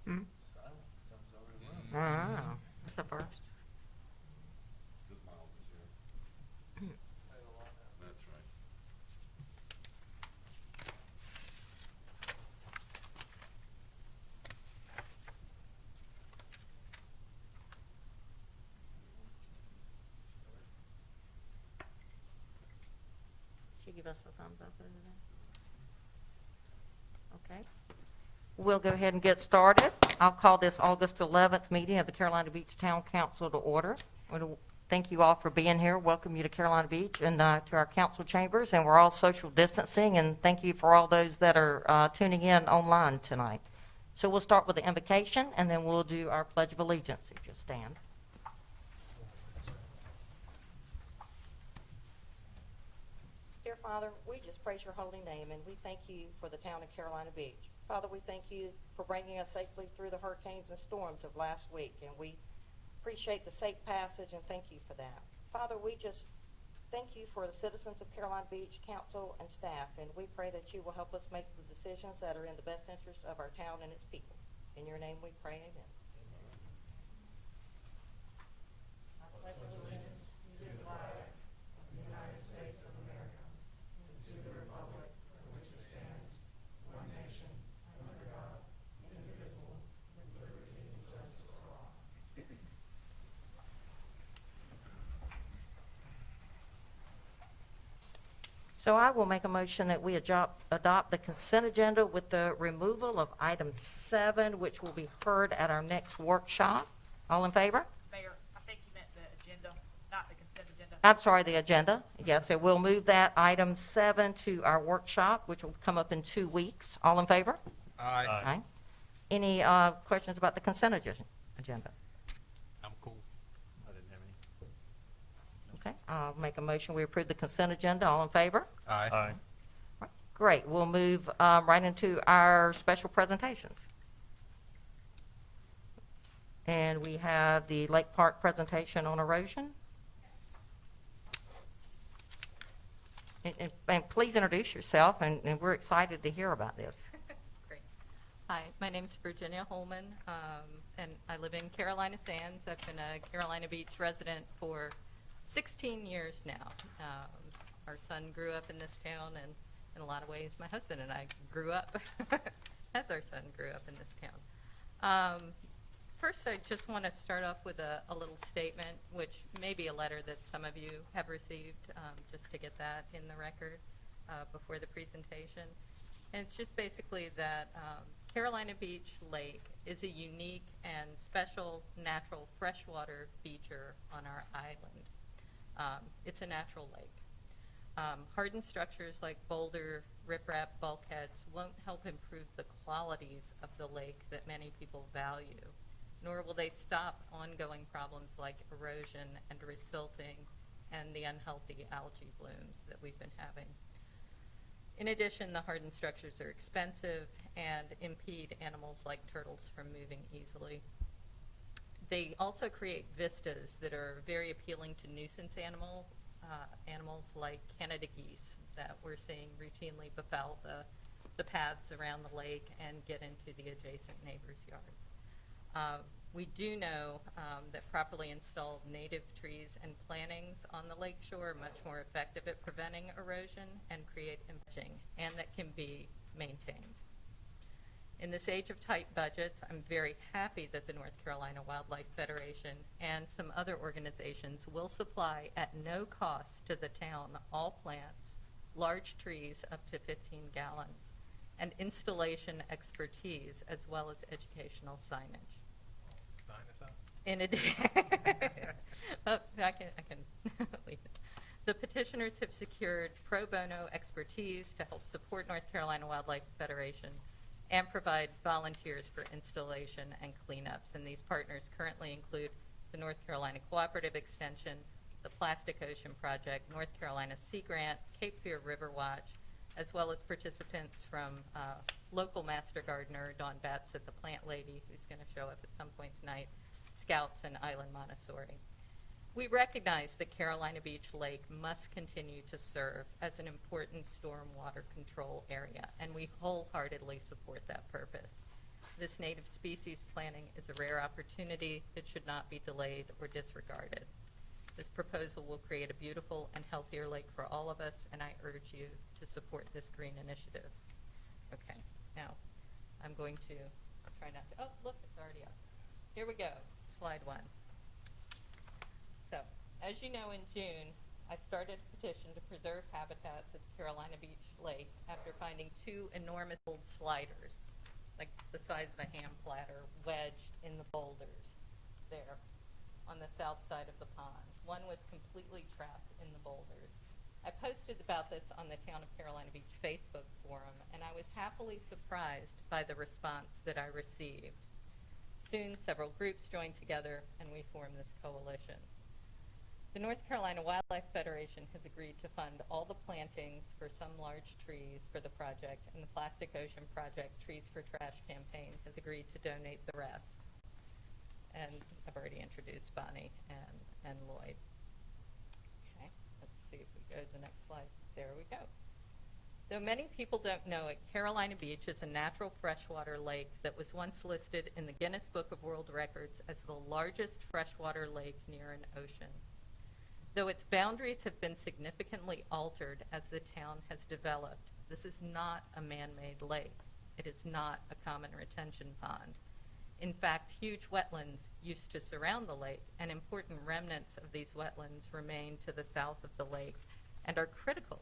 Hmm? Silence comes over the room. Wow, that's the first. Still Miles is here. That's right. She give us a thumbs up over there? Okay. We'll go ahead and get started. I'll call this August 11th meeting of the Carolina Beach Town Council to order. I want to thank you all for being here. Welcome you to Carolina Beach and to our council chambers. And we're all social distancing. And thank you for all those that are tuning in online tonight. So we'll start with the invocation, and then we'll do our Pledge of Allegiance. If you'll stand. Dear Father, we just praise your holy name, and we thank you for the town of Carolina Beach. Father, we thank you for bringing us safely through the hurricanes and storms of last week, and we appreciate the safe passage and thank you for that. Father, we just thank you for the citizens of Carolina Beach Council and staff, and we pray that you will help us make the decisions that are in the best interest of our town and its people. In your name we pray, amen. I pledge allegiance to the flag of the United States of America and to the republic for which it stands, one nation, under God, indivisible, with liberty and justice for all. So I will make a motion that we adopt the consent agenda with the removal of item 7, which will be heard at our next workshop. All in favor? Mayor, I think you meant the agenda, not the consent agenda. I'm sorry, the agenda. Yes, so we'll move that item 7 to our workshop, which will come up in 2 weeks. All in favor? Aye. Aye. Any questions about the consent agenda? I'm cool. I didn't have any. Okay, I'll make a motion. We approve the consent agenda. All in favor? Aye. Right, great. We'll move right into our special presentations. And we have the Lake Park presentation on erosion. And please introduce yourself, and we're excited to hear about this. Great. Hi, my name's Virginia Holman, and I live in Carolina Sands. I've been a Carolina Beach resident for 16 years now. Our son grew up in this town, and in a lot of ways, my husband and I grew up as our son grew up in this town. First, I just want to start off with a little statement, which may be a letter that some of you have received, just to get that in the record before the presentation. And it's just basically that Carolina Beach Lake is a unique and special natural freshwater feature on our island. It's a natural lake. Hardened structures like boulder, riprap, bulkheads won't help improve the qualities of the lake that many people value, nor will they stop ongoing problems like erosion and resilting and the unhealthy algae blooms that we've been having. In addition, the hardened structures are expensive and impede animals like turtles from moving easily. They also create vistas that are very appealing to nuisance animals like Canada geese that we're seeing routinely befoul the paths around the lake and get into the adjacent neighbors' yards. We do know that properly installed native trees and plantings on the lakeshore are much more effective at preventing erosion and create enriching, and that can be maintained. In this age of tight budgets, I'm very happy that the North Carolina Wildlife Federation and some other organizations will supply at no cost to the town all plants, large trees up to 15 gallons, and installation expertise as well as educational signage. Sign us up. In addition, oh, I can leave it. The petitioners have secured pro bono expertise to help support North Carolina Wildlife Federation and provide volunteers for installation and cleanups. And these partners currently include the North Carolina Cooperative Extension, the Plastic Ocean Project, North Carolina Sea Grant, Cape Fear River Watch, as well as participants from local master gardener Dawn Betts at the Plant Lady, who's going to show up at some point tonight, Scouts, and Island Montessori. We recognize that Carolina Beach Lake must continue to serve as an important stormwater control area, and we wholeheartedly support that purpose. This native species planting is a rare opportunity. It should not be delayed or disregarded. This proposal will create a beautiful and healthier lake for all of us, and I urge you to support this green initiative. Okay, now I'm going to try not to, oh, look, it's already up. Here we go, slide 1. So, as you know, in June, I started a petition to preserve habitats at Carolina Beach Lake after finding 2 enormous old sliders, like the size of a ham platter, wedged in the boulders there on the south side of the pond. One was completely trapped in the boulders. I posted about this on the Town of Carolina Beach Facebook forum, and I was happily surprised by the response that I received. Soon, several groups joined together, and we formed this coalition. The North Carolina Wildlife Federation has agreed to fund all the plantings for some large trees for the project, and the Plastic Ocean Project Trees for Trash campaign has agreed to donate the rest. And I've already introduced Bonnie and Lloyd. Okay, let's see if we go to the next slide. There we go. Though many people don't know it, Carolina Beach is a natural freshwater lake that was once listed in the Guinness Book of World Records as the largest freshwater lake near an ocean. Though its boundaries have been significantly altered as the town has developed, this is not a man-made lake. It is not a common retention pond. In fact, huge wetlands used to surround the lake, and important remnants of these wetlands remain to the south of the lake and are critical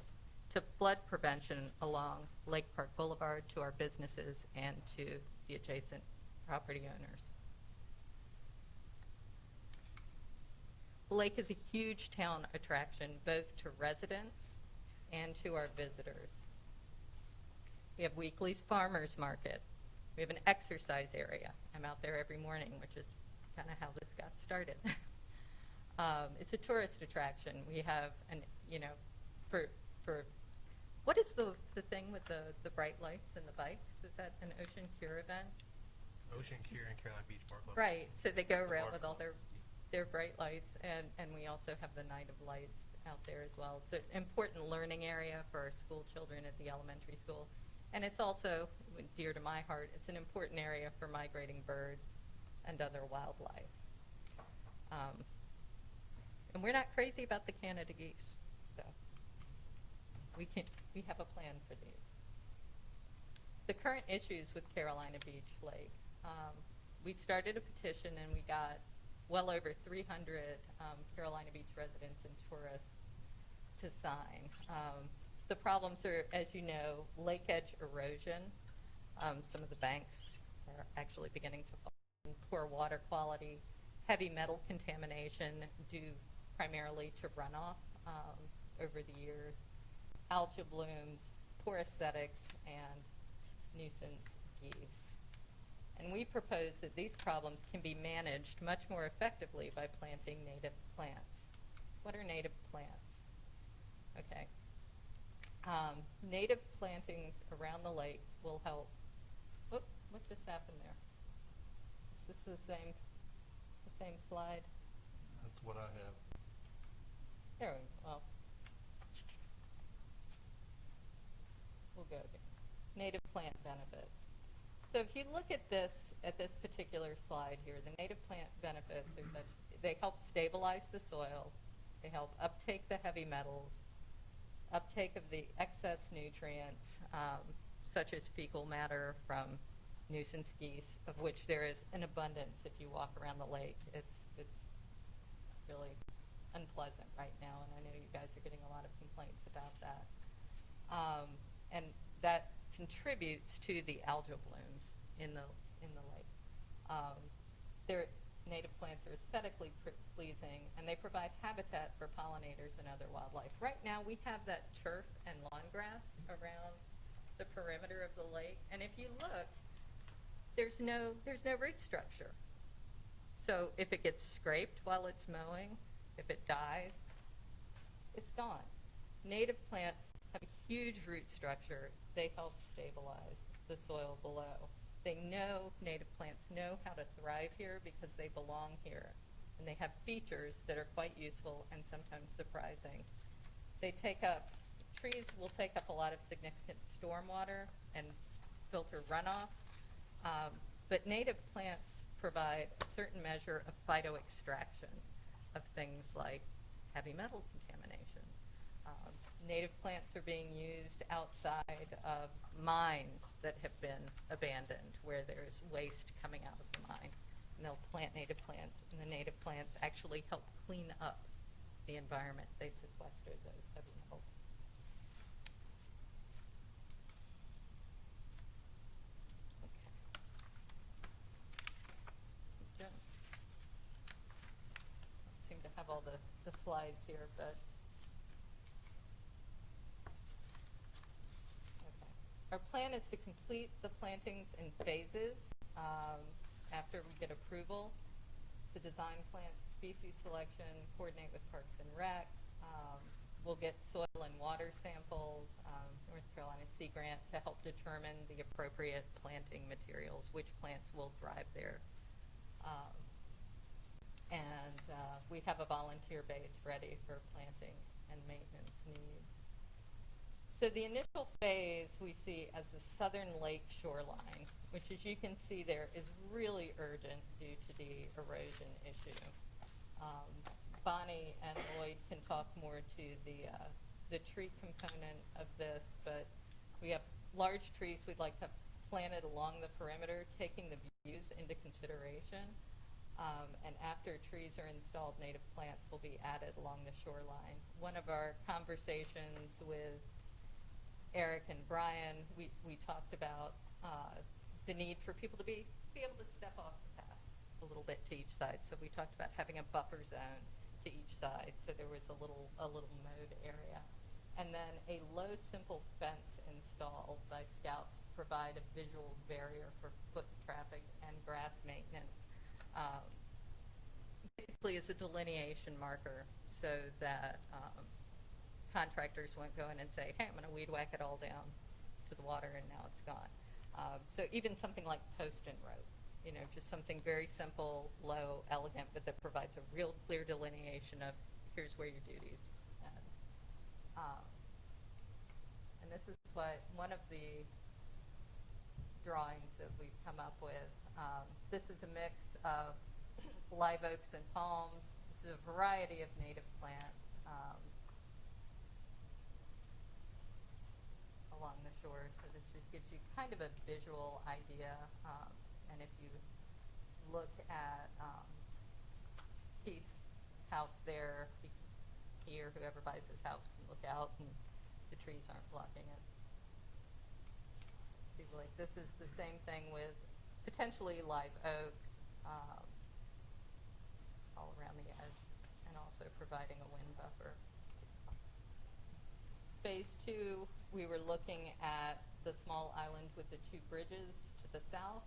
to flood prevention along Lake Park Boulevard, to our businesses, and to the adjacent property owners. The lake is a huge town attraction, both to residents and to our visitors. We have weekly farmers market. We have an exercise area. I'm out there every morning, which is kind of how this got started. It's a tourist attraction. We have for what is the thing with the bright lights and the bikes? Is that an Ocean Cure event? Ocean Cure and Carolina Beach Bar Club. Right. So they go The around bar with all club. their bright lights, and we also have the Night of Lights out there as well. It's an important learning area for our school children at the elementary school. And it's also, dear to my heart, it's an important area for migrating birds and other wildlife. And we're not crazy about the Canada geese, so we have a plan for these. The current issues with Carolina Beach Lake, we started a petition and we got well over 300 Carolina Beach residents and tourists to sign. The problems are, as you know, lake edge erosion. Some of the banks are actually beginning to fall. Poor water quality, heavy metal contamination due primarily to runoff over the years, algae blooms, poor aesthetics, and nuisance geese. And we propose that these problems can be managed much more effectively by planting native plants. What are native plants? Okay. Native plantings around the lake will help. Whoop, what just happened there? Is this the same slide? That's what I have. There we go. Well, we'll go again. Native plant benefits. So if you look at this particular slide here, the native plant benefits are such, they help stabilize the soil, they help uptake the heavy metals, uptake of the excess nutrients, such as fecal matter from nuisance geese, of which there is an abundance if you walk around the lake. It's really unpleasant right now, and I know you guys are getting a lot of complaints about that. And that contributes to the algal blooms in the lake. Their native plants are aesthetically pleasing, and they provide habitat for pollinators and other wildlife. Right now, we have that turf and lawn grass around the perimeter of the lake, and if you look, there's no root structure. So if it gets scraped while it's mowing, if it dies, it's gone. Native plants have a huge root structure. They help stabilize the soil below. Native plants know how to thrive here because they belong here. And they have features that are quite useful and sometimes surprising. Trees will take up a lot of significant stormwater and filter runoff. But native plants provide a certain measure of phytoextraction of things like heavy metal contamination. Native plants are being used outside of mines that have been abandoned, where there's waste coming out of the mine. And they'll plant native plants, and the native plants actually help clean up the environment. They sequester those heavy metals. Okay. Don't seem to have all the slides here, but okay. Our plan is to complete the plantings in phases after we get approval to design plant species selection, coordinate with Parks and Rec. We'll get soil and water samples, North Carolina Sea Grant, to help determine the appropriate planting materials, which plants will thrive there. And we have a volunteer base ready for planting and maintenance needs. So the initial phase we see as the southern lake shoreline, which, as you can see there, is really urgent due to the erosion issue. Bonnie and Lloyd can talk more to the tree component of this, but we have large trees we'd like to have planted along the perimeter, taking the views into consideration. And after trees are installed, native plants will be added along the shoreline. One of our conversations with Eric and Brian, we talked about the need for people to be able to step off the path a little bit to each side. So we talked about having a buffer zone to each side, so there was a little mowed area. And then a low, simple fence installed by scouts to provide a visual barrier for foot traffic and grass maintenance. Basically as a delineation marker so that contractors won't go in and say, hey, I'm going to weed whack it all down to the water and now it's gone. So even something like post and rope, just something very simple, low, elegant, but that provides a real clear delineation of here's where your duties. And this is what one of the drawings that we've come up with. This is a mix of live oaks and palms. This is a variety of native plants along the shore. So this just gives you kind of a visual idea. And if you look at Keith's house there, he or whoever buys his house can look out and the trees aren't blocking it. See, like this is the same thing with potentially live oaks all around the edge, and also providing a wind buffer. Phase 2, we were looking at the small island with the 2 bridges to the south,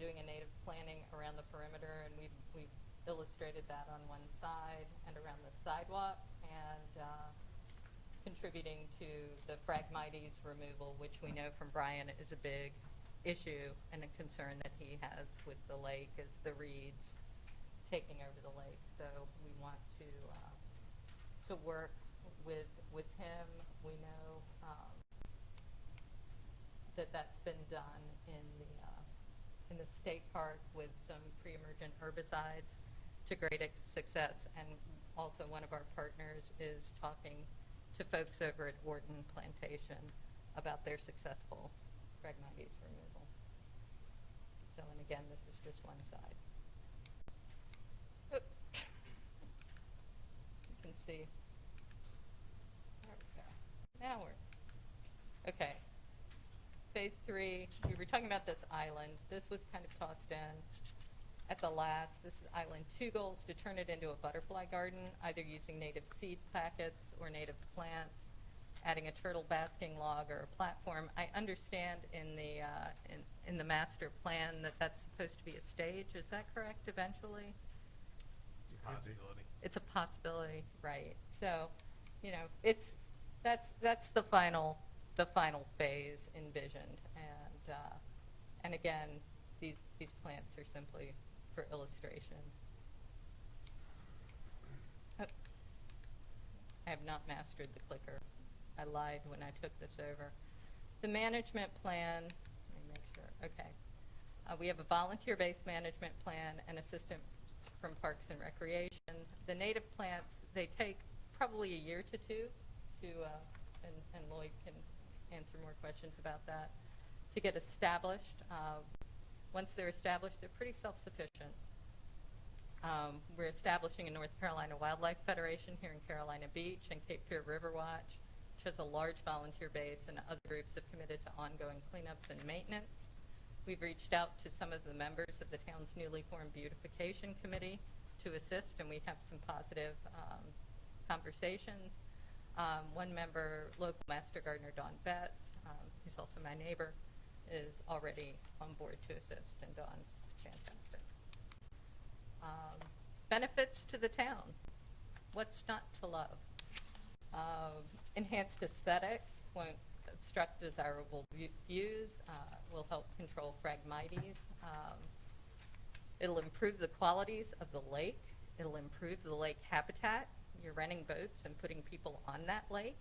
doing a native planting around the perimeter, and we've illustrated that on one side and around the sidewalk, and contributing to the Phragmites removal, which we know from Brian is a big issue and a concern that he has with the lake, is the reeds taking over the lake. So we want to work with him. We know that's been done in the state park with some pre-emergent herbicides to great success, and also one of our partners is talking to folks over at Wharton Plantation about their successful Phragmites removal. So, and again, this is just one side. Oop. You can see. There we go. Now we're, okay. Phase 3, we were talking about this island. This was kind of tossed in at the last. This is island 2 goals, to turn it into a butterfly garden, either using native seed packets or native plants, adding a turtle basking log or a platform. I understand in the master plan that that's supposed to be a stage. Is that correct eventually? It's a possibility. It's a possibility, right. So, that's the final phase envisioned, and again, these plants are simply for illustration. Oh, I have not mastered the clicker. I lied when I took this over. The management plan, let me make sure, okay. We have a volunteer-based management plan and assistance from Parks and Recreation. The native plants, they take probably a year to two to, and Lloyd can answer more questions about that, to get established. Once they're established, they're pretty self-sufficient. We're establishing a North Carolina Wildlife Federation here in Carolina Beach and Cape Fear River Watch, which has a large volunteer base, and other groups have committed to ongoing cleanups and maintenance. We've reached out to some of the members of the town's newly formed beautification committee to assist, and we have some positive conversations. One member, local master gardener Dawn Betts, who's also my neighbor, is already on board to assist, and Dawn's fantastic. Benefits to the town. What's not to love? Enhanced aesthetics won't obstruct desirable views, will help control Phragmites. It'll improve the qualities of the lake. It'll improve the lake habitat. You're renting boats and putting people on that lake,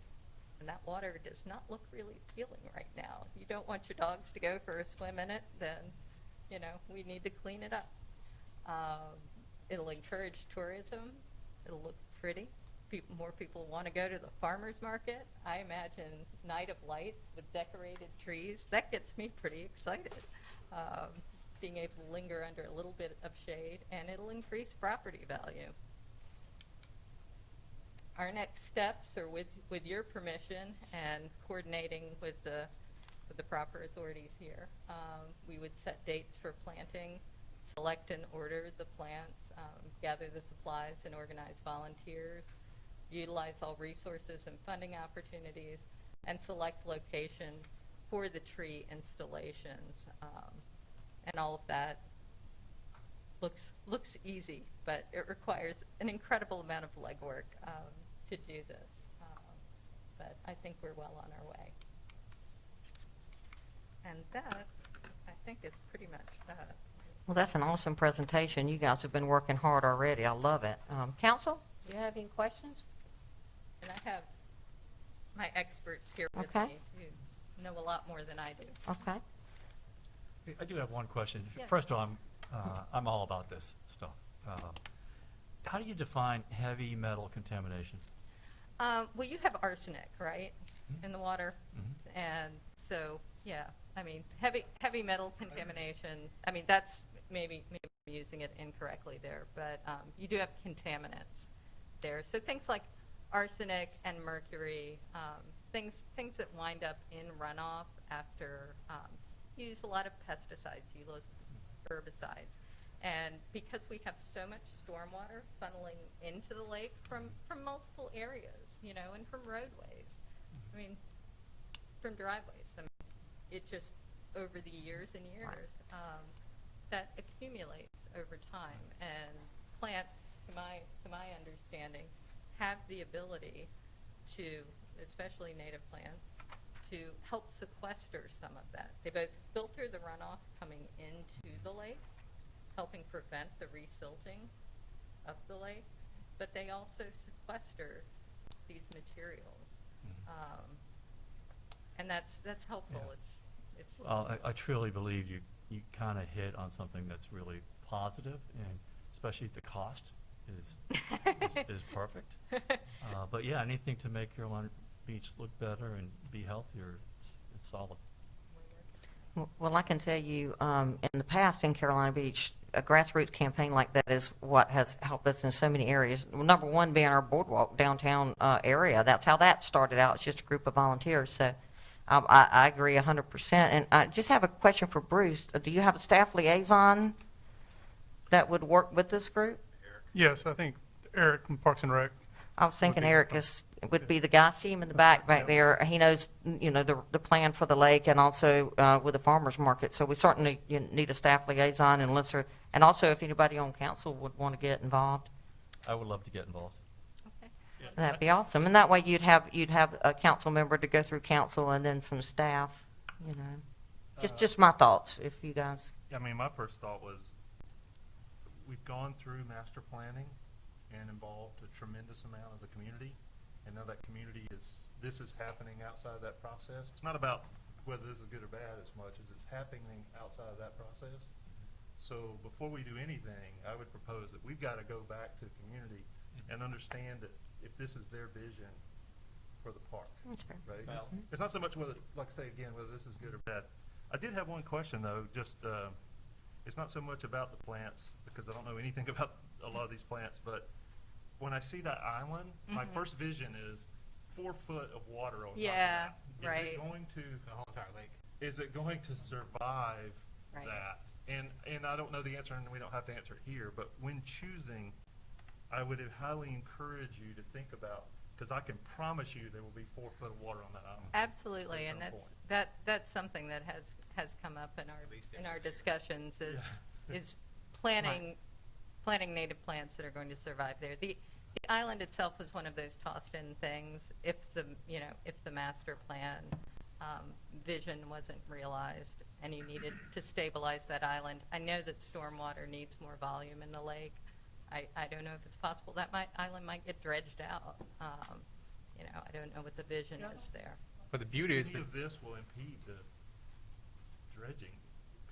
and that water does not look really appealing right now. You don't want your dogs to go for a swim in it, then, you know, we need to clean it up. It'll encourage tourism. It'll look pretty. More people want to go to the farmer's market. I imagine Night of Lights with decorated trees. That gets me pretty excited. Being able to linger under a little bit of shade, and it'll increase property value. Our next steps are with your permission and coordinating with the proper authorities here. We would set dates for planting, select and order the plants, gather the supplies and organize volunteers, utilize all resources and funding opportunities, and select location for the tree installations. And all of that looks easy, but it requires an incredible amount of legwork to do this. But I think we're well on our way. And that, I think, is pretty much that. Well, that's an awesome presentation. You guys have been working hard already. I love it. Council, do you have any questions? And I have my experts here with Okay. me who know a lot more than I do. Okay. I do have one question. Yeah. First of all, I'm all about this stuff. How do you define heavy metal contamination? Well, you have arsenic, right, in the water? Mhm. And so, yeah, I mean, heavy metal contamination, I mean, that's maybe I'm using it incorrectly there, but you do have contaminants there. So things like arsenic and mercury, things that wind up in runoff after you use a lot of pesticides, you use herbicides. And because we have so much stormwater funneling into the lake from multiple areas, you know, and from roadways, I mean, from driveways, I mean, it just, over the years and years, that accumulates over time. And plants, to my understanding, have the ability to, especially native plants, to help sequester some of that. They both filter the runoff coming into the lake, helping prevent the resilting of the lake, but they also sequester these materials. And that's helpful. Yeah. It's Well, I truly believe you kind of hit on something that's really positive, and especially the cost is perfect. But yeah, anything to make Carolina Beach look better and be healthier, it's solid. Well, I can tell you, in the past in Carolina Beach, a grassroots campaign like that is what has helped us in so many areas. Well, number one being our boardwalk downtown area. That's how that started out. It's just a group of volunteers. So I agree 100%. And I just have a question for Bruce. Do you have a staff liaison that would work with this group? Yes, I think Eric from Parks and Rec. I was thinking Would be- Eric would be the guy. See him in the back Yeah. there. He knows, you know, the plan for the lake and also with the farmers market. So we certainly need a staff liaison, and also if anybody on council would want to get involved, I would love to get involved. okay. that'd be awesome. And that way you'd have a council member to go through council and then some staff. You know, just my thoughts. If you guys, I mean, my first thought was, we've gone through master planning and involved a tremendous amount of the community, and now that community this is happening outside of that process. It's not about whether this is good or bad as much as it's happening outside of that process. So before we do anything, I would propose that we've got to go back to the community and understand that if this is their vision for the park, That's fair. right? Well- It's not so much whether, like I say again, whether this is good or bad. I did have one question though, just, it's not so much about the plants, because I don't know anything about a lot of these plants, but when I see that island, my first vision is 4 foot of water on top of Yeah, that. right. Is it going to, The whole entire lake. is it going to survive Right. that? And I don't know the answer, and we don't have to answer it here, but when choosing, I would highly encourage you to think about, because I can promise you there will be 4 foot of water on that island. Absolutely, At and some that's something that has come up in least our discussions is Yeah. is planting native plants that are going to survive there. The island itself was one of those tossed-in things. If the master plan vision wasn't realized and you needed to stabilize that island, I know that stormwater needs more volume in the lake. I don't know if it's possible that island might get dredged out. I don't know what the vision is there. But the beauty is Any that of this will impede the dredging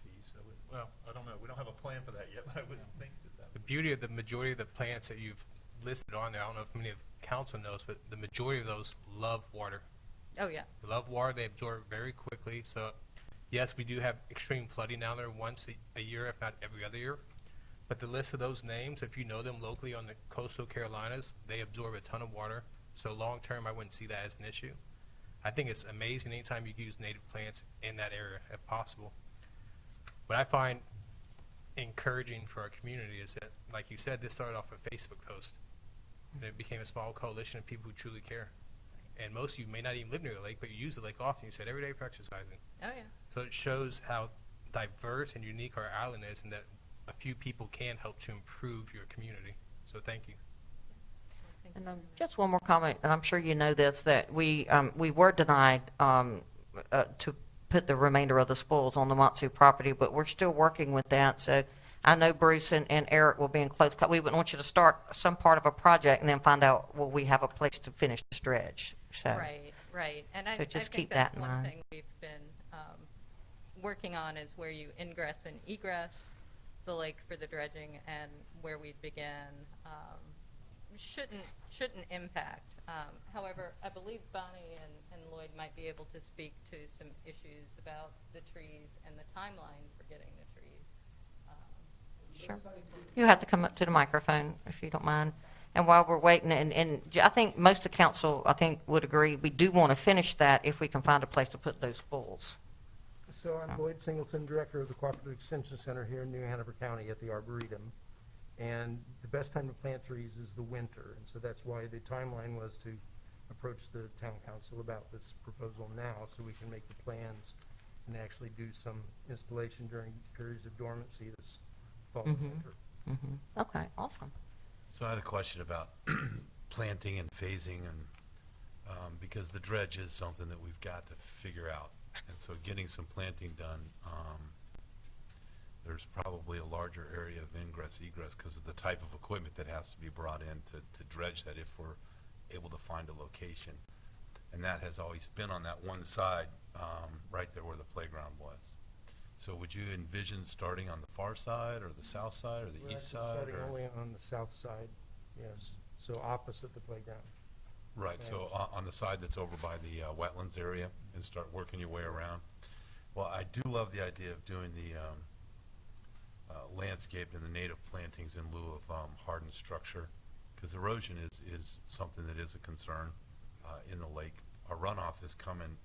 piece. I don't know. We don't have a plan for that yet, but I wouldn't think that the would. beauty of the majority of the plants that you've listed on there, I don't know if many of council knows, but the majority of those love water. Oh, yeah. They love water. They absorb very quickly. So, yes, we do have extreme flooding down there once a year, if not every other year. But the list of those names, if you know them locally on the coastal Carolinas, they absorb a ton of water. So long term, I wouldn't see that as an issue. I think it's amazing anytime you can use native plants in that area, if possible. What I find encouraging for our community is that, like you said, this started off a Facebook post. And it became a small coalition of people who truly care. And most of you may not even live near the lake, but you use the lake often. You said every day for exercising. Oh, yeah. So it shows how diverse and unique our island is, and that a few people can help to improve your community. So thank you. And just one more comment, and I'm sure you know this, that we were denied to put the remainder of the spoils on the Matsu property, but we're still working with that. So I know Bruce and Eric will be in close we wouldn't want you to start some part of a project and then find out, well, we have a place to finish the dredge. So Right. And I So just think keep that's that in one mind. thing we've been working on is where you ingress and egress the lake for the dredging, and where we begin shouldn't impact. However, I believe Bonnie and Lloyd might be able to speak to some issues about the trees and the timeline for getting the trees. Sure. You have to come up to the microphone if you don't mind. And while we're waiting, and I think most of the council, would agree, we do want to finish that if we can find a place to put those spoils. So I'm Lloyd Singleton, Director of the Cooperative Extension Center here in New Hanover County at the Arboretum. And the best time to plant trees is the winter. And so that's why the timeline was to approach the town council about this proposal now, so we can make the plans and actually do some installation during periods of dormancy this fall and winter. Okay, awesome. So I had a question about planting and phasing, and because the dredge is something that we've got to figure out. And so getting some planting done, there's probably a larger area of ingress, egress, because of the type of equipment that has to be brought in to dredge that if we're able to find a location. And that has always been on that one side, right there where the playground was. So would you envision starting on the far side or the south side or the We're east actually side? starting or- only on the south side, yes, so opposite the playground. Right, so on the side that's over by the wetlands area, and start working your way around. Well, I do love the idea of doing the landscape and the native plantings in lieu of hardened structure, because erosion is something that is a concern in the lake. Our runoff is coming,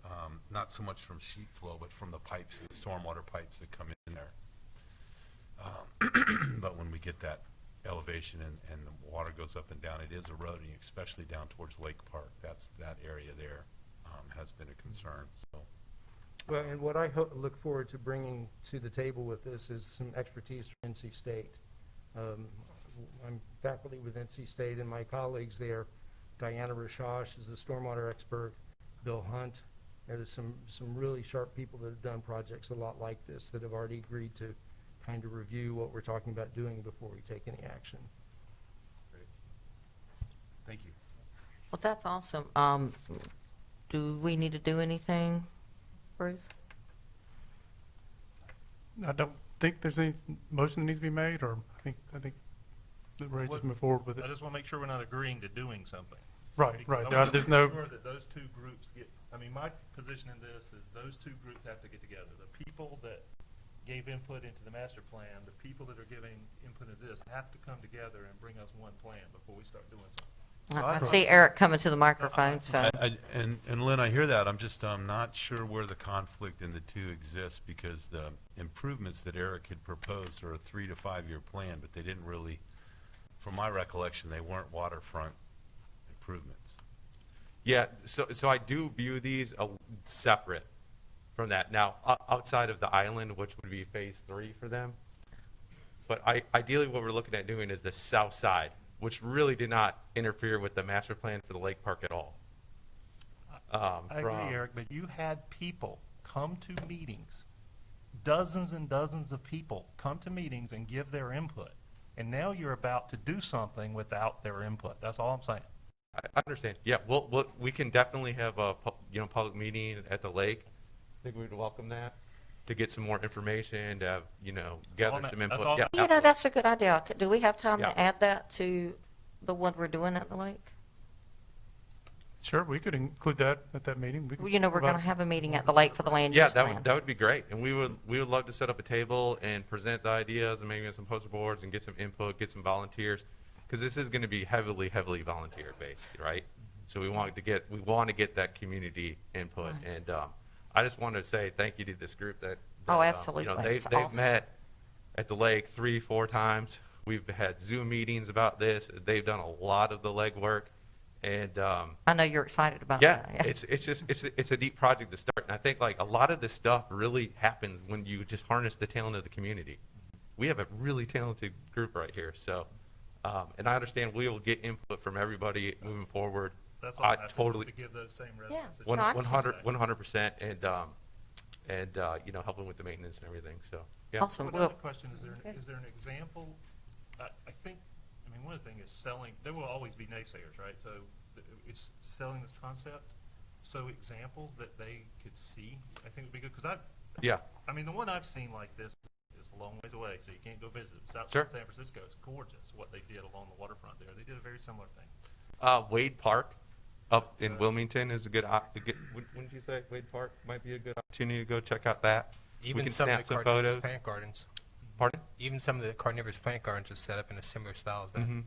not so much from sheet flow, but from the pipes, the stormwater pipes that come in there. But when we get that elevation and the water goes up and down, it is eroding, especially down towards Lake Park. That area there has been a concern, so. Well, and what I look forward to bringing to the table with this is some expertise from NC State. I'm faculty with NC State, and my colleagues there, Diana Rashash is a stormwater expert, Bill Hunt. There's some really sharp people that have done projects a lot like this that have already agreed to kind of review what we're talking about doing before we take any action. Great. Thank you. Well, that's awesome. Do we need to do anything, Bruce? I don't think there's any motion that needs to be made, or I think that we're ready to just move forward with it. I just want to make sure we're not agreeing to doing something. Right, Because right. I wanna There's make no, sure that those two groups get, I mean, my position in this is those two groups have to get together. The people that gave input into the master plan, the people that are giving input into this have to come together and bring us one plan before we start doing something. I see Eric coming to the microphone, so. And Lynn, I hear that. I'm just, not sure where the conflict in the two exists, because the improvements that Eric had proposed are a 3 to 5 year plan, but they didn't really, from my recollection, they weren't waterfront improvements. Yeah, so I do view these separate from that. Now, outside of the island, which would be phase 3 for them, but ideally what we're looking at doing is the south side, which really did not interfere with the master plan for the lake park at all. I agree, Eric, but you had people come to meetings, dozens and dozens of people come to meetings and give their input. And now you're about to do something without their input. That's all I'm saying. I understand. Yeah, we can definitely have a public meeting at the lake. I think we would welcome that, to get some more information, to have, gather some input. all- Yeah, You know, that's a good idea. Do we have time Yeah. to add that to the one we're doing at the lake? sure, we could include that at that meeting. We could Well, you know, we're provide- going to have a meeting at the lake for the land Yeah, use plan. that would be great, and we would love to set up a table and present the ideas, and maybe get some poster boards and get some input, get some volunteers, because this is going to be heavily volunteer based, right? So we want to get that community input, Right. and I just wanted to say thank you to this group that Oh, absolutely. they've It's met at the lake 3-4 times. We've had Zoom meetings about this. They've done a lot of the legwork, and I know you're excited about yeah, that. it's a deep project to start, and I think like a lot of this stuff really happens when you just harness the talent of the community. We have a really talented group right here, so and I understand we will get input from everybody moving forward. That's all I I'm asking, totally just to give those same Yeah. residents. a No, I- chance. 100%, and helping with the maintenance and everything. So yeah, Awesome. One Well, other question, is there an example? I think, one of the things is selling, there will always be naysayers, right? So it's selling this concept. So examples that they could see, I think would be good, because yeah. the one I've seen like this is a long ways away, so you can't go visit. It's outside Sure. San Francisco. It's gorgeous what they did along the waterfront there. They did a very similar thing. Wade Park up in Wilmington is a good. Wouldn't you say Wade Park might be a good opportunity to go check out that? We Even can some of snap the some carnivorous photos. plant gardens. Pardon? Even some of the carnivorous plant gardens are set up in a similar style as that. Mm-hmm.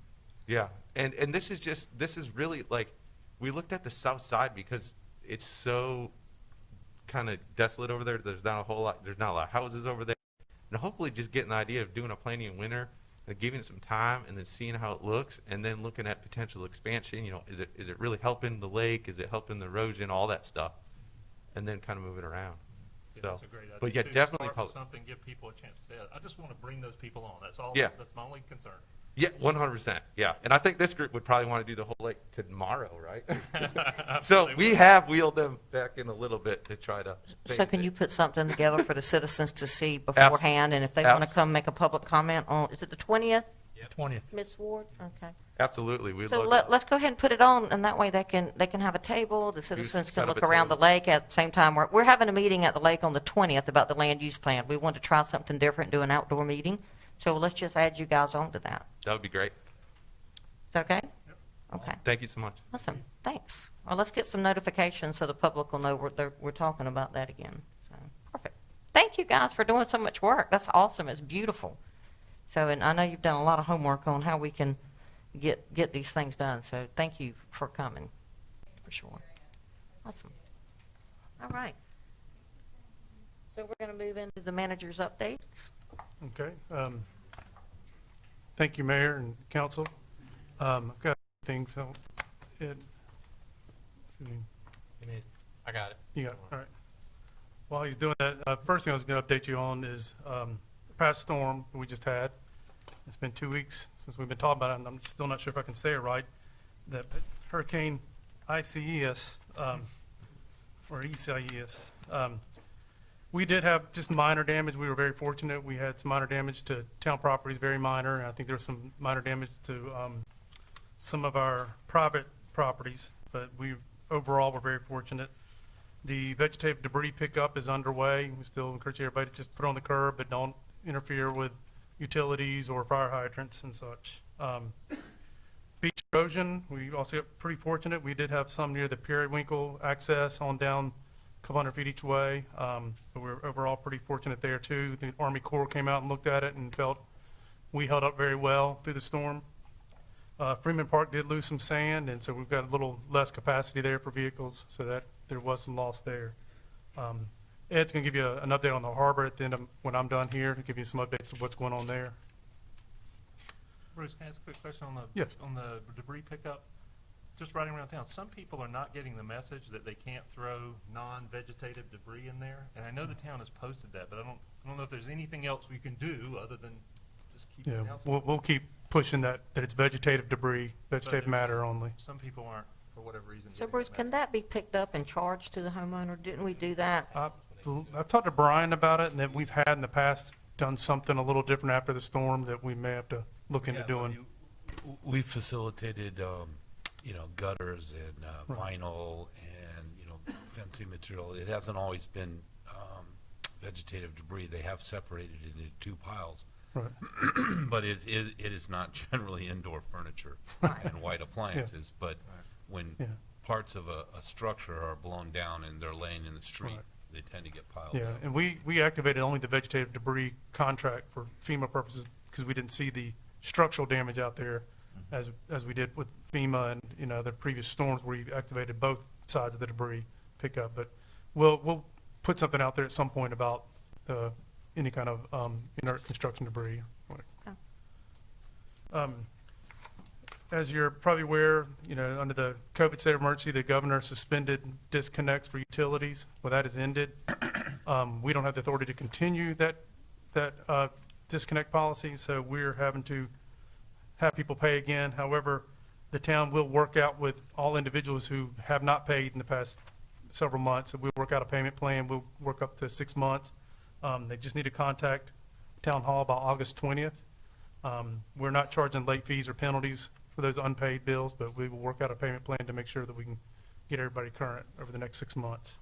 Yeah, and this is really like, we looked at the south side because it's so kind of desolate over there. There's not a lot of houses over there, and hopefully just getting the idea of doing a planting in winter and giving it some time and then seeing how it looks and then looking at potential expansion. Is it really helping the lake? Is it helping the erosion? All that stuff, and then kind of moving around. Yeah, So, that's a great idea. but yeah, too. definitely Start with public. something, give people a chance to say it. I just want to bring those people on. That's all. Yeah. That's my only concern. Yeah, 100%. Yeah, and I think this group would probably want to do the whole lake tomorrow, right? So Absolutely we would. have wheeled them back in a little bit to try to. So phase can it. you put something together for the citizens to see beforehand? And if they want to come make a public comment on, is it the 20th, 20th. Ms. Ward? Okay. Absolutely, we'd So love to. let's go ahead and put it on, and that way they can have a table, the citizens set can up look a around the table. lake at the same time. We're having a meeting at the lake on the 20th about the land use plan. We want to try something different, do an outdoor meeting. So let's just add you guys on to that. That would be great. Is that okay? Okay. Thank you so much. Awesome. Thanks. Well, let's get some notifications so the public will know we're talking about that again. So, perfect. Thank you guys for doing so much work. That's awesome. It's beautiful. So, and I know you've done a lot of homework on how we can get these things done. So, thank you for coming, for sure. Awesome. All right. So, we're going to move into the manager's updates. Okay. Thank you, Mayor and Council. I've got things, so, I got it. you got, all right. While he's doing that, first thing I was going to update you on is the past storm we just had. It's been 2 weeks since we've been talking about it, and I'm still not sure if I can say it right. That Hurricane ICES, or ECIES, we did have just minor damage. We were very fortunate. We had some minor damage to town properties, very minor, and I think there was some minor damage to some of our private properties, but we overall were very fortunate. The vegetative debris pickup is underway. We still encourage everybody to just put it on the curb, but don't interfere with utilities or fire hydrants and such. Beach erosion, we also got pretty fortunate. We did have some near the periwinkle access on down a couple hundred feet each way. But we're overall pretty fortunate there too. The Army Corps came out and looked at it and felt we held up very well through the storm. Freeman Park did lose some sand, and so we've got a little less capacity there for vehicles, so that there was some loss there. Ed's going to give you an update on the harbor at the end of when I'm done here, to give you some updates of what's going on there. Bruce, can I ask a quick question on the Yes. on the debris pickup? Just riding around town, some people are not getting the message that they can't throw non-vegetative debris in there, and I know the town has posted that, but I don't know if there's anything else we can do other than just keep Yeah, announcing. we'll keep pushing that it's vegetative debris, vegetative But matter only. Some people aren't, for whatever reason. So getting Bruce, can message. that be picked up and charged to the homeowner? Didn't we do that? I've talked to Brian about it, and that we've had in the past done something a little different after the storm that we may have to look into doing. We facilitated, gutters and Right. vinyl and, fencing material. It hasn't always been vegetative debris. They have separated it into two piles. Right. But it is not generally indoor furniture Right. and white appliances. But when Yeah. parts of a structure are blown down and they're laying in the street, Right. they tend to get piled Yeah, up. and we activated only the vegetative debris contract for FEMA purposes because we didn't see the structural damage out there as we did with FEMA and, the previous storms where we activated both sides of the debris pickup. But we'll put something out there at some point about any kind of inert construction debris. As you're probably aware, under the COVID state of emergency, the governor suspended disconnects for utilities. Well, that has ended. We don't have the authority to continue that disconnect policy, so we're having to have people pay again. However, the town will work out with all individuals who have not paid in the past several months. We'll work out a payment plan. We'll work up to 6 months. They just need to contact Town Hall by August 20th. We're not charging late fees or penalties for those unpaid bills, but we will work out a payment plan to make sure that we can get everybody current over the next 6 months.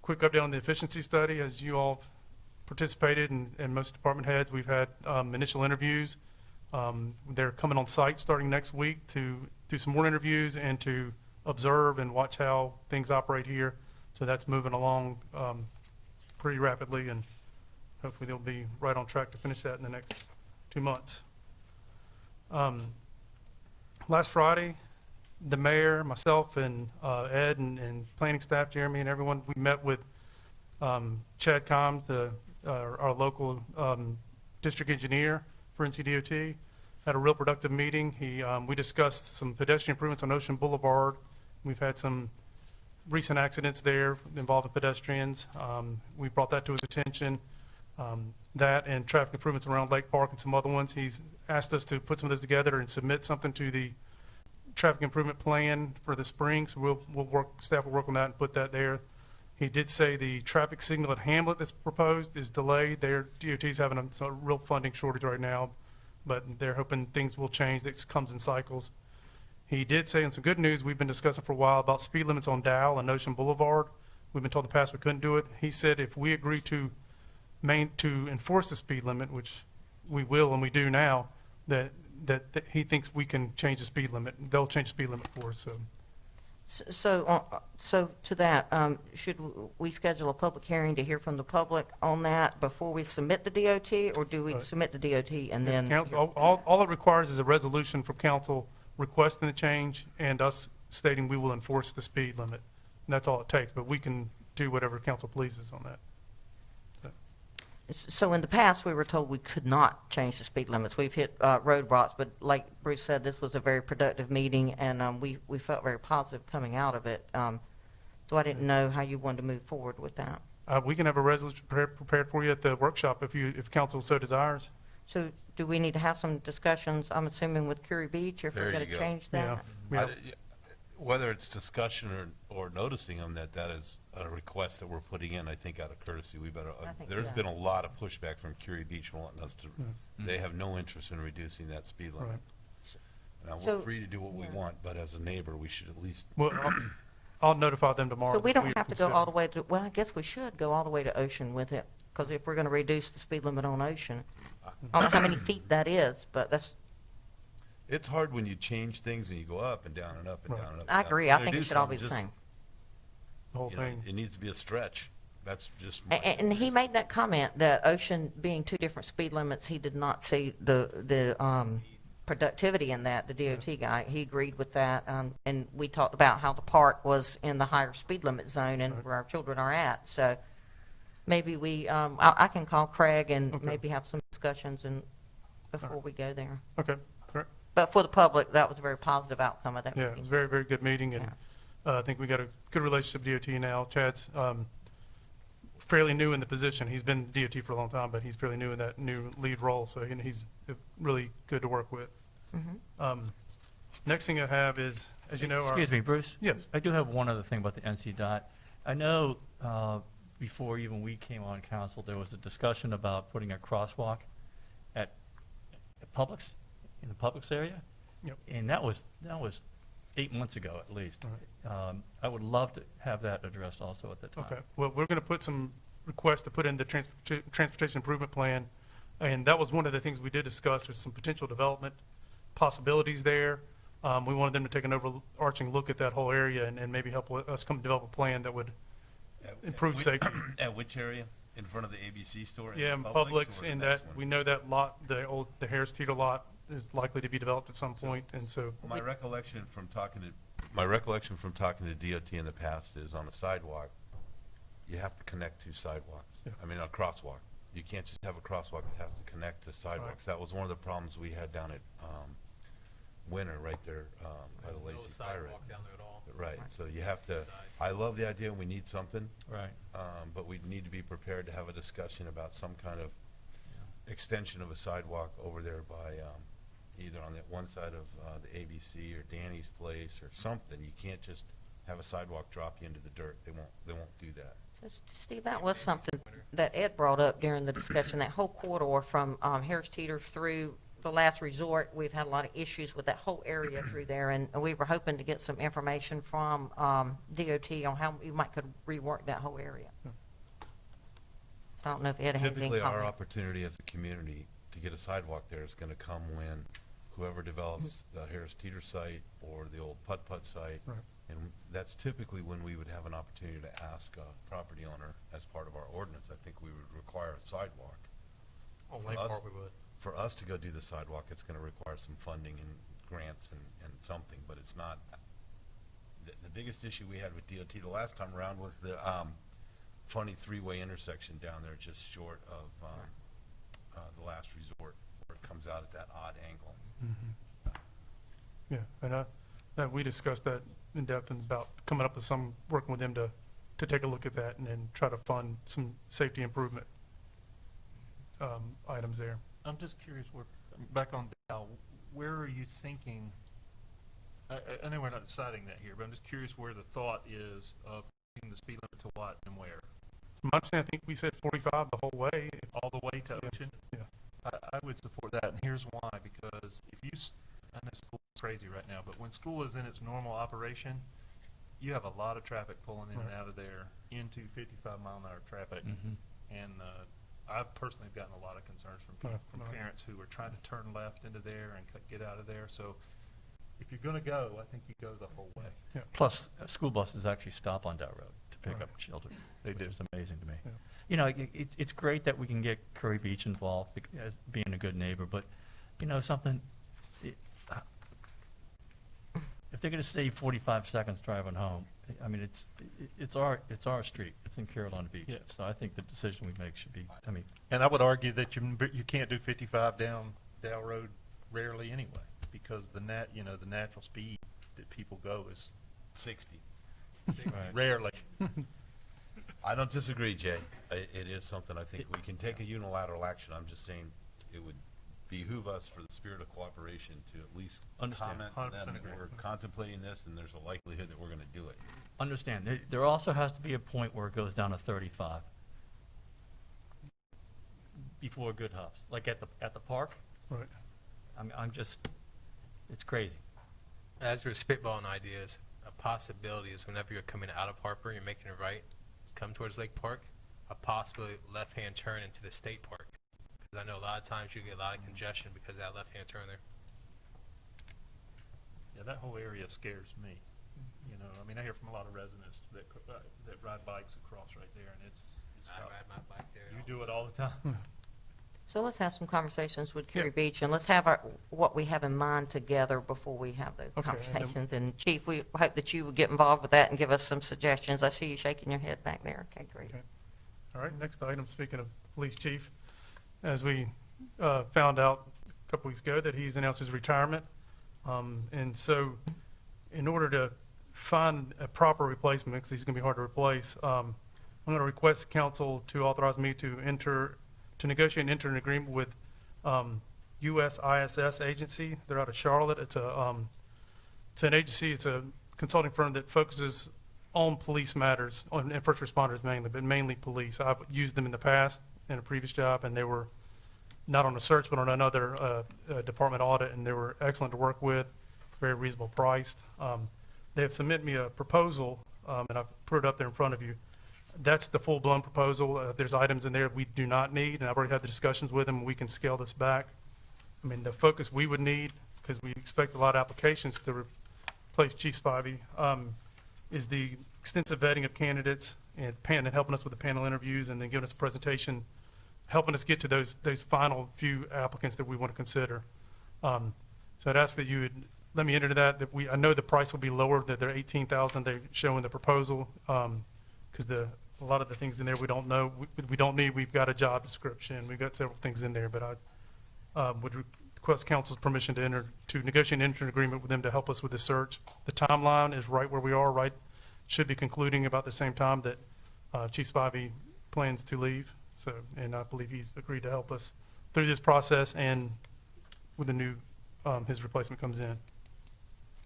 Quick update on the efficiency study. As you all participated and most department heads, we've had initial interviews. They're coming on site starting next week to do some more interviews and to observe and watch how things operate here. So that's moving along pretty rapidly, and hopefully they'll be right on track to finish that in the next 2 months. Last Friday, the mayor, myself, and Ed and planning staff, Jeremy, and everyone, we met with Chad Combs, our local district engineer for NCDOT. Had a real productive meeting. We discussed some pedestrian improvements on Ocean Boulevard. We've had some recent accidents there involving pedestrians. We brought that to his attention. That and traffic improvements around Lake Park and some other ones. He's asked us to put some of those together and submit something to the traffic improvement plan for the spring. So staff will work on that and put that there. He did say the traffic signal at Hamlet that's proposed is delayed. Their DOT's having a real funding shortage right now, but they're hoping things will change. This comes in cycles. He did say, and some good news, we've been discussing for a while about speed limits on Dow and Ocean Boulevard. We've been told in the past we couldn't do it. He said if we agree to enforce the speed limit, which we will and we do now, that he thinks we can change the speed limit. They'll change the speed limit for us, so. So to that, should we schedule a public hearing to hear from the public on that before we submit the DOT, or do we submit the DOT and then? All it requires is a resolution from council requesting the change and us stating we will enforce the speed limit. And that's all it takes, but we can do whatever council pleases on that. So in the past, we were told we could not change the speed limits. We've hit roadblocks, but like Bruce said, this was a very productive meeting, and we felt very positive coming out of it. So I didn't know how you wanted to move forward with that. We can have a resolution prepared for you at the workshop if council so desires. So do we need to have some discussions, I'm assuming with Curie Beach, if There we're going you to go. change that? Yeah. Whether it's discussion or noticing them, that is a request that we're putting in, I think, out of courtesy. We better, I think there's so. been a lot of pushback from Curie Beach wanting us to, they have no interest in reducing that speed limit. Right. Now, we're So- free to do what we want, but as a neighbor, we should at least, Well, I'll notify them tomorrow. So we that don't have to go consider- all the way to, well, I guess we should go all the way to Ocean with it, because if we're going to reduce the speed limit on Ocean, I don't know how many feet that is, but that's, It's hard when you change things and you go up and down and up and Right. down and up. I and down. agree, When I they think do it should all be something, the just, same. The whole you know, thing. it needs to be a stretch. That's just my. And he made that comment, that Ocean being two different speed limits, he did not see the productivity in that, the DOT guy. He agreed with that, and we talked about how the park was in the higher speed limit zone and Right. where our children are at, so maybe I can call Craig and Okay. maybe have some discussions and, before we go there. Okay, correct. But for the public, that was a very positive outcome of that Yeah, it was a meeting. very, very good meeting, and I think we got a good relationship with DOT now. Chad's fairly new in the position. He's been DOT for a long time, but he's fairly new in that new lead role, so he's really good to work with. Next thing I have is, as you know, our... Excuse me, Bruce? Yes. I do have one other thing about the NC DOT. I know before even we came on council, there was a discussion about putting a crosswalk at Publix, in the Publix area. Yep. And that was 8 months ago at least. I would love to have that addressed also at that time. Okay, well, we're going to put some requests to put in the transportation improvement plan, and that was one of the things we did discuss, there's some potential development possibilities there. We wanted them to take an overarching look at that whole area and maybe help us come develop a plan that would improve safety. At which area? In front of the ABC store? Yeah, in Publix, and that, we know that lot, the Harris Teeter lot is likely to be developed at some point, and so, My recollection from talking to DOT in the past is on a sidewalk, you have to connect two sidewalks. Yeah. I mean, a crosswalk. You can't just have a crosswalk, it has to connect to sidewalks. That was one of the problems we had down at Winter, right there by the Lazy Pirate. down there at all. Right, so you have to, I love the idea, we need something, Right. but we need to be prepared to have a discussion about some kind of extension of a sidewalk over there by, either on that one side of the ABC or Danny's place or something. You can't just have a sidewalk drop you into the dirt. They won't do that. So, Steve, that was something that Ed brought up during the discussion, that whole corridor from Harris Teeter through the last resort. We've had a lot of issues with that whole area through there, and we were hoping to get some information from DOT on how we might could rework that whole area. So I don't know if Ed has any Typically, our comment. opportunity as a community to get a sidewalk there is gonna come when whoever develops the Harris Teeter site or the old Putt-Putt site. Right. And that's typically when we would have an opportunity to ask a property owner, as part of our ordinance, I think we would require a sidewalk. On For Lake us- Park, we would. For us to go do the sidewalk, it's gonna require some funding and grants and something, but it's not, the biggest issue we had with DOT the last time around was the, funny three-way intersection down there just short of, the last resort, where it comes out at that odd angle. yeah, and we discussed that in depth and about coming up with some, working with them to take a look at that and then try to fund some safety improvement items there. I'm just curious, back on Dow, where are you thinking, I know we're not deciding that here, but I'm just curious where the thought is of keeping the speed limit to what and where? From my understanding, I think we said 45 the whole way. All the way to Yeah. Ocean? Yeah. I would support that, and here's why, because if you, I know school's crazy right now, but when school is in its normal operation, you have a lot of traffic pulling in and Right. out of there into 55-mile-an-hour traffic. Mhm. And I've personally gotten a lot of concerns from people, Right, from right. parents who are trying to turn left into there and get out of there. So if you're going to go, I think you go the whole way. Plus, school buses actually stop on that road to pick Right. up children. They do. It's amazing to me. Yeah. You know, it's great that we can get Curry Beach involved as being a good neighbor, but, you know, something, if they're going to save 45 seconds driving home, I mean, it's our street. It's in Carolina Beach. Yeah. So I think the decision we make should be, I mean, And I would argue that you can't do 55 down Dow Road rarely anyway, because the natural speed that people go is 60. right. rarely. I don't disagree, Jay. It is something I think we can take a unilateral action. I'm just saying it would behoove us, for the spirit of cooperation, to at least Understand. comment to 100% them agree. that we're contemplating this and there's a likelihood that we're gonna do it. Understand, there also has to be a point where it goes down to 35 before Good Hops, like at the park. Right. I'm just, it's crazy. As we're spitballing ideas, a possibility is whenever you're coming out of Harper, you're making a right, come towards Lake Park, a possible left-hand turn into the state park. Because I know a lot of times you get a lot of congestion because of that left-hand turn there. Yeah, that whole area scares me. You know, I mean, I hear from a lot of residents that ride bikes across right there, and it's I how- ride my bike there. you do it all the time. So let's have some conversations with Cary Yeah. Beach, and let's have what we have in mind together before we have those Okay, and then- conversations. And Chief, we hope that you would get involved with that and give us some suggestions. I see you shaking your head back there. Okay, great. Okay. All right, next item, speaking of police chief, as we found out a couple weeks ago that he's announced his retirement. And so in order to find a proper replacement, because he's going to be hard to replace, I'm going to request council to authorize me to negotiate and enter an agreement with USISS agency. They're out of Charlotte. It's an agency, it's a consulting firm that focuses on police matters, and first responders mainly, but mainly police. I've used them in the past in a previous job, and they were not on a search, but on another department audit, and they were excellent to work with, very reasonable priced. They have submitted me a proposal, and I've put it up there in front of you. That's the full-blown proposal. There's items in there we do not need, and I've already had the discussions with them, and we can scale this back. I mean, the focus we would need, because we expect a lot of applications to replace Chief Spivey, is the extensive vetting of candidates and helping us with the panel interviews, and then giving us a presentation, helping us get to those final few applicants that we want to consider. So I'd ask that you would let me enter that. I know the price will be lower, that they're $18,000 they show in the proposal, because a lot of the things in there we don't know, we don't need. We've got a job description, we've got several things in there, but I would request council's permission to negotiate and enter an agreement with them to help us with the search. The timeline is right where we are, right, should be concluding about the same time that Chief Spivey plans to leave. So, and I believe he's agreed to help us through this process and with the new, his replacement comes in.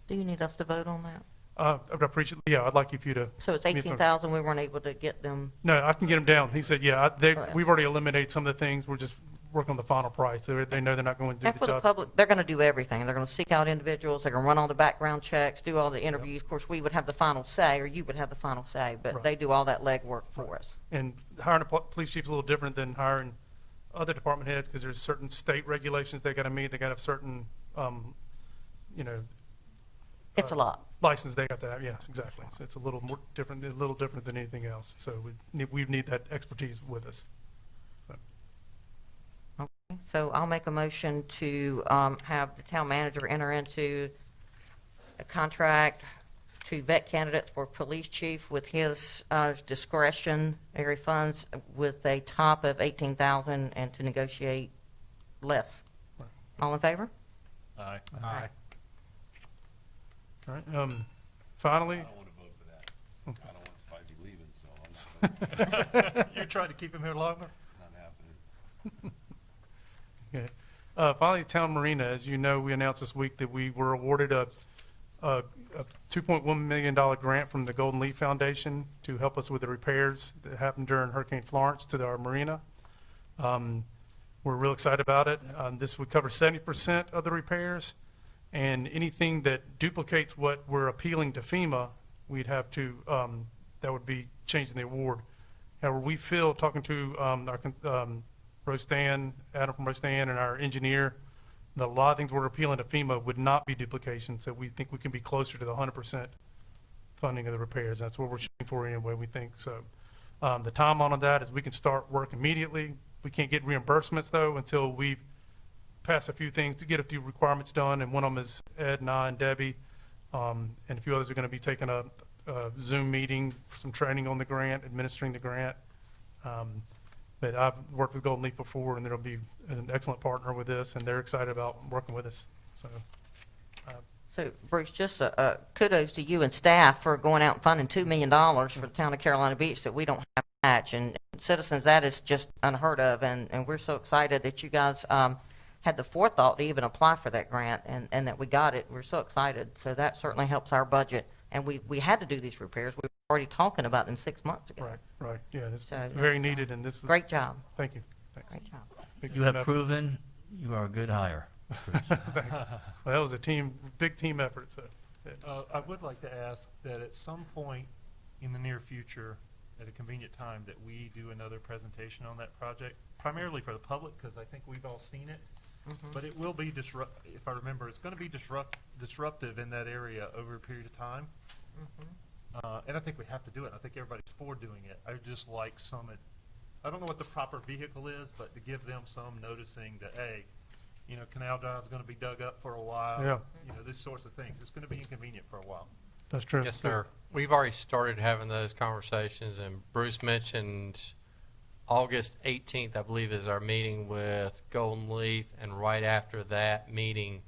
Do you need us to vote on that? I appreciate, yeah, I'd like you to. So it's me to- 18,000, we weren't able to get them. No, I can get them down. He said, yeah, that's- we've already eliminated some of the things. We're just working on the final price. They know they're not going to do And the for the job. public, they're going to do everything. They're going to seek out individuals, they're going to run all the background checks, do all the interviews. Of course, we would have the final say, or you would have the final say, but Right. they do all that legwork for us. And hiring a police chief is a little different than hiring other department heads, because there's certain state regulations they got to meet. They got to have certain, you know, It's a lot. license they have to have. Yes, exactly. So it's a little different than anything else. So we need that expertise with us. Okay, so I'll make a motion to have the town manager enter into a contract to vet candidates for police chief with his discretionary funds with a top of 18,000 and to negotiate less. Right. All in favor? Aye. Aye. All right. Finally, I don't want to vote for that. I don't want Spivey leaving, so I'm not, You tried to keep him here longer? not happening. okay. Finally, Town Marina. As you know, we announced this week that we were awarded a $2.1 million grant from the Golden Leaf Foundation to help us with the repairs that happened during Hurricane Florence to our marina. We're real excited about it. This would cover 70% of the repairs, and anything that duplicates what we're appealing to FEMA, we'd have to, that would be changing the award. However, we feel, talking to Rostan, Adam from Rostan, and our engineer, that a lot of things we're appealing to FEMA would not be duplication, so we think we can be closer to the 100% funding of the repairs. That's what we're shooting for anyway, we think. So the timeline on that is we can start work immediately. We can't get reimbursements, though, until we pass a few things to get a few requirements done, and one of them is Ed and I and Debbie, and a few others are going to be taking a Zoom meeting for some training on the grant, administering the grant. But I've worked with Golden Leaf before, and they'll be an excellent partner with this, and they're excited about working with us. So, So Bruce, just kudos to you and staff for going out and funding $2 million for the town of Carolina Beach that we don't have to match. And citizens, that is just unheard of, and we're so excited that you guys had the forethought to even apply for that grant, and that we got it. We're so excited. So that certainly helps our budget. And we had to do these repairs. We were already talking about them 6 months ago. right, yeah, it's So, very needed, and this is, Great job. thank you. Thanks. Great job. Big You team have effort. proven you are a good hire. Thanks. Well, that was a big team effort, so, I would like to ask that at some point in the near future, at a convenient time, that we do another presentation on that project, primarily for the public, because I think we've all seen it. But it will be if I remember, it's going to be disruptive in that area over a period of time. And I think we have to do it. I think everybody's for doing it. I would just like I don't know what the proper vehicle is, but to give them some noticing that, hey, Canal Drive's going to be dug up for a while. Yeah. This sorts of things. It's going to be inconvenient for a while. That's true. Yes, sir. We've already started having those conversations, and Bruce mentioned August 18th, I believe, is our meeting with Golden Leaf, and right after that meeting,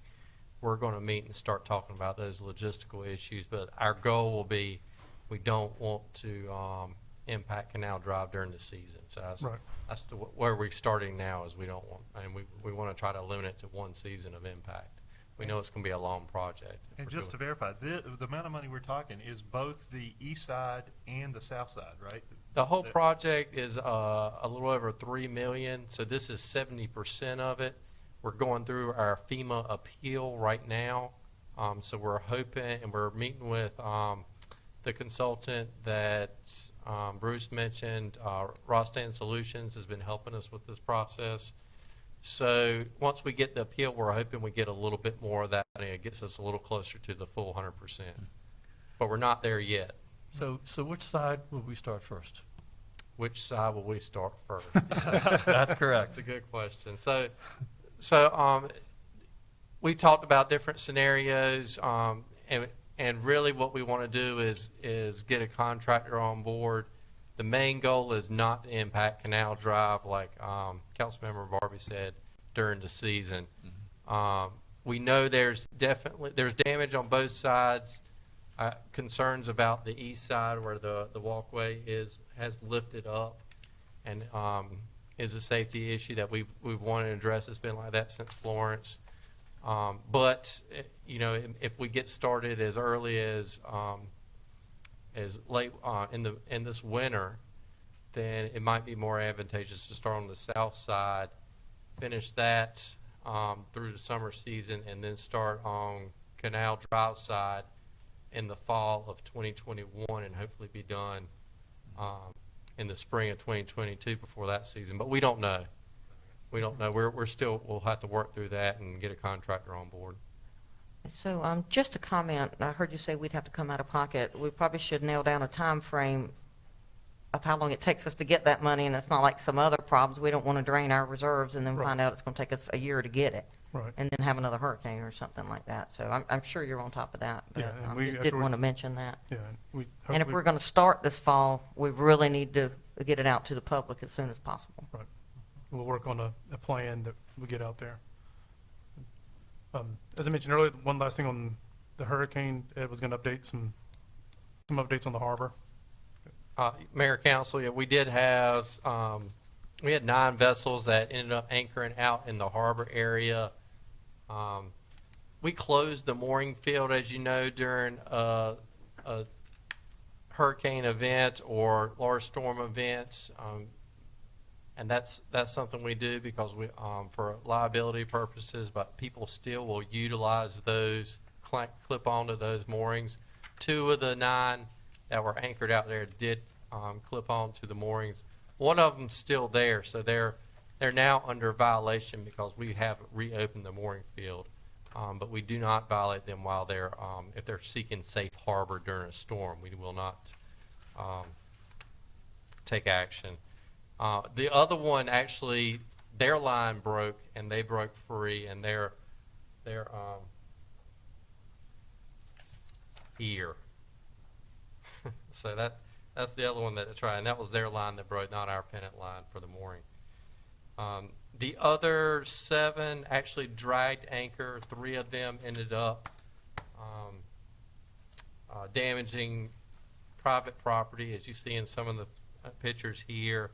we're going to meet and start talking about those logistical issues. But our goal will be, we don't want to impact Canal Drive during the season. So that's where we're starting now, is we don't want, and we want to try to limit it to one season of impact. We know it's going to be a long project. And just to verify, the amount of money we're talking is both the east side and the south side, right? The whole project is a little over $3 million, so this is 70% of it. We're going through our FEMA appeal right now, so we're hoping, and we're meeting with the consultant that Bruce mentioned. Rostan Solutions has been helping us with this process. So once we get the appeal, we're hoping we get a little bit more of that money. It gets us a little closer to the full 100%. But we're not there yet. So which side will we start first? Which side will we start first? That's correct. That's a good question. So we talked about different scenarios, and really what we want to do is get a contractor on board. The main goal is not to impact Canal Drive, like Councilmember Barbie said, during the season. We know there's damage on both sides. Concerns about the east side where the walkway has lifted up, and is a safety issue that we've wanted to address. It's been like that since Florence. But if we get started as early as late in this winter, then it might be more advantageous to start on the south side, finish that through the summer season, and then start on Canal Drive side in the fall of 2021, and hopefully be done in the spring of 2022 before that season. But we don't know. We don't know. We'll have to work through that and get a contractor on board. So just a comment, I heard you say we'd have to come out of pocket. We probably should nail down a time frame of how long it takes us to get that money, and it's not like some other problems. We don't want to drain our reserves and then find out it's going to take us a year to get it. Right. And then have another hurricane or something like that. So I'm sure you're on top of that, but Yeah, and I we- just after did we- want to mention that. Yeah. And if hopefully- we're going to start this fall, we really need to get it out to the public as soon as possible. Right. We'll work on a plan that we get out there. As I mentioned earlier, one last thing on the hurricane, Ed was going to update some updates on the harbor. Mayor, Council, yeah, we did have, we had 9 vessels that ended up anchoring out in the harbor area. We closed the mooring field, as you know, during a hurricane event or large storm events. And that's something we do because for liability purposes, but people still will utilize those, clip onto those moorings. 2 of the 9 that were anchored out there did clip onto the moorings. One of them's still there, so they're now under violation because we have reopened the mooring field. But we do not violate them while if they're seeking safe harbor during a storm. We will not take action. The other one, actually, their line broke and they broke free, and they're here. So that's the other one that tried, and that was their line that broke, not our pennant line for the mooring. The other 7 actually dragged anchor. 3 of them ended up damaging private property, as you see in some of the pictures here.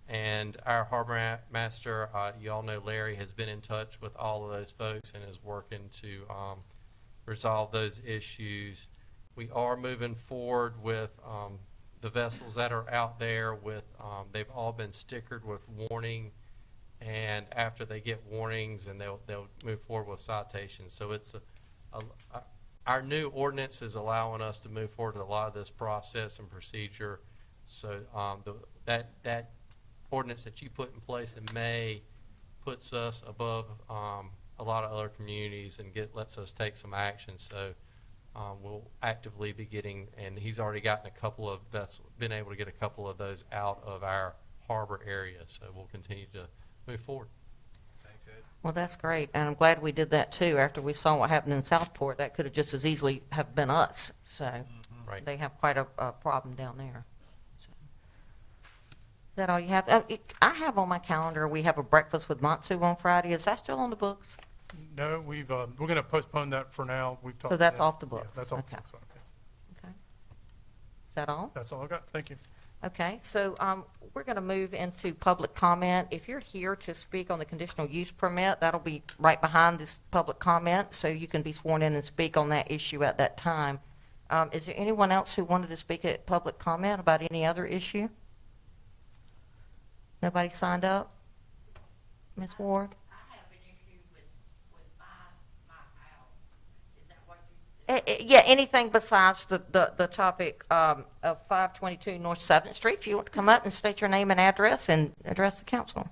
And our harbor master, you all know Larry, has been in touch with all of those folks and is working to resolve those issues. We are moving forward with the vessels that are out there with, they've all been stickered with warning, and after they get warnings, and they'll move forward with citations. So it's our new ordinance is allowing us to move forward with a lot of this process and procedure. So that ordinance that you put in place in May puts us above a lot of other communities and lets us take some action. So we'll actively be getting, and he's already gotten been able to get a couple of those out of our harbor area. So we'll continue to move forward. Thanks, Ed. Well, that's great, and I'm glad we did that too. After we saw what happened in Southport, that could have just as easily have been us. So Right. they have quite a problem down there. So. Is that all you have? I have on my calendar, we have a breakfast with Matsu on Friday. Is that still on the books? No, we're going to postpone that for now. We've talked. So that's yeah, off the yeah, books. that's off Okay. the books. Yes. Okay. Is that all? That's all I got. Thank you. Okay, so we're going to move into public comment. If you're here to speak on the conditional use permit, that'll be right behind this public comment, so you can be sworn in and speak on that issue at that time. Is there anyone else who wanted to speak at public comment about any other issue? Nobody signed up? Ms. Ward? I have an issue with my house. Is that what you? Yeah, anything besides the topic of 522 North 7th Street. If you want to come up and state your name and address and address the council.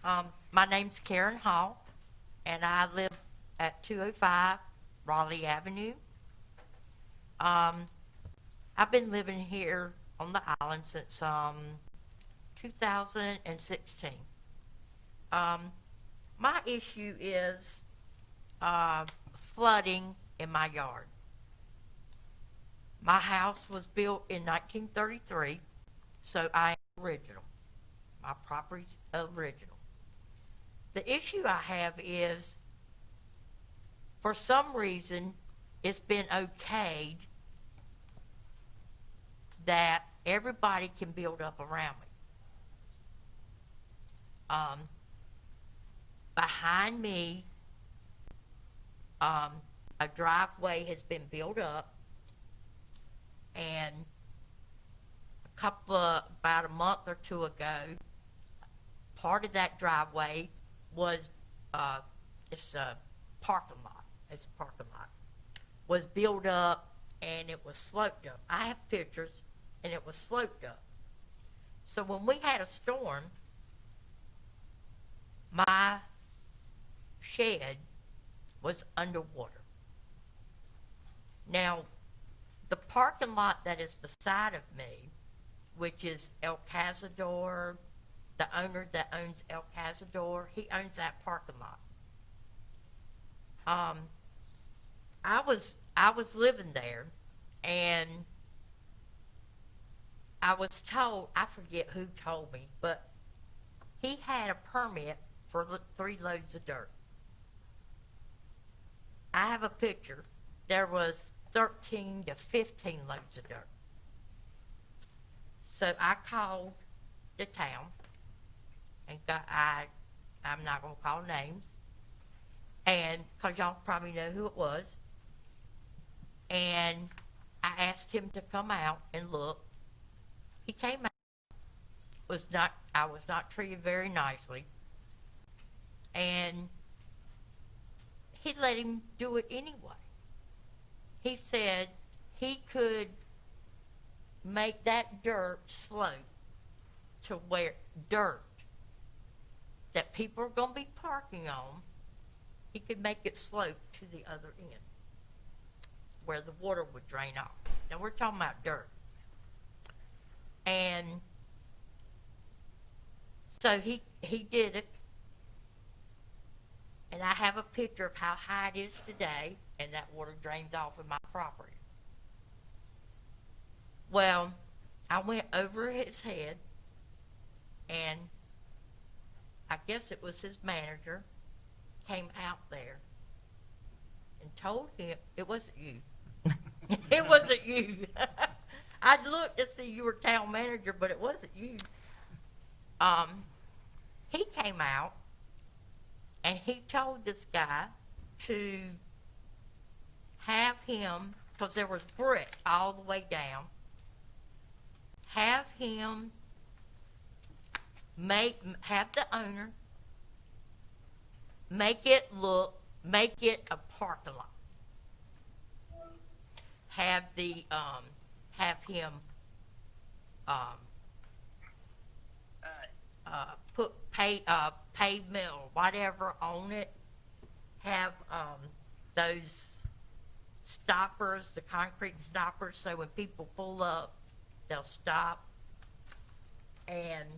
My name's Karen Hall, and I live at 205 Raleigh Avenue. I've been living here on the island since 2016. My issue is flooding in my yard. My house was built in 1933, so I am original. My property's original. The issue I have is, for some reason, it's been okayed that everybody can build up around me. Behind me, a driveway has been built up, and about a month or two ago, part of that driveway was, it's a parking lot, was built up and it was sloped up. I have pictures, and it was sloped up. So when we had a storm, my shed was underwater. Now, the parking lot that is beside of me, which is El Cazador, the owner that owns El Cazador, he owns that parking lot. I was living there, and I was told, I forget who told me, but he had a permit for 3 loads of dirt. I have a picture. There was 13 to 15 loads of dirt. So I called the town, and I'm not going to call names, and because y'all probably know who it was, and I asked him to come out and look. He came out. I was not treated very nicely, and he let him do it anyway. He said he could make that dirt slope to where dirt that people are going to be parking on, he could make it slope to the other end where the water would drain off. Now we're talking about dirt. And so he did it, and I have a picture of how high it is today, and that water drains off of my property. Well, I went over his head, and I guess it was his manager came out there and told him, it wasn't you. It wasn't you. I looked to see you were town manager, but it wasn't you. He came out, and he told this guy to have him, because there was brick all the way down, have him have the owner make it look make it a parking lot. Have have him, put pavement or whatever on it. Have, those stoppers, the concrete stoppers, so when people pull up, they'll stop. And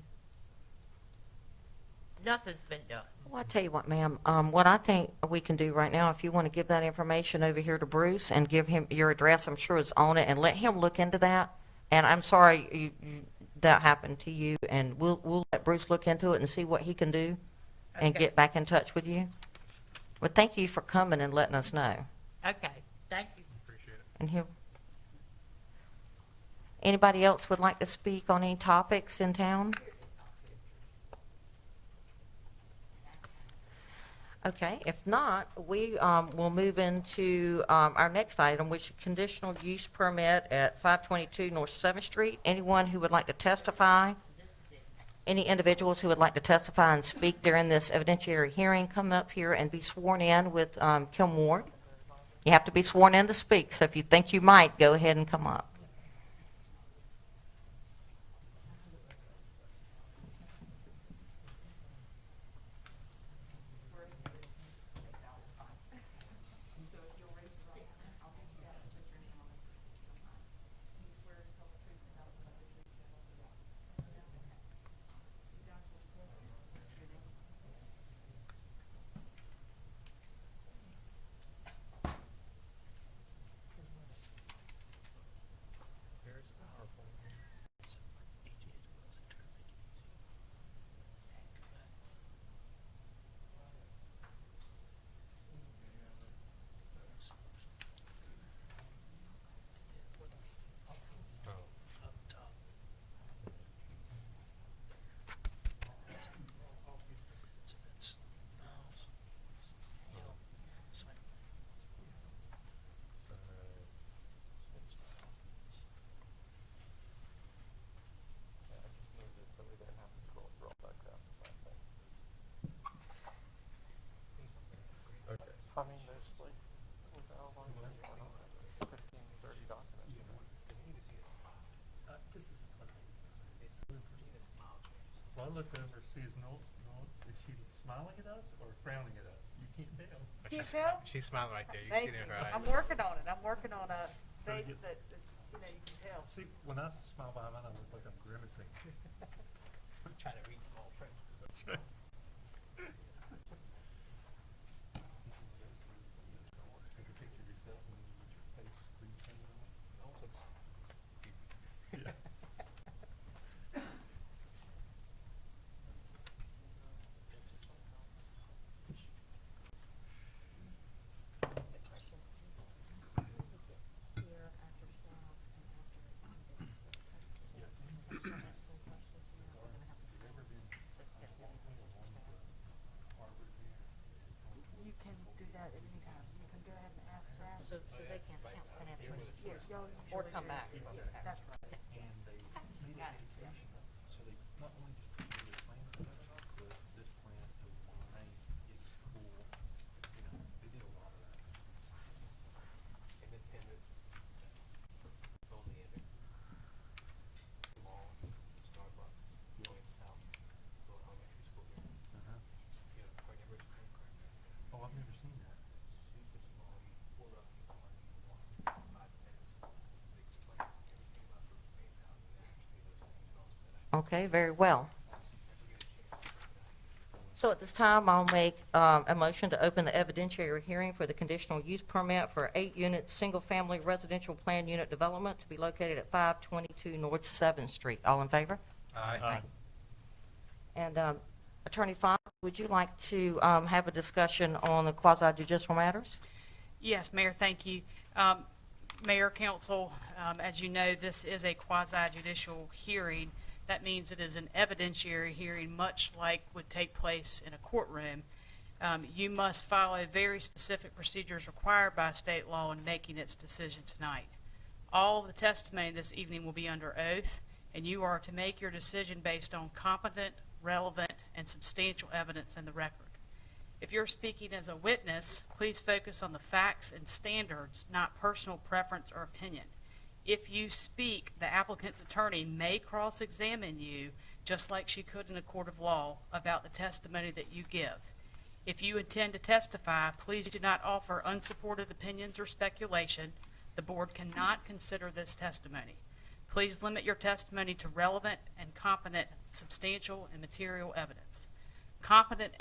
nothing's been done. Well, I tell you what, ma'am, what I think we can do right now, if you want to give that information over here to Bruce and give him your address, I'm sure is on it, and let him look into that. And I'm sorry that happened to you, and we'll let Bruce look into it and see what he can do and Okay. get back in touch with you. But thank you for coming and letting us know. Okay, thank you. Appreciate it. And he'll, anybody else would like to speak on any topics in town? Okay, if not, we will move into our next item, which is conditional use permit at 522 North 7th Street. Anyone who would like to testify, any individuals who would like to testify and speak during this evidentiary hearing, come up here and be sworn in with Kim Ward. You have to be sworn in to speak, so if you think you might, go ahead and come up. I mean, there's like, what's the outline? 15, 30 documents. Well, I looked over, sees is she smiling at us or frowning at us? You can't tell. Can't tell? She's smiling right there. You Thank can see it in you. her eyes. I'm working on it. I'm working on a Very face good. that is, you know, you can tell. See, when I smile behind mine, I look like I'm grimacing. I'm trying to read small print. That's right. Take a picture of yourself and with your face green thing on it. It almost looks creepy. Yeah. You can do that at any time. You can go ahead and ask that. So they can't count, can have Yes, y'all or usually come do. back. That's right. And they need a dedication, so they not only just put the plans together, but this plan is nice, it's cool, you know, they did a lot of that. Independence. Only in it. Mall, Starbucks, going south, go elementary school here. Uh-huh. You know, Park Everest Place right there. Oh, I've never seen that. Super small. You pull up, you go in, you walk 5 minutes. It explains everything about those main houses, actually, those things are all set up. Okay, very well. So at this time, I'll make a motion to open the evidentiary hearing for the conditional use permit for 8-unit, single-family residential plan unit development to be located at 522 North 7th Street. All in favor? Aye. And Attorney Fox, would you like to have a discussion on the quasi-judicial matters? Yes, Mayor, thank you. Mayor, Council, as you know, this is a quasi-judicial hearing. That means it is an evidentiary hearing, much like would take place in a courtroom. You must follow very specific procedures required by state law in making its decision tonight. All of the testimony this evening will be under oath, and you are to make your decision based on competent, relevant, and substantial evidence in the record. If you're speaking as a witness, please focus on the facts and standards, not personal preference or opinion. If you speak, the applicant's attorney may cross-examine you, just like she could in a court of law, about the testimony that you give. If you intend to testify, please do not offer unsupported opinions or speculation. The board cannot consider this testimony. Please limit your testimony to relevant and competent, substantial, and material evidence. Competent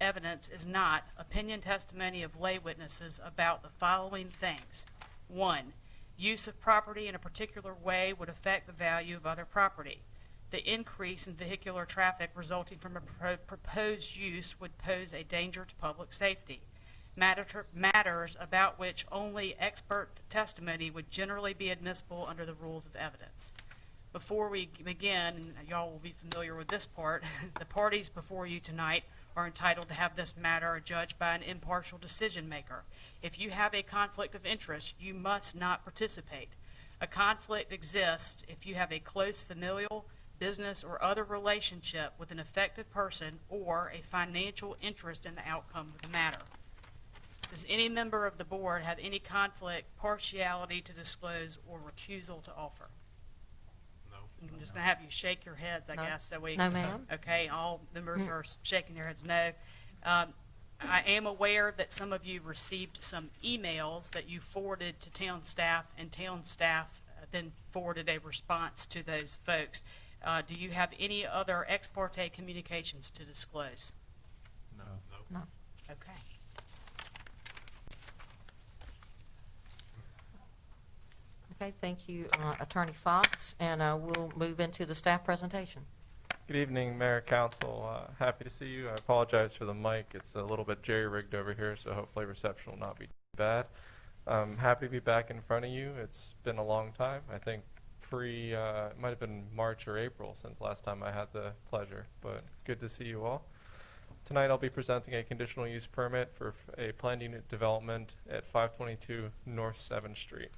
evidence is not opinion testimony of lay witnesses about the following things. 1, use of property in a particular way would affect the value of other property. The increase in vehicular traffic resulting from a proposed use would pose a danger to public safety. Matters about which only expert testimony would generally be admissible under the rules of evidence. Before we begin, and y'all will be familiar with this part, the parties before you tonight are entitled to have this matter judged by an impartial decision maker. If you have a conflict of interest, you must not participate. A conflict exists if you have a close familial, business, or other relationship with an affected person or a financial interest in the outcome of the matter. Does any member of the board have any conflict, partiality to disclose, or recusal to offer? I'm just going to have you shake your heads, I No. guess, so we. No, ma'am. Okay, all members are shaking their heads no. I am aware that some of you received some emails that you forwarded to town staff, and town staff then forwarded a response to those folks. Do you have any other ex parte communications to disclose? No. No. Okay. Okay, thank you, Attorney Fox, and we'll move into the staff presentation. Good evening, Mayor, Council. Happy to see you. I apologize for the mic. It's a little bit jerry-rigged over here, so hopefully reception will not be too bad. Happy to be back in front of you. It's been a long time. I think it might have been March or April since last time I had the pleasure, but good to see you all. Tonight I'll be presenting a conditional use permit for a planned unit development at 522 North 7th Street.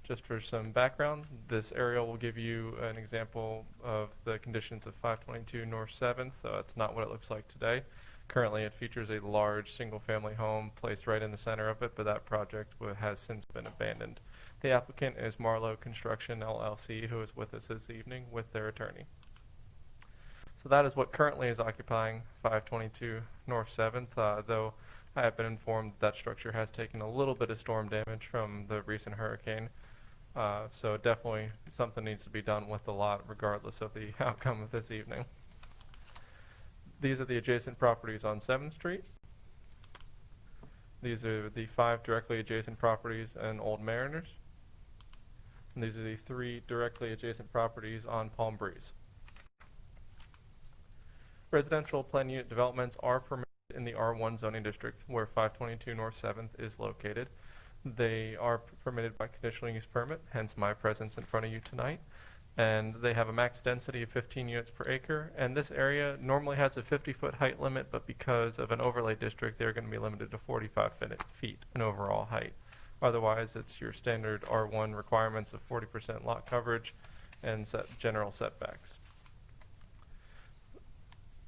Just for some background, this aerial will give you an example of the conditions of 522 North 7th. It's not what it looks like today. Currently, it features a large single-family home placed right in the center of it, but that project has since been abandoned. The applicant is Marlowe Construction, LLC, who is with us this evening with their attorney. So that is what currently is occupying 522 North 7th, though I have been informed that structure has taken a little bit of storm damage from the recent hurricane. So definitely something needs to be done with the lot regardless of the outcome of this evening. These are the adjacent properties on 7th Street. These are the 5 directly adjacent properties in Old Mariners. And these are the 3 directly adjacent properties on Palm Breeze. Residential planned unit developments are permitted in the R1 zoning district where 522 North 7th is located. They are permitted by conditional use permit, hence my presence in front of you tonight. And they have a max density of 15 units per acre. And this area normally has a 50-foot height limit, but because of an overlay district, they're going to be limited to 45 feet in overall height. Otherwise, it's your standard R1 requirements of 40% lot coverage and general setbacks.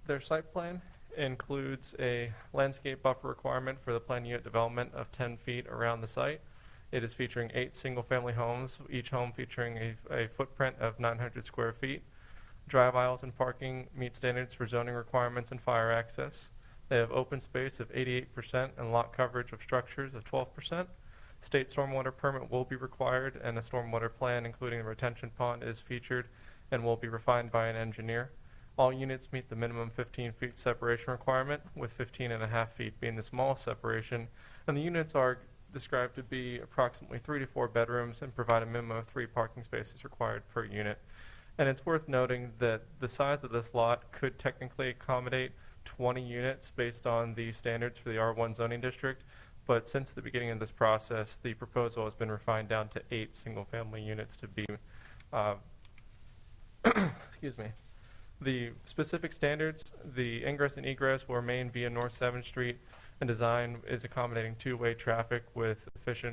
Their site plan includes a landscape buffer requirement for the planned unit development of 10 feet around the site. It is featuring 8 single-family homes, each home featuring a footprint of 900 square feet. Drive aisles and parking meet standards for zoning requirements and fire access. They have open space of 88% and lot coverage of structures of 12%. State stormwater permit will be required, and a stormwater plan, including a retention pond, is featured and will be refined by an engineer. All units meet the minimum 15 feet separation requirement, with 15.5 feet being the smallest separation, and the units are described to be approximately 3 to 4 bedrooms and provide a minimum of 3 parking spaces required per unit. And it's worth noting that the size of this lot could technically accommodate 20 units based on the standards for the R1 zoning district, but since the beginning of this process, the proposal has been refined down to 8 single-family units to be, excuse me. The specific standards, the ingress and egress will remain via North 7th Street, and design is accommodating 2-way traffic with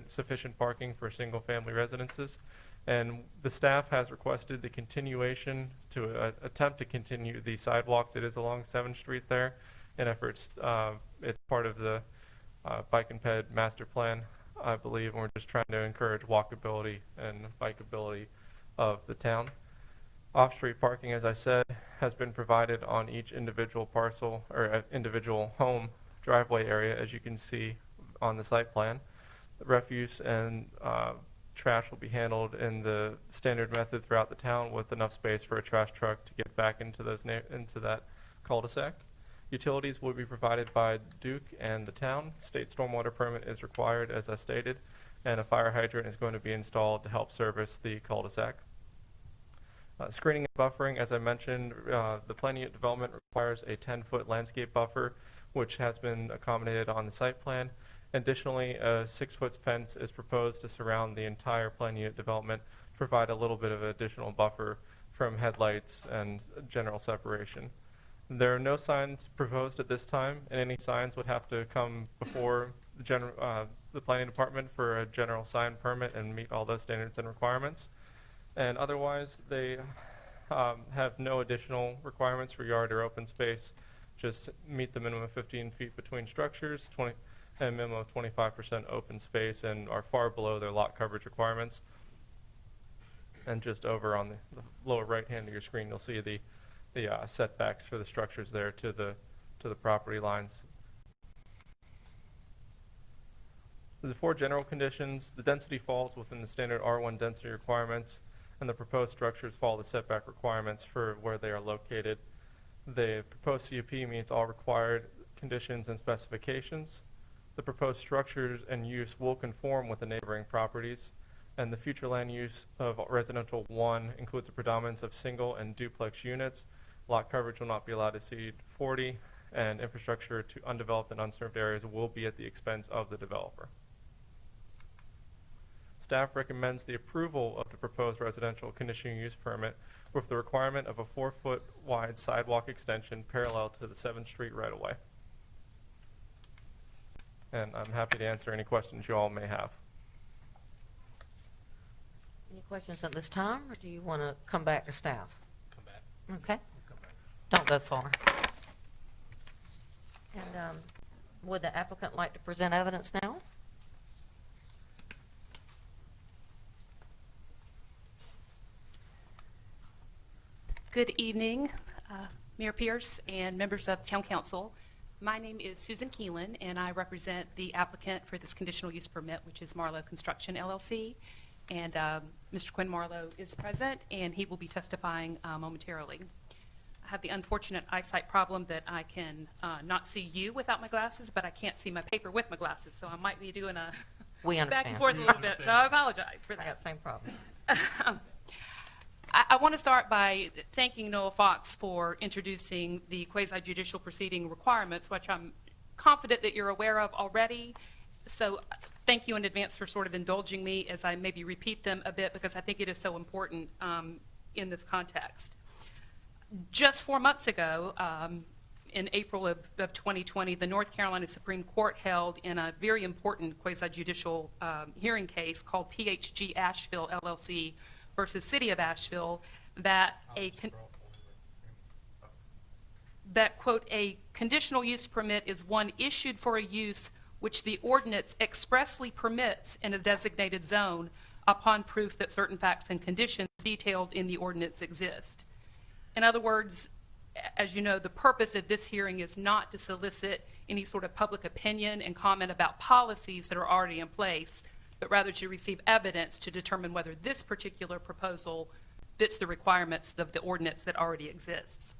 sufficient parking for single-family residences. And the staff has requested the continuation to attempt to continue the sidewalk that is along 7th Street there, in efforts. It's part of the Bike and Ped Master Plan, I believe, and we're just trying to encourage walkability and bikeability of the town. Off-street parking, as I said, has been provided on each individual parcel or individual home driveway area, as you can see on the site plan. Refuse and trash will be handled in the standard method throughout the town with enough space for a trash truck to get back into into that cul-de-sac. Utilities will be provided by Duke and the town. State stormwater permit is required, as I stated, and a fire hydrant is going to be installed to help service the cul-de-sac. Screening and buffering, as I mentioned, the plan unit development requires a 10-foot landscape buffer, which has been accommodated on the site plan. Additionally, a 6-foot fence is proposed to surround the entire plan unit development to provide a little bit of additional buffer from headlights and general separation. There are no signs proposed at this time, and any signs would have to come before the planning department for a general sign permit and meet all those standards and requirements. And otherwise, they have no additional requirements for yard or open space. Just meet the minimum of 15 feet between structures, and a minimum of 25% open space, and are far below their lot coverage requirements. And just over on the lower right hand of your screen, you'll see the setbacks for the structures there to the property lines. The 4 general conditions: the density falls within the standard R1 density requirements, and the proposed structures follow the setback requirements for where they are located. The proposed CUP meets all required conditions and specifications. The proposed structures and use will conform with the neighboring properties, and the future land use of residential 1 includes a predominance of single and duplex units. Lot coverage will not be allowed to exceed 40, and infrastructure to undeveloped and unserved areas will be at the expense of the developer. Staff recommends the approval of the proposed residential conditional use permit with the requirement of a 4-foot wide sidewalk extension parallel to the 7th Street right-of-way. And I'm happy to answer any questions you all may have. Any questions at this time, or do you want to come back to staff? Come back. Okay. Don't go far. And would the applicant like to present evidence now? Good evening, Mayor Pierce and members of Town Council. My name is Susan Keelan, and I represent the applicant for this conditional use permit, which is Marlowe Construction LLC. And Mr. Quinn Marlowe is present, and he will be testifying momentarily. I have the unfortunate eyesight problem that I can not see you without my glasses, but I can't see my paper with my glasses, so I might be doing a back and forth a little bit, so I apologize for that. I got the same problem. I want to start by thanking Noah Fox for introducing the quasi-judicial proceeding requirements, which I'm confident that you're aware of already. So thank you in advance for sort of indulging me as I maybe repeat them a bit, because I think it is so important in this context. Just 4 months ago, in April of 2020, the North Carolina Supreme Court held in a very important quasi-judicial hearing case called PHG Asheville LLC versus City of Asheville that quote, a conditional use permit is one issued for a use which the ordinance expressly permits in a designated zone upon proof that certain facts and conditions detailed in the ordinance exist. In other words, as you know, the purpose of this hearing is not to solicit any sort of public opinion and comment about policies that are already in place, but rather to receive evidence to determine whether this particular proposal fits the requirements of the ordinance that already exists.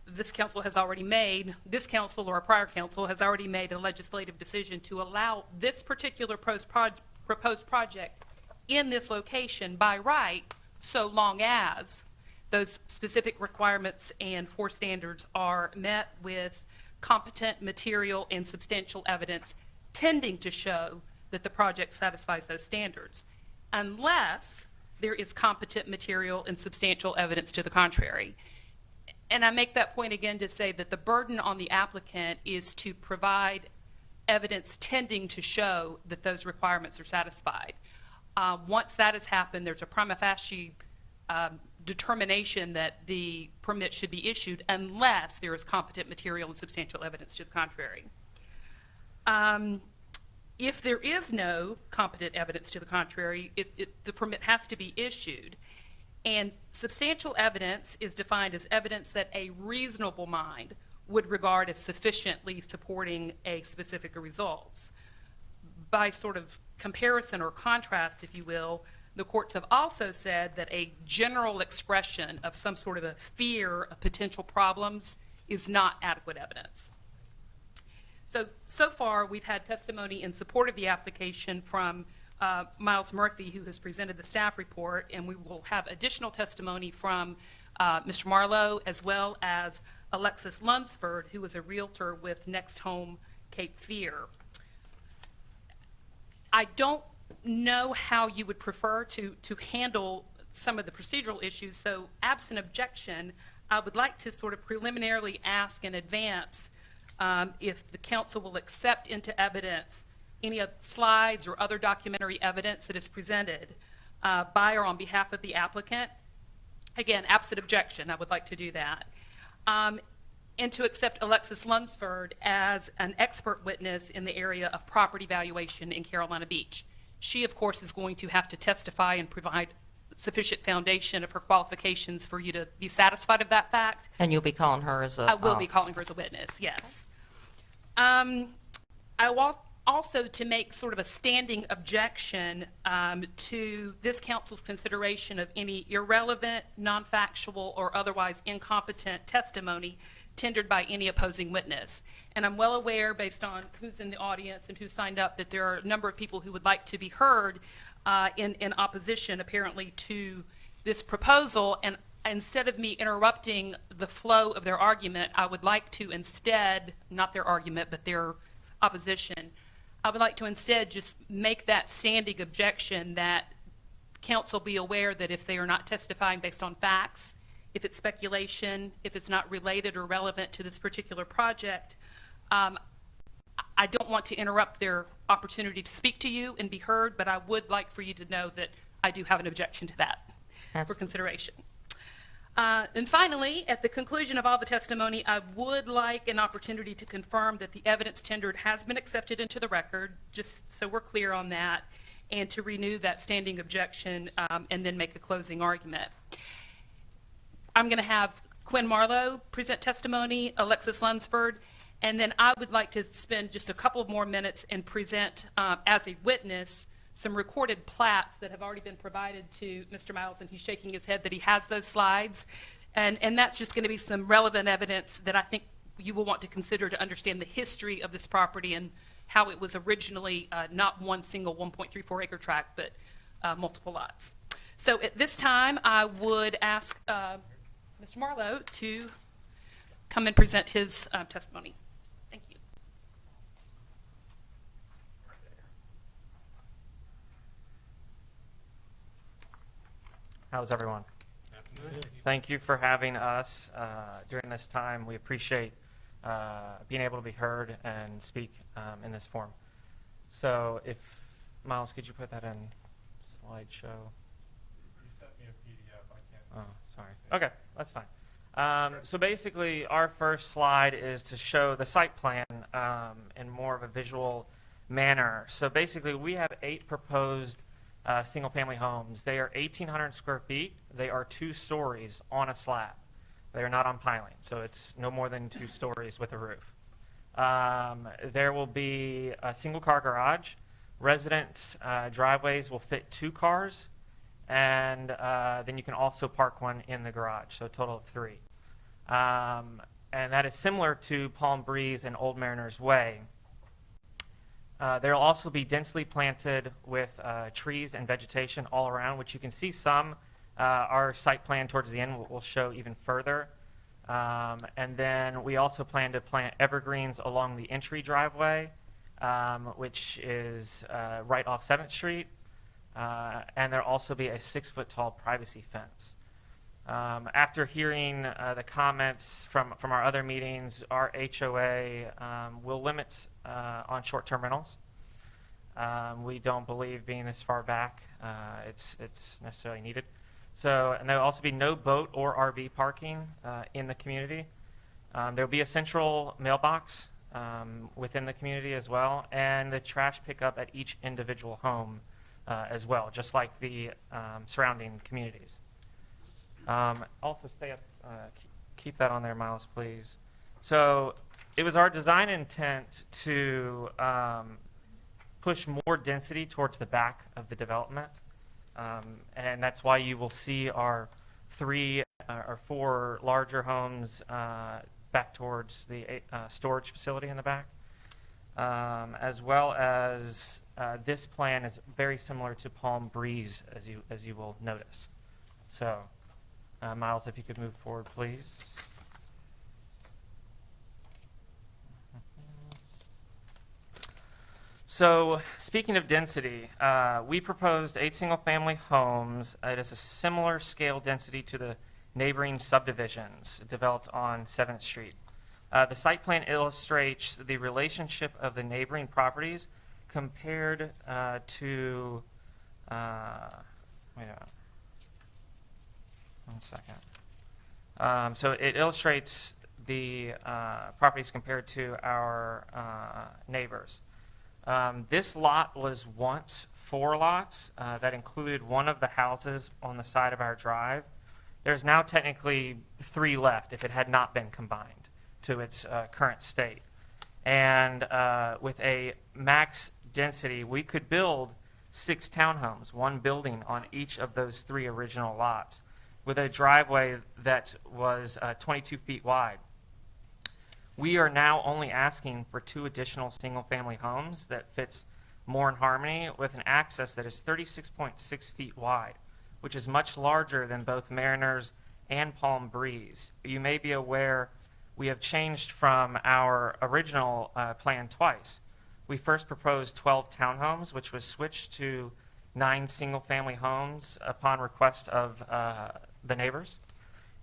This council or a prior council has already made a legislative decision to allow this particular proposed project in this location by right, so long as those specific requirements and 4 standards are met with competent material and substantial evidence tending to show that the project satisfies those standards, unless there is competent material and substantial evidence to the contrary. And I make that point again to say that the burden on the applicant is to provide evidence tending to show that those requirements are satisfied. Once that has happened, there's a prima facie determination that the permit should be issued unless there is competent material and substantial evidence to the contrary. If there is no competent evidence to the contrary, the permit has to be issued. And substantial evidence is defined as evidence that a reasonable mind would regard as sufficiently supporting a specific result. By sort of comparison or contrast, if you will, the courts have also said that a general expression of some sort of a fear of potential problems is not adequate evidence. So far, we've had testimony in support of the application from Miles Murphy, who has presented the staff report, and we will have additional testimony from Mr. Marlowe, as well as Alexis Lunsford, who is a realtor with Next Home Cape Fear. I don't know how you would prefer to handle some of the procedural issues, so absent objection, I would like to sort of preliminarily ask in advance if the council will accept into evidence any of slides or other documentary evidence that is presented by or on behalf of the applicant. Again, absent objection, I would like to do that. And to accept Alexis Lunsford as an expert witness in the area of property valuation in Carolina Beach. She, of course, is going to have to testify and provide sufficient foundation of her qualifications for you to be satisfied of that fact. And you'll be calling her as a... I will be calling her as a witness, yes. I will also to make sort of a standing objection to this council's consideration of any irrelevant, non-factual, or otherwise incompetent testimony tendered by any opposing witness. And I'm well aware, based on who's in the audience and who signed up, that there are a number of people who would like to be heard in opposition, apparently, to this proposal. And instead of me interrupting the flow of their argument, I would like to instead, not their argument, but their opposition, I would like to instead just make that standing objection that council be aware that if they are not testifying based on facts, if it's speculation, if it's not related or relevant to this particular project, I don't want to interrupt their opportunity to speak to you and be heard, but I would like for you to know that I do have an objection to that for consideration. And finally, at the conclusion of all the testimony, I would like an opportunity to confirm that the evidence tendered has been accepted into the record, just so we're clear on that, and to renew that standing objection and then make a closing argument. I'm going to have Quinn Marlowe present testimony, Alexis Lunsford, and then I would like to spend just a couple of more minutes and present as a witness some recorded plats that have already been provided to Mr. Miles, and he's shaking his head that he has those slides. And that's just going to be some relevant evidence that I think you will want to consider to understand the history of this property and how it was originally not one single 1.34 acre tract, but multiple lots. So at this time, I would ask Mr. Marlowe to come and present his testimony. Thank you. How's everyone? Thank you for having us during this time. We appreciate being able to be heard and speak in this forum. So if, Miles, could you put that in slideshow? You sent me a PDF. I can't. Oh, sorry. Okay, that's fine. So basically, our first slide is to show the site plan in more of a visual manner. So basically, we have 8 proposed single-family homes. They are 1,800 square feet. They are 2 stories on a slab. They are not on piling, so it's no more than 2 stories with a roof. There will be a single-car garage. Resident driveways will fit 2 cars, and then you can also park one in the garage, so a total of 3. And that is similar to Palm Breeze and Old Mariners Way. There will also be densely planted with trees and vegetation all around, which you can see some. Our site plan towards the end will show even further. And then we also plan to plant evergreens along the entry driveway, which is right off 7th Street. And there'll also be a 6-foot tall privacy fence. After hearing the comments from our other meetings, our HOA will limit on short-term rentals. We don't believe being this far back, it's necessarily needed. So, and there will also be no boat or RV parking in the community. There will be a central mailbox within the community as well, and the trash pickup at each individual home as well, just like the surrounding communities. Also, stay up, keep that on there, Miles, please. So, it was our design intent to push more density towards the back of the development. And that's why you will see our 3 or 4 larger homes back towards the storage facility in the back. As well as this plan is very similar to Palm Breeze, as you will notice. So, Miles, if you could move forward, please. So, speaking of density, we proposed 8 single-family homes. It is a similar scale density to the neighboring subdivisions developed on 7th Street. The site plan illustrates the relationship of the neighboring properties compared to, wait a minute. One second. So it illustrates the properties compared to our neighbors. This lot was once 4 lots that included one of the houses on the side of our drive. There's now technically 3 left if it had not been combined to its current state. And with a max density, we could build 6 townhomes, 1 building on each of those 3 original lots, with a driveway that was 22 feet wide. We are now only asking for 2 additional single-family homes that fits more in harmony with an access that is 36.6 feet wide, which is much larger than both Mariners and Palm Breeze. You may be aware we have changed from our original plan twice. We first proposed 12 townhomes, which was switched to 9 single-family homes upon request of the neighbors.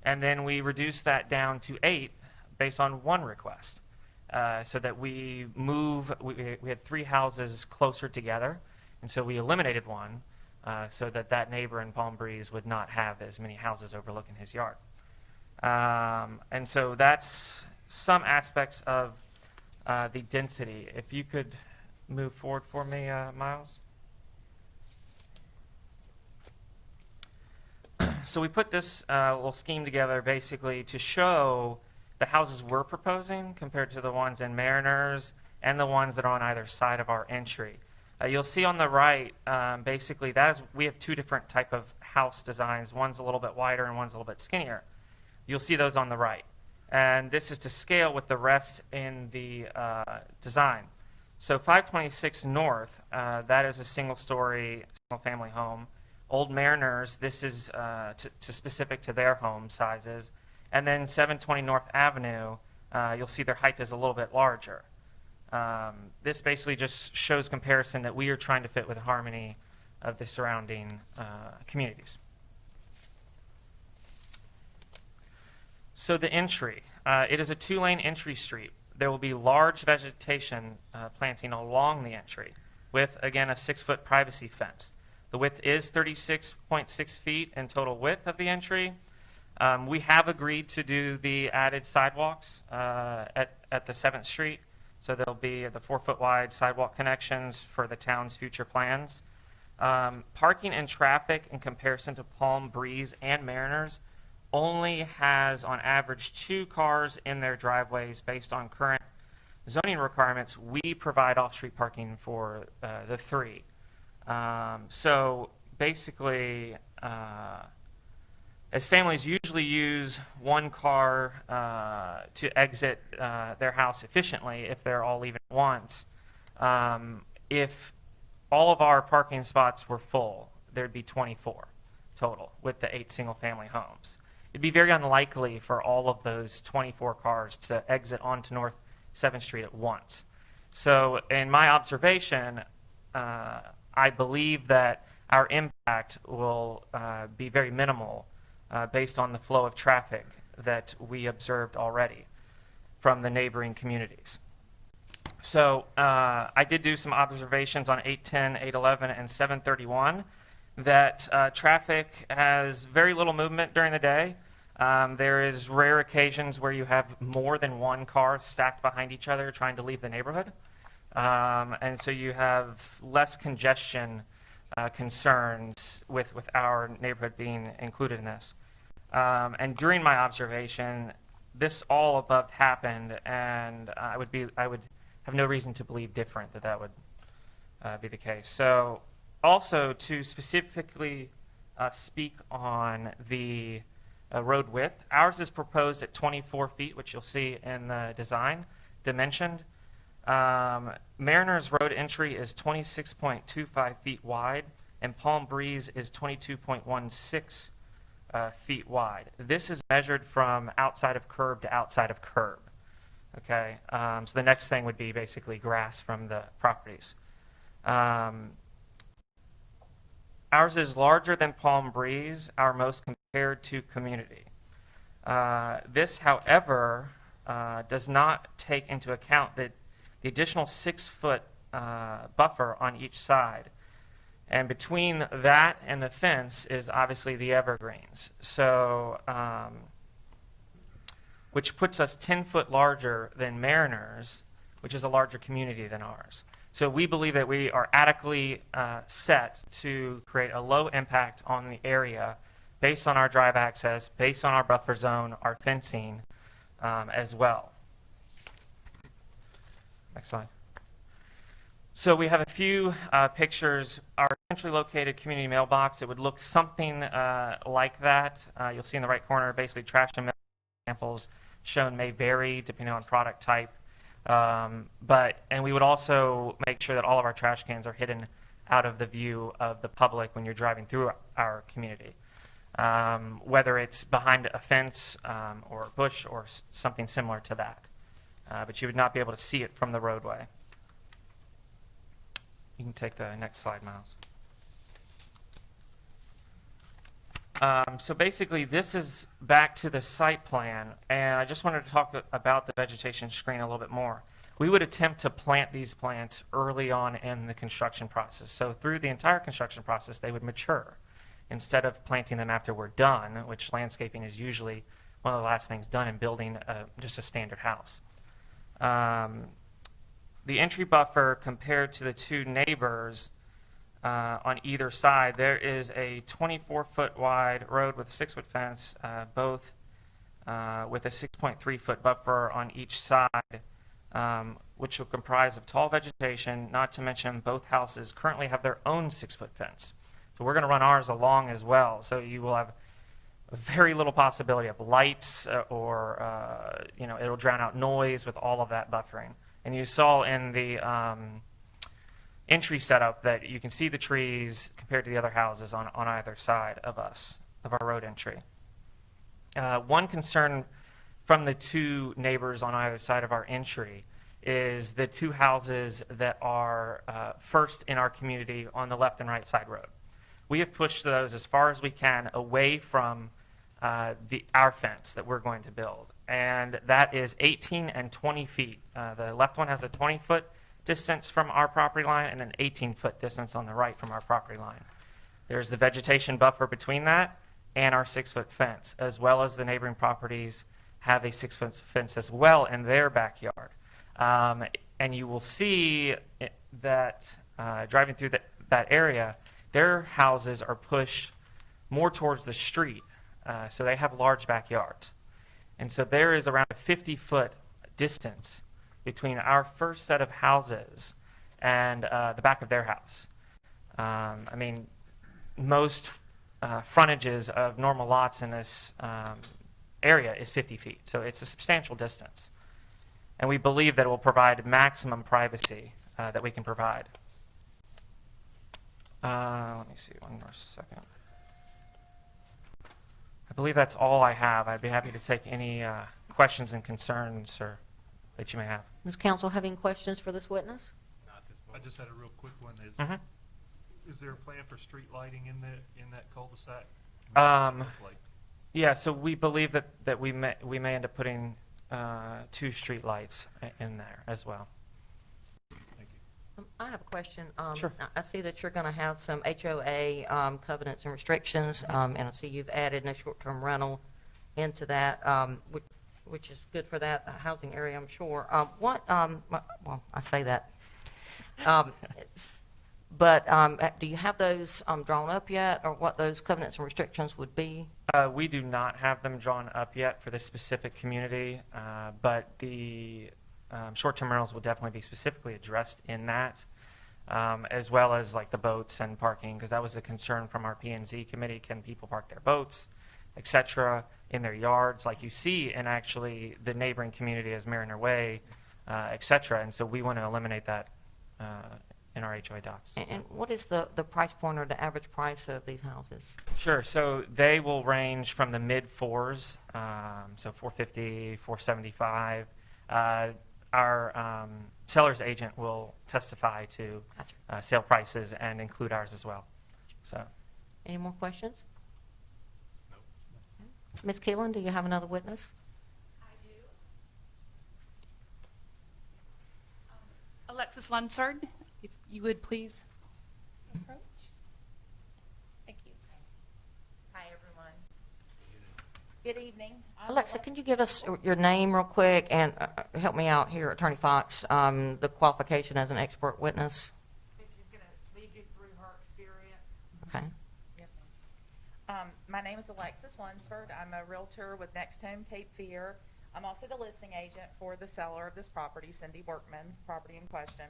And then we reduced that down to 8 based on 1 request, so that we had 3 houses closer together, and so we eliminated 1, so that neighbor in Palm Breeze would not have as many houses overlooking his yard. And so that's some aspects of the density. If you could move forward for me, Miles. So we put this little scheme together basically to show the houses we're proposing compared to the ones in Mariners and the ones that are on either side of our entry. You'll see on the right, basically, we have 2 different type of house designs. One's a little bit wider and one's a little bit skinnier. You'll see those on the right. And this is to scale with the rest in the design. So 526 North, that is a single-story, single-family home. Old Mariners, this is specific to their home sizes. And then 720 North Avenue, you'll see their height is a little bit larger. This basically just shows comparison that we are trying to fit with the harmony of the surrounding communities. So the entry, it is a 2-lane entry street. There will be large vegetation planting along the entry with, again, a 6-foot privacy fence. The width is 36.6 feet in total width of the entry. We have agreed to do the added sidewalks at the 7th Street. So there'll be the 4-foot wide sidewalk connections for the town's future plans. Parking and traffic in comparison to Palm Breeze and Mariners only has on average 2 cars in their driveways based on current zoning requirements. We provide off-street parking for the 3. So basically, as families usually use 1 car to exit their house efficiently if they're all leaving at once, if all of our parking spots were full, there'd be 24 total with the 8 single-family homes. It'd be very unlikely for all of those 24 cars to exit onto North 7th Street at once. So in my observation, I believe that our impact will be very minimal based on the flow of traffic that we observed already from the neighboring communities. So I did do some observations on 810, 811, and 731. that traffic has very little movement during the day. There is rare occasions where you have more than one car stacked behind each other trying to leave the neighborhood. And so you have less congestion concerns with our neighborhood being included in this. And during my observation, this all above happened, and I would have no reason to believe different that would be the case. So also to specifically speak on the road width, ours is proposed at 24 feet, which you'll see in the design dimensioned. Mariner's road entry is 26.25 feet wide, and Palm Breeze is 22.16 feet wide. This is measured from outside of curb to outside of curb. Okay, so the next thing would be basically grass from the properties. Ours is larger than Palm Breeze, our most compared to community. This, however, does not take into account the additional 6-foot buffer on each side. And between that and the fence is obviously the evergreens. So, which puts us 10 foot larger than Mariners, which is a larger community than ours. So we believe that we are adequately set to create a low impact on the area based on our drive access, based on our buffer zone, our fencing as well. Next slide. So we have a few pictures. Our centrally located community mailbox, it would look something like that. You'll see in the right corner, basically trash and mail samples shown may vary depending on product type. And we would also make sure that all of our trash cans are hidden out of the view of the public when you're driving through our community. Whether it's behind a fence or a bush or something similar to that. But you would not be able to see it from the roadway. You can take the next slide, Miles. So basically, this is back to the site plan, and I just wanted to talk about the vegetation screen a little bit more. We would attempt to plant these plants early on in the construction process. So through the entire construction process, they would mature instead of planting them after we're done, which landscaping is usually one of the last things done in building just a standard house. The entry buffer compared to the two neighbors on either side, there is a 24-foot wide road with a 6-foot fence, both with a 6.3-foot buffer on each side, which will comprise of tall vegetation, not to mention both houses currently have their own 6-foot fence. So we're going to run ours along as well, so you will have very little possibility of lights or, it'll drown out noise with all of that buffering. And you saw in the entry setup that you can see the trees compared to the other houses on either side of us, of our road entry. One concern from the two neighbors on either side of our entry is the two houses that are first in our community on the left and right side road. We have pushed those as far as we can away from our fence that we're going to build. And that is 18 and 20 feet. The left one has a 20-foot distance from our property line and an 18-foot distance on the right from our property line. There's the vegetation buffer between that and our 6-foot fence, as well as the neighboring properties have a 6-foot fence as well in their backyard. And you will see that driving through that area, their houses are pushed more towards the street, so they have large backyards. And so there is around a 50-foot distance between our first set of houses and the back of their house. I mean, most frontages of normal lots in this area is 50 feet, so it's a substantial distance. And we believe that it will provide maximum privacy that we can provide. Let me see, one more second. I believe that's all I have. I'd be happy to take any questions and concerns that you may have. Does council have any questions for this witness? I just had a real quick one. Is there a plan for street lighting in that cul-de-sac? Yeah, so we believe that we may end up putting 2 street lights in there as well. Thank you. I have a question. Sure. I see that you're going to have some HOA covenants and restrictions, and I see you've added no short-term rental into that, which is good for that housing area, I'm sure. Well, I say that. But do you have those drawn up yet, or what those covenants and restrictions would be? We do not have them drawn up yet for this specific community, but the short-term rentals will definitely be specifically addressed in that, as well as like the boats and parking, because that was a concern from our P&Z committee. Can people park their boats, et cetera, in their yards, like you see in actually the neighboring community as Mariner Way, et cetera? And so we want to eliminate that in our HOA docs. And what is the price point or the average price of these houses? Sure. So they will range from the mid fours, so 450, 475. Our seller's agent will testify to sale prices and include ours as well. So, Any more questions? No. Ms. Keelan, do you have another witness? Alexis Lunsford, if you would please approach. Thank you. Hi, everyone. Good evening. Alexa, can you give us your name real quick and help me out here, Attorney Fox, the qualification as an expert witness? She's going to lead you through her experience. Okay. Yes, ma'am. My name is Alexis Lunsford. I'm a realtor with Next Home Cape Fear. I'm also the listing agent for the seller of this property, Cindy Workman, property in question.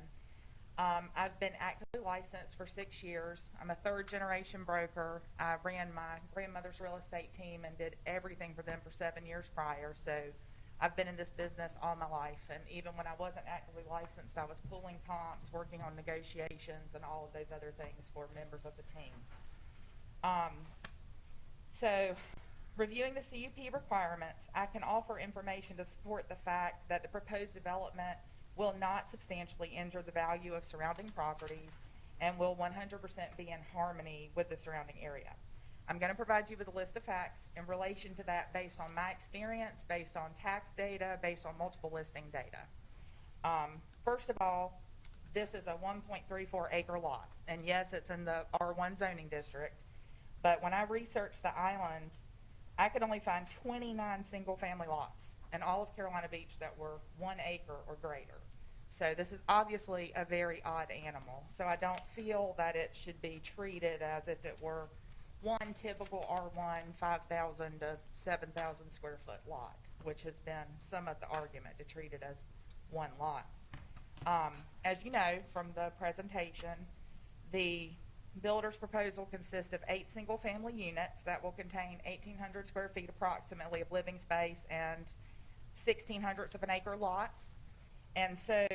I've been actively licensed for 6 years. I'm a third-generation broker. I ran my grandmother's real estate team and did everything for them for 7 years prior. So I've been in this business all my life. And even when I wasn't actively licensed, I was pulling comps, working on negotiations, and all of those other things for members of the team. So reviewing the CUP requirements, I can offer information to support the fact that the proposed development will not substantially injure the value of surrounding properties and will 100% be in harmony with the surrounding area. I'm going to provide you with a list of facts in relation to that based on my experience, based on tax data, based on multiple listing data. First of all, this is a 1.34 acre lot, and yes, it's in the R1 zoning district, but when I researched the island, I could only find 29 single-family lots in all of Carolina Beach that were 1 acre or greater. So this is obviously a very odd animal. So I don't feel that it should be treated as if it were one typical R1 5,000 to 7,000 square foot lot, which has been some of the argument to treat it as one lot. As you know from the presentation, the builder's proposal consists of 8 single-family units that will contain 1,800 square feet approximately of living space and 1/1600 of an acre lots. And so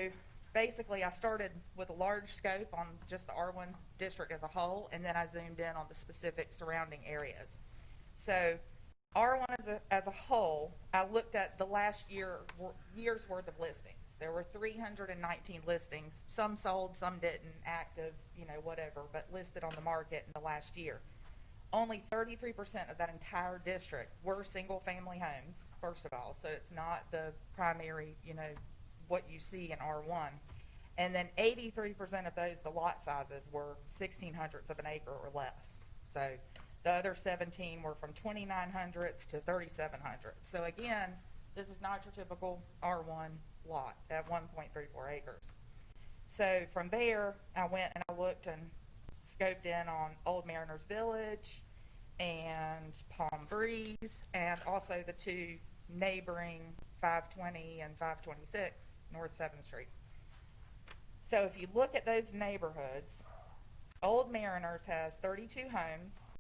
basically I started with a large scope on just the R1 district as a whole, and then I zoomed in on the specific surrounding areas. So R1 as a whole, I looked at the last year's worth of listings. There were 319 listings, some sold, some didn't, active, whatever, but listed on the market in the last year. Only 33% of that entire district were single-family homes, first of all, so it's not the primary, what you see in R1. And then 83% of those, the lot sizes, were 1/1600 of an acre or less. So the other 17 were from 2,900s to 3,700s. So again, this is not your typical R1 lot at 1.34 acres. So from there, I went and I looked and scoped in on Old Mariners Village and Palm Breeze, and also the 2 neighboring 520 and 526 North 7th Street. So if you look at those neighborhoods, Old Mariners has 32 homes.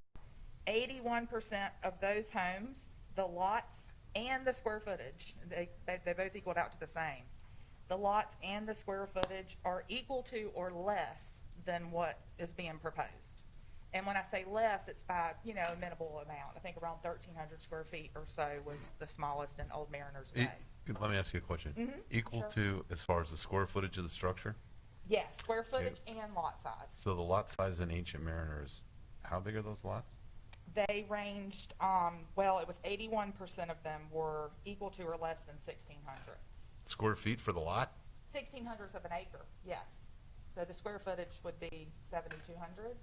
81% of those homes, the lots and the square footage, they both equaled out to the same. The lots and the square footage are equal to or less than what is being proposed. And when I say less, it's by, a minimal amount. I think around 1,300 square feet or so was the smallest in Old Mariners Way. Let me ask you a question. Mm-hmm. Equal Sure. to, as far as the square footage of the structure? Yes, square footage and lot size. So the lot size in Ancient Mariners, how big are those lots? They ranged, it was 81% of them were equal to or less than 1,600. Square feet for the lot? 1,600 of an acre, yes. So the square footage would be 7,200.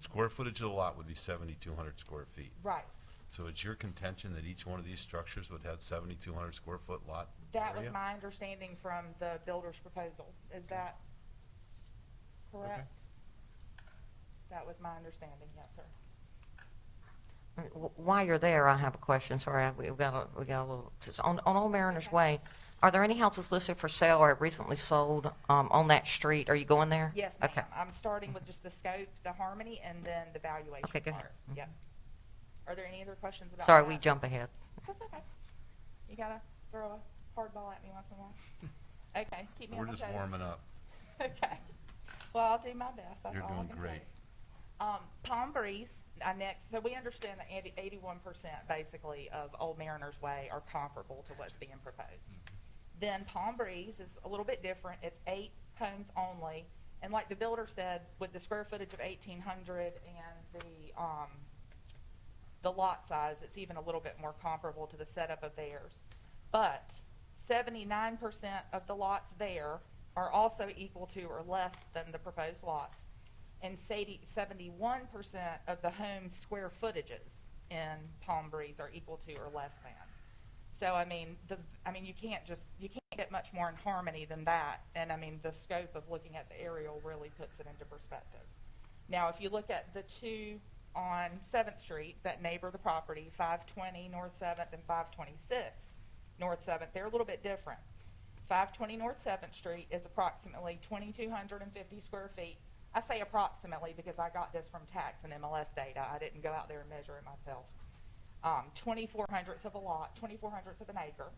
Square footage of the lot would be 7,200 square feet. Right. So it's your contention that each one of these structures would have 7,200 square foot lot That was area? my understanding from the builder's proposal. Is that correct? That was my understanding, yes, sir. While you're there, I have a question. Sorry, we got a little, just on Old Mariners Way, are there any houses listed for sale or recently sold on that street? Are you going there? Yes, ma'am. Okay. I'm starting with just the scope, the harmony, and then the valuation Okay, go ahead. part. Yep. Are there any other questions about Sorry, that? we jump ahead. That's okay. You gotta throw a hard ball at me once in a while. Okay, keep me We're on my just toes. warming up. Okay. Well, I'll do my best. That's You're all I doing can great. tell you. Palm Breeze, next, so we understand that 81% basically of Old Mariners Way are comparable to what's being proposed. Then Palm Breeze is a little bit different. It's 8 homes only. And like the builder said, with the square footage of 1,800 and the lot size, it's even a little bit more comparable to the setup of theirs. But 79% of the lots there are also equal to or less than the proposed lots. And 71% of the home square footages in Palm Breeze are equal to or less than. So I mean, you can't get much more in harmony than that. And I mean, the scope of looking at the aerial really puts it into perspective. Now, if you look at the two on 7th Street that neighbor the property, 520 North 7th and 526 North 7th, they're a little bit different. 520 North 7th Street is approximately 2,250 square feet. I say approximately because I got this from tax and MLS data. I didn't go out there and measure it myself. 24 hundredths of a lot, 24 hundredths of an acre.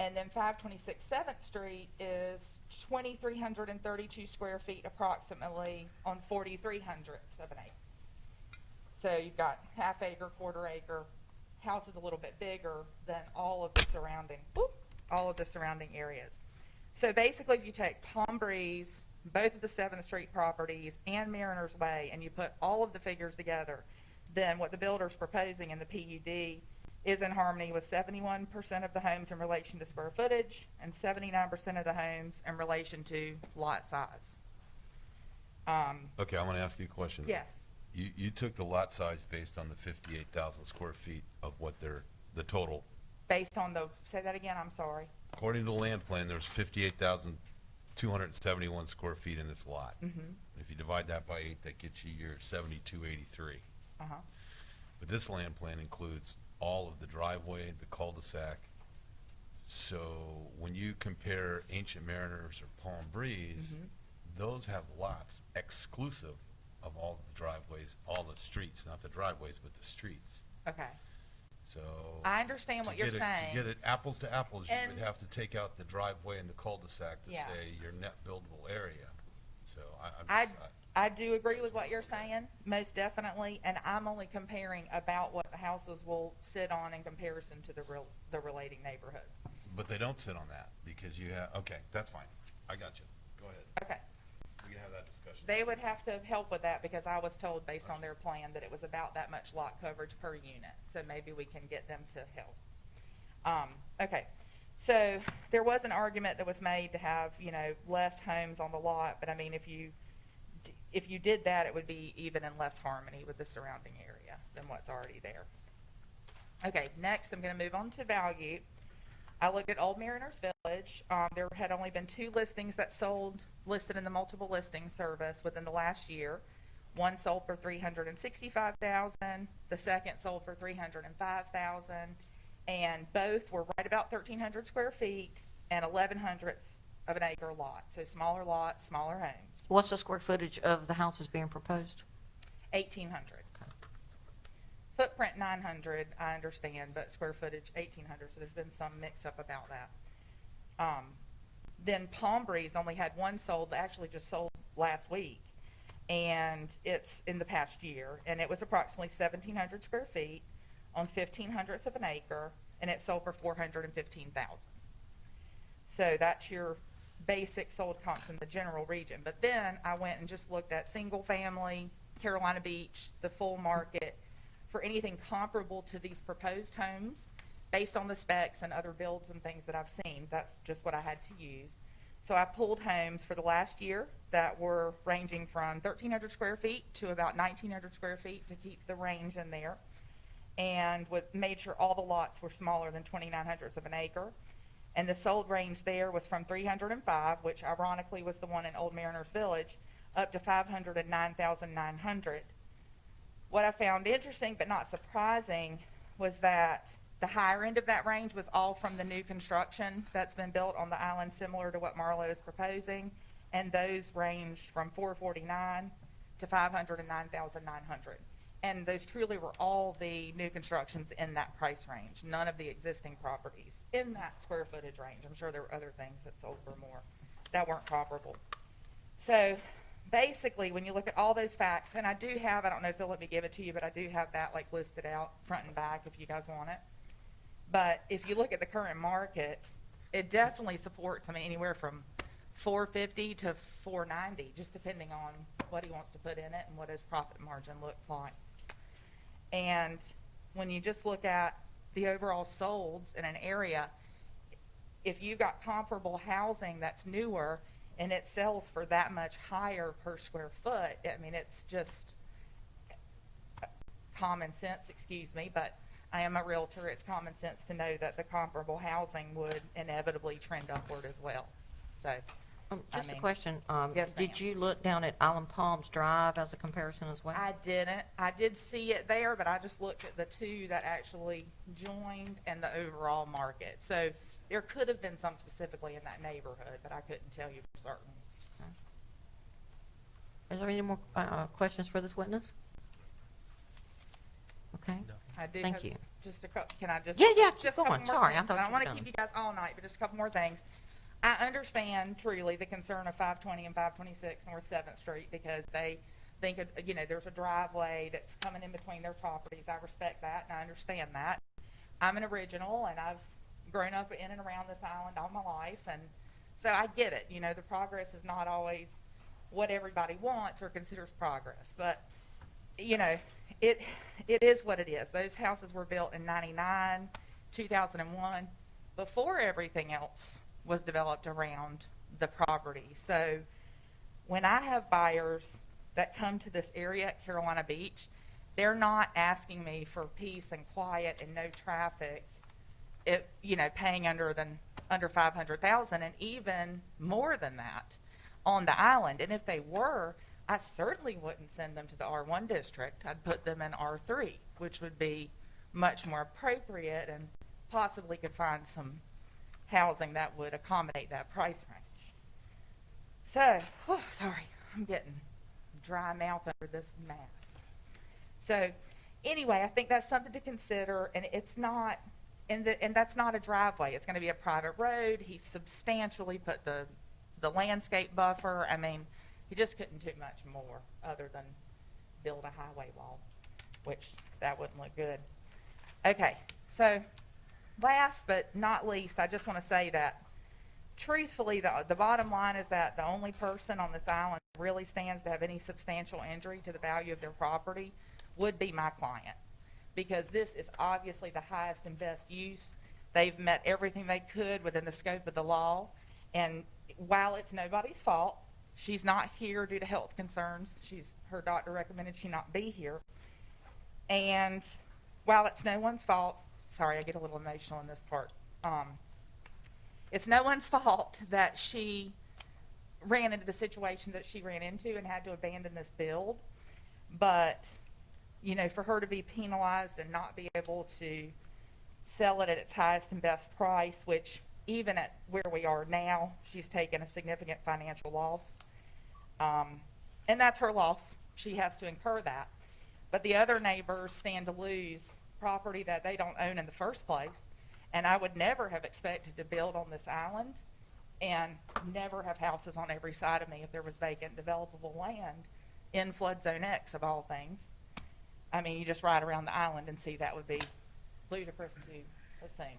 And then 526 7th Street is 2,332 square feet approximately on 43 hundredths of an acre. So you've got half acre, quarter acre. House is a little bit bigger than all of the surrounding areas. So basically, if you take Palm Breeze, both of the 7th Street properties, and Mariners Way, and you put all of the figures together, then what the builder's proposing in the PUD is in harmony with 71% of the homes in relation to square footage and 79% of the homes in relation to lot size. Okay, I want to ask you a question. Yes. You took the lot size based on the 58,000 square feet of what the total. Based on say that again, I'm sorry. According to the land plan, there's 58,271 square feet in this lot. Mm-hmm. If you divide that by 8, that gets you your 7,283. Uh-huh. But this land plan includes all of the driveway, the cul-de-sac. So when you compare Ancient Mariners or Palm Breeze, Mm-hmm. those have lots exclusive of all the driveways, all the streets, not the driveways, but the streets. Okay. So. I understand what you're saying. To get it apples to apples, you And- would have to take out the driveway and the cul-de-sac to Yeah. say your net buildable area. So I do agree with what you're saying, most definitely, and I'm only comparing about what the houses will sit on in comparison to the relating neighborhoods. but they don't sit on that because you have, okay, that's fine. I got you. Go ahead. Okay. We can have that discussion. They would have to help with that because I was told based on their plan that it was about that much lot coverage per unit. So maybe we can get them to help. Okay. So there was an argument that was made to have, less homes on the lot, but I mean, if you did that, it would be even in less harmony with the surrounding area than what's already there. Okay, next I'm going to move on to value. I looked at Old Mariners Village. There had only been 2 listings that sold, listed in the multiple listing service within the last year. One sold for $365,000. The second sold for $305,000. And both were right about 1,300 square feet and 11 hundredths of an acre lot. So smaller lots, smaller homes. What's the square footage of the houses being proposed? 1,800. Footprint 900, I understand, but square footage 1,800. So there's been some mix-up about that. Then Palm Breeze only had one sold, actually just sold last week, and it's in the past year, and it was approximately 1,700 square feet on 1,500 hundredths of an acre, and it sold for $415,000. So that's your basic sold comps in the general region. But then I went and just looked at single family, Carolina Beach, the full market, for anything comparable to these proposed homes based on the specs and other builds and things that I've seen. That's just what I had to use. So I pulled homes for the last year that were ranging from 1,300 square feet to about 1,900 square feet to keep the range in there, and made sure all the lots were smaller than 2,900ths of an acre. And the sold range there was from 305, which ironically was the one in Old Mariners Village, up to 509,900. What I found interesting but not surprising was that the higher end of that range was all from the new construction that's been built on the island, similar to what Marlowe is proposing, and those ranged from 449 to 509,900. And those truly were all the new constructions in that price range, none of the existing properties in that square footage range. I'm sure there were other things that sold for more that weren't comparable. So basically, when you look at all those facts, and I do have, I don't know if they'll let me give it to you, but I do have that like listed out front and back if you guys want it. But if you look at the current market, it definitely supports, I mean, anywhere from 450 to 490, just depending on what he wants to put in it and what his profit margin looks like. And when you just look at the overall solds in an area, if you've got comparable housing that's newer and it sells for that much higher per square foot, I mean, it's just common sense, excuse me, but I am a realtor. It's common sense to know that the comparable housing would inevitably trend upward as well. So, Just I mean, a question. yes, ma'am. Did you look down at Island Palms Drive as a comparison as well? I didn't. I did see it there, but I just looked at the two that actually joined and the overall market. So there could have been some specifically in that neighborhood, but I couldn't tell you for certain. Is there any more questions for this witness? Okay. I do Thank have you. just a couple. Can I just? Yeah, keep just a couple going. more Sorry, I things. thought I you don't were want to done. keep you guys all night, but just a couple more things. I understand truly the concern of 520 and 526 North 7th Street because they think, there's a driveway that's coming in between their properties. I respect that and I understand that. I'm an original and I've grown up in and around this island all my life, and so I get it. The progress is not always what everybody wants or considers progress, but it is what it is. Those houses were built in 99, 2001, before everything else was developed around the property. So when I have buyers that come to this area at Carolina Beach, they're not asking me for peace and quiet and no traffic, paying under $500,000 and even more than that on the island. And if they were, I certainly wouldn't send them to the R1 district. I'd put them in R3, which would be much more appropriate and possibly could find some housing that would accommodate that price range. So, sorry, I'm getting dry mouth under this mask. So, anyway, I think that's something to consider, and it's not, and that's not a driveway. It's going to be a private road. He substantially put the landscape buffer. I mean, he just couldn't do much more other than build a highway wall, which that wouldn't look good. Okay, so last but not least, I just want to say that truthfully, the bottom line is that the only person on this island that really stands to have any substantial injury to the value of their property would be my client, because this is obviously the highest and best use. They've met everything they could within the scope of the law, and while it's nobody's fault, she's not here due to health concerns. Her doctor recommended she not be here. And while it's no one's fault, sorry, I get a little emotional in this part. It's no one's fault that she ran into the situation that she ran into and had to abandon this build. But, for her to be penalized and not be able to sell it at its highest and best price, which even at where we are now, she's taken a significant financial loss. And that's her loss. She has to incur that. But the other neighbors stand to lose property that they don't own in the first place. And I would never have expected to build on this island and never have houses on every side of me if there was vacant developable land in flood zone X of all things. I mean, you just ride around the island and see that would be ludicrous to assume.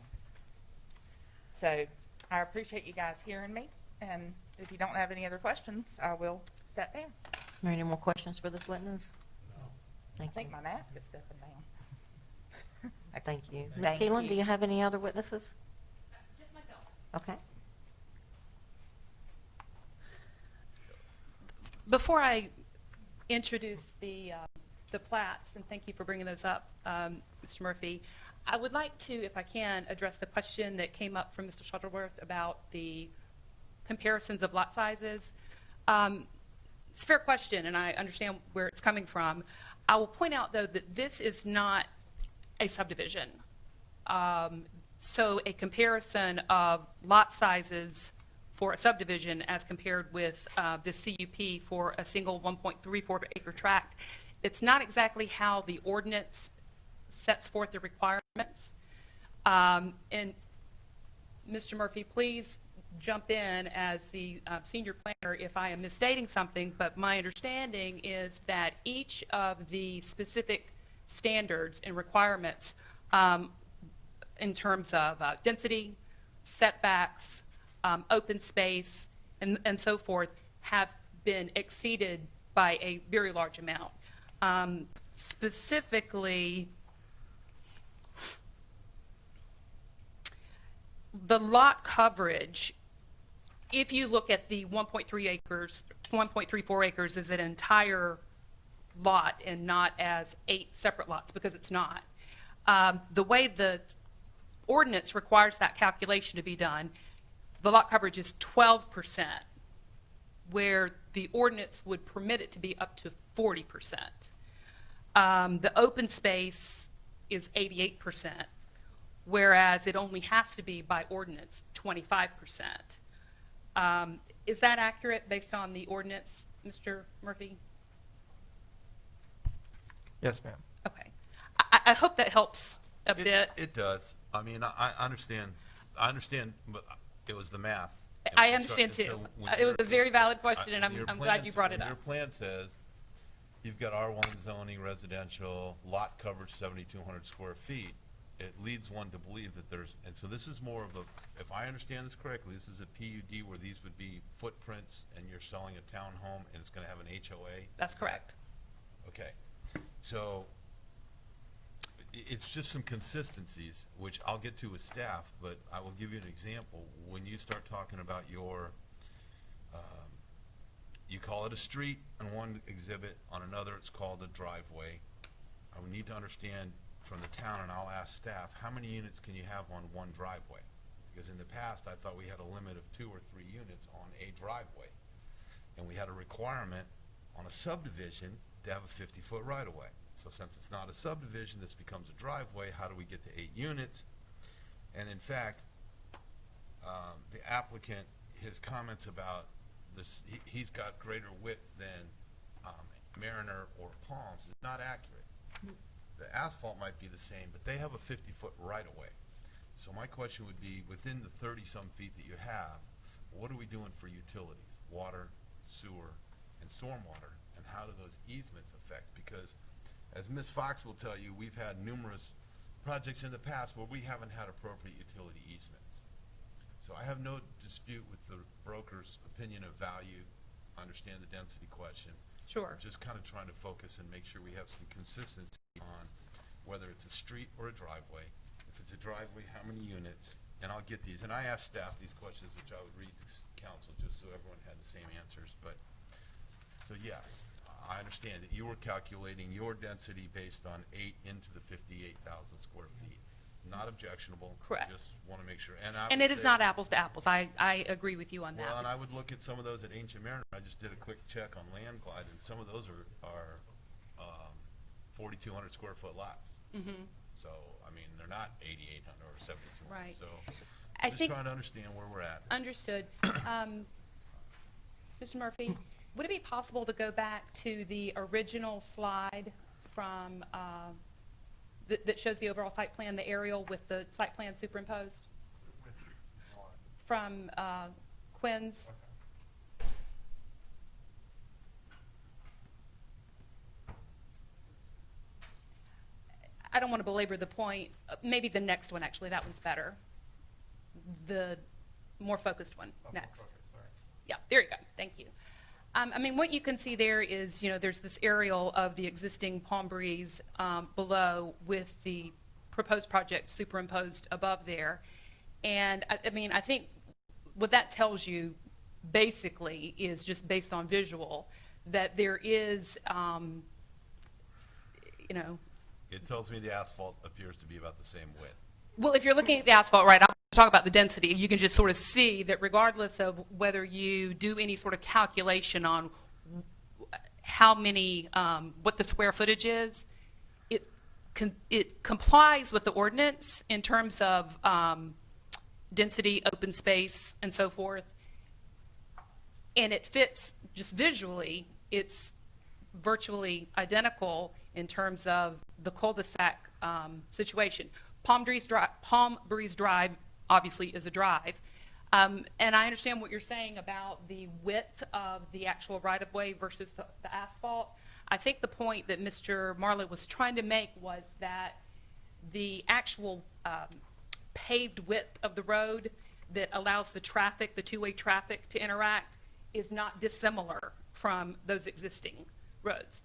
So I appreciate you guys hearing me, and if you don't have any other questions, I will step down. Are there any more questions for this witness? No. I Thank think you. my mask is stepping down. Thank you. Ms. Thank Keelan, you. do you have any other witnesses? Just myself. Okay. Before I introduce the plats, and thank you for bringing those up, Mr. Murphy, I would like to, if I can, address the question that came up from Mr. Shuttleworth about the comparisons of lot sizes. It's a fair question, and I understand where it's coming from. I will point out, though, that this is not a subdivision. So a comparison of lot sizes for a subdivision as compared with the CUP for a single 1.34 acre tract, it's not exactly how the ordinance sets forth the requirements. And Mr. Murphy, please jump in as the senior planner if I am misstating something, but my understanding is that each of the specific standards and requirements in terms of density, setbacks, open space, and so forth have been exceeded by a very large amount. Specifically, the lot coverage, if you look at the 1.3 acres, 1.34 acres as an entire lot and not as 8 separate lots, because it's not. The way the ordinance requires that calculation to be done, the lot coverage is 12%, where the ordinance would permit it to be up to 40%. The open space is 88%, whereas it only has to be by ordinance 25%. Is that accurate based on the ordinance, Mr. Murphy? Yes, ma'am. Okay. I hope that helps a bit. It does. I mean, I understand, but it was the math. I understand too. It was a very valid question, and Your I'm glad you brought it Your up. plan says you've got R1 zoning, residential, lot coverage 7,200 square feet. It leads one to believe that there's, and so this is more of a, if I understand this correctly, this is a PUD where these would be footprints and you're selling a townhome and it's gonna have an HOA? That's correct. Okay, so it's just some consistencies, which I'll get to with staff, but I will give you an example. When you start talking about your, you call it a street on one exhibit, on another it's called a driveway. I would need to understand from the town, and I'll ask staff, how many units can you have on one driveway? Because in the past, I thought we had a limit of 2 or 3 units on a driveway. And we had a requirement on a subdivision to have a 50-foot right-of-way. So since it's not a subdivision, this becomes a driveway. How do we get to 8 units? And in fact, the applicant, his comments about this, he's got greater width than Marina or Palms is not accurate. The asphalt might be the same, but they have a 50-foot right-of-way. So my question would be, within the 30-some feet that you have, what are we doing for utilities? Water, sewer, and stormwater, and how do those easements affect? Because as Ms. Fox will tell you, we've had numerous projects in the past where we haven't had appropriate utility easements. So I have no dispute with the broker's opinion of value. I understand the density question. Sure. Just kind of trying to focus and make sure we have some consistency on whether it's a street or a driveway. If it's a driveway, how many units? And I'll get these. And I asked staff these questions, which I would read to council just so everyone had the same answers. But, so yes, I understand that you were calculating your density based on 8 into the 58,000 square feet. Not objectionable. Correct. Just want to make sure. And And it is not apples to apples. I agree with you on that. Well, and I would look at some of those at Ancient Mariner. I just did a quick check on Land Glide, and some of those are 4,200 square foot lots. Mm-hmm. So, I mean, they're not 8,800 or 7,200. Right. So, I just think- trying to understand where we're at. Understood. Mr. Murphy, would it be possible to go back to the original slide from, that shows the overall site plan, the aerial with the site plan superimposed? From Quinn's? I don't want to belabor the point. Maybe the next one, actually. That one's better. The more focused one next. Yeah, there you go. Thank you. I mean, what you can see there is, there's this aerial of the existing Palm Breeze below with the proposed project superimposed above there. And I mean, I think what that tells you basically is just based on visual that there is, you know, It tells me the asphalt appears to be about the same width. well, if you're looking at the asphalt, right, I'll talk about the density. You can just sort of see that regardless of whether you do any sort of calculation on how many, what the square footage is, it complies with the ordinance in terms of density, open space, and so forth. And it fits just visually, it's virtually identical in terms of the cul-de-sac situation. Palm Breeze Drive obviously is a drive. And I understand what you're saying about the width of the actual right-of-way versus the asphalt. I think the point that Mr. Marley was trying to make was that the actual paved width of the road that allows the traffic, the two-way traffic to interact, is not dissimilar from those existing roads.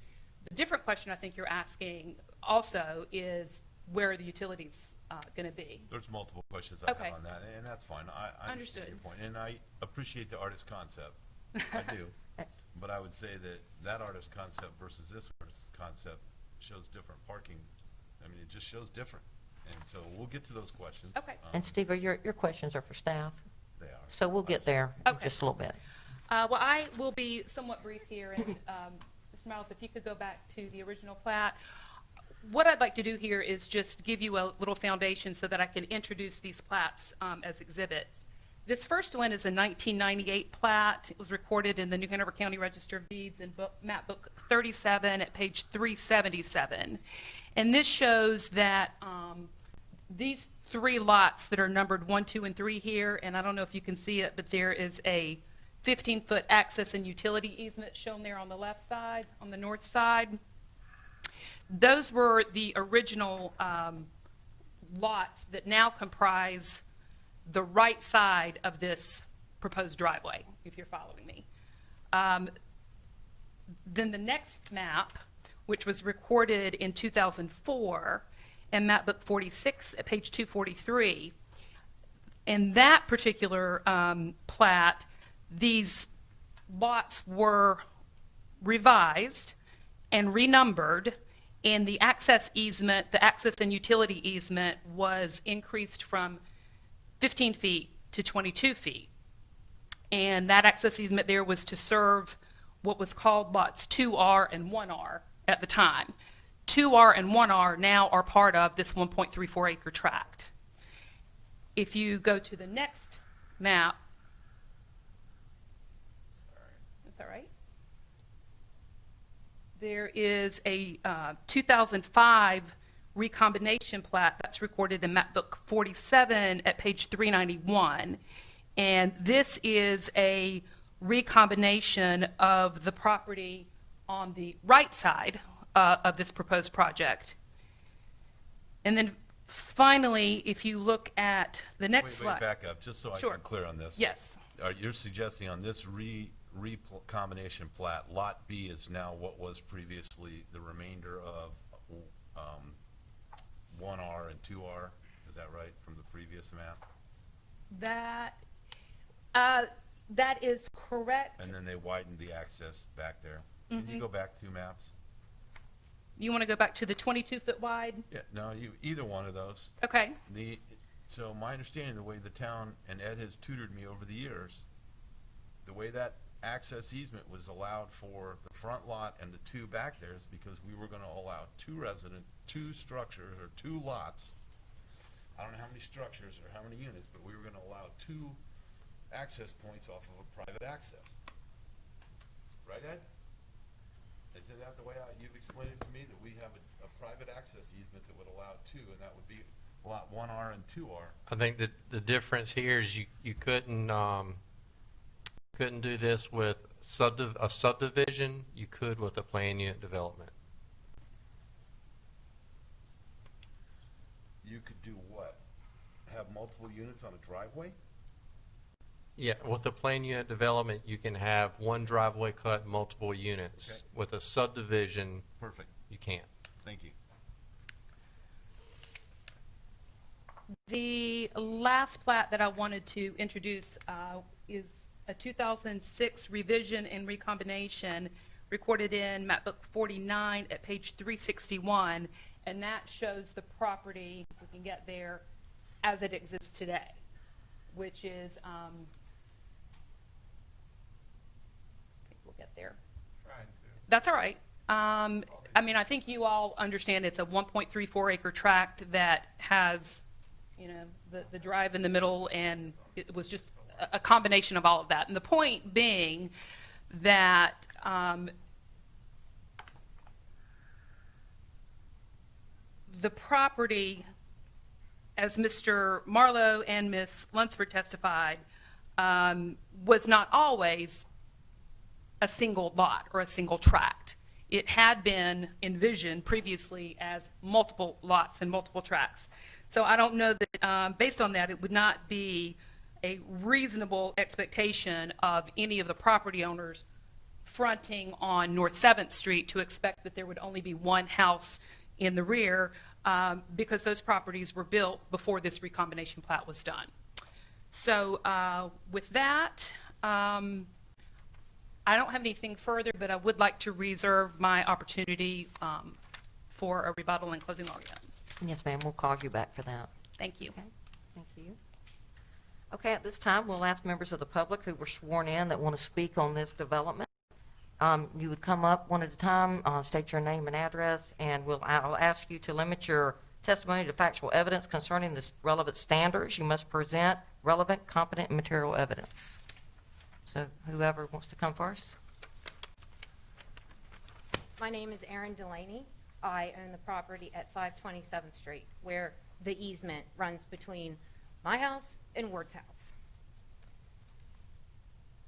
The different question I think you're asking also is where are the utilities going to be? There's multiple questions I Okay. have on that, and that's fine. I Understood. understand your point, and I appreciate the artist concept. I do. But I would say that that artist concept versus this artist concept shows different parking. I mean, it just shows different. And so we'll get to those questions. Okay. And Steve, your questions are for staff, They are. so we'll get there in Okay. just a little bit. Well, I will be somewhat brief here, and Mr. Miles, if you could go back to the original plat. What I'd like to do here is just give you a little foundation so that I can introduce these plats as exhibits. This first one is a 1998 plat. It was recorded in the New Hanover County Register of Deeds in map book 37 at page 377. And this shows that these three lots that are numbered 1, 2, and 3 here, and I don't know if you can see it, but there is a 15-foot access and utility easement shown there on the left side, on the north side. Those were the original lots that now comprise the right side of this proposed driveway, if you're following me. Then the next map, which was recorded in 2004, and map book 46 at page 243, in that particular plat, these lots were revised and renumbered, and the access easement, the access and utility easement was increased from 15 feet to 22 feet. And that access easement there was to serve what was called lots 2R and 1R at the time. 2R and 1R now are part of this 1.34 acre tract. If you go to the next map, that's all right. There is a 2005 recombination plat that's recorded in map book 47 at page 391. And this is a recombination of the property on the right side of this proposed project. And then finally, if you look at the next slide. Wait, back up, just so I Sure. can clear on this. Yes. You're suggesting on this recombination plat, Lot B is now what was previously the remainder of 1R and 2R? Is that right, from the previous map? That is correct. And then they widened the access back there. Can you go back 2 maps? You want to go back to the 22-foot wide? Yeah, no, either one of those. Okay. So my understanding, the way the town, and Ed has tutored me over the years, the way that access easement was allowed for the front lot and the 2 back there is because we were gonna allow 2 structures, or 2 lots. I don't know how many structures or how many units, but we were gonna allow 2 access points off of a private access. Right, Ed? Isn't that the way you've explained it to me, that we have a private access easement that would allow 2, and that would be lot 1R and 2R? I think that the difference here is you couldn't do this with a subdivision. You could with a plan unit development. You could do what? Have multiple units on a driveway? Yeah, with a plan unit development, you can have one driveway cut, multiple units. Okay. With a subdivision, Perfect. you can't. Thank you. The last plat that I wanted to introduce is a 2006 revision and recombination recorded in map book 49 at page 361, and that shows the property, if we can get there, as it exists today, which is, I think we'll get there. That's all right. I mean, I think you all understand it's a 1.34 acre tract that has, you know, the drive in the middle, and it was just a combination of all of that. And the point being that the property, as Mr. Marlowe and Ms. Lunsford testified, was not always a single lot or a single tract. It had been envisioned previously as multiple lots and multiple tracts. So I don't know that, based on that, it would not be a reasonable expectation of any of the property owners fronting on North 7th Street to expect that there would only be one house in the rear, because those properties were built before this recombination plat was done. So with that, I don't have anything further, but I would like to reserve my opportunity for a rebuttal and closing argument. Yes, ma'am, we'll call you back for that. Thank you. Okay, thank you. Okay, at this time, we'll ask members of the public who were sworn in that want to speak on this development. You would come up one at a time, state your name and address, and I'll ask you to limit your testimony to factual evidence concerning the relevant standards. You must present relevant, competent, and material evidence. So whoever wants to come first. My name is Erin Delaney. I own the property at 527th Street, where the easement runs between my house and Ward's house.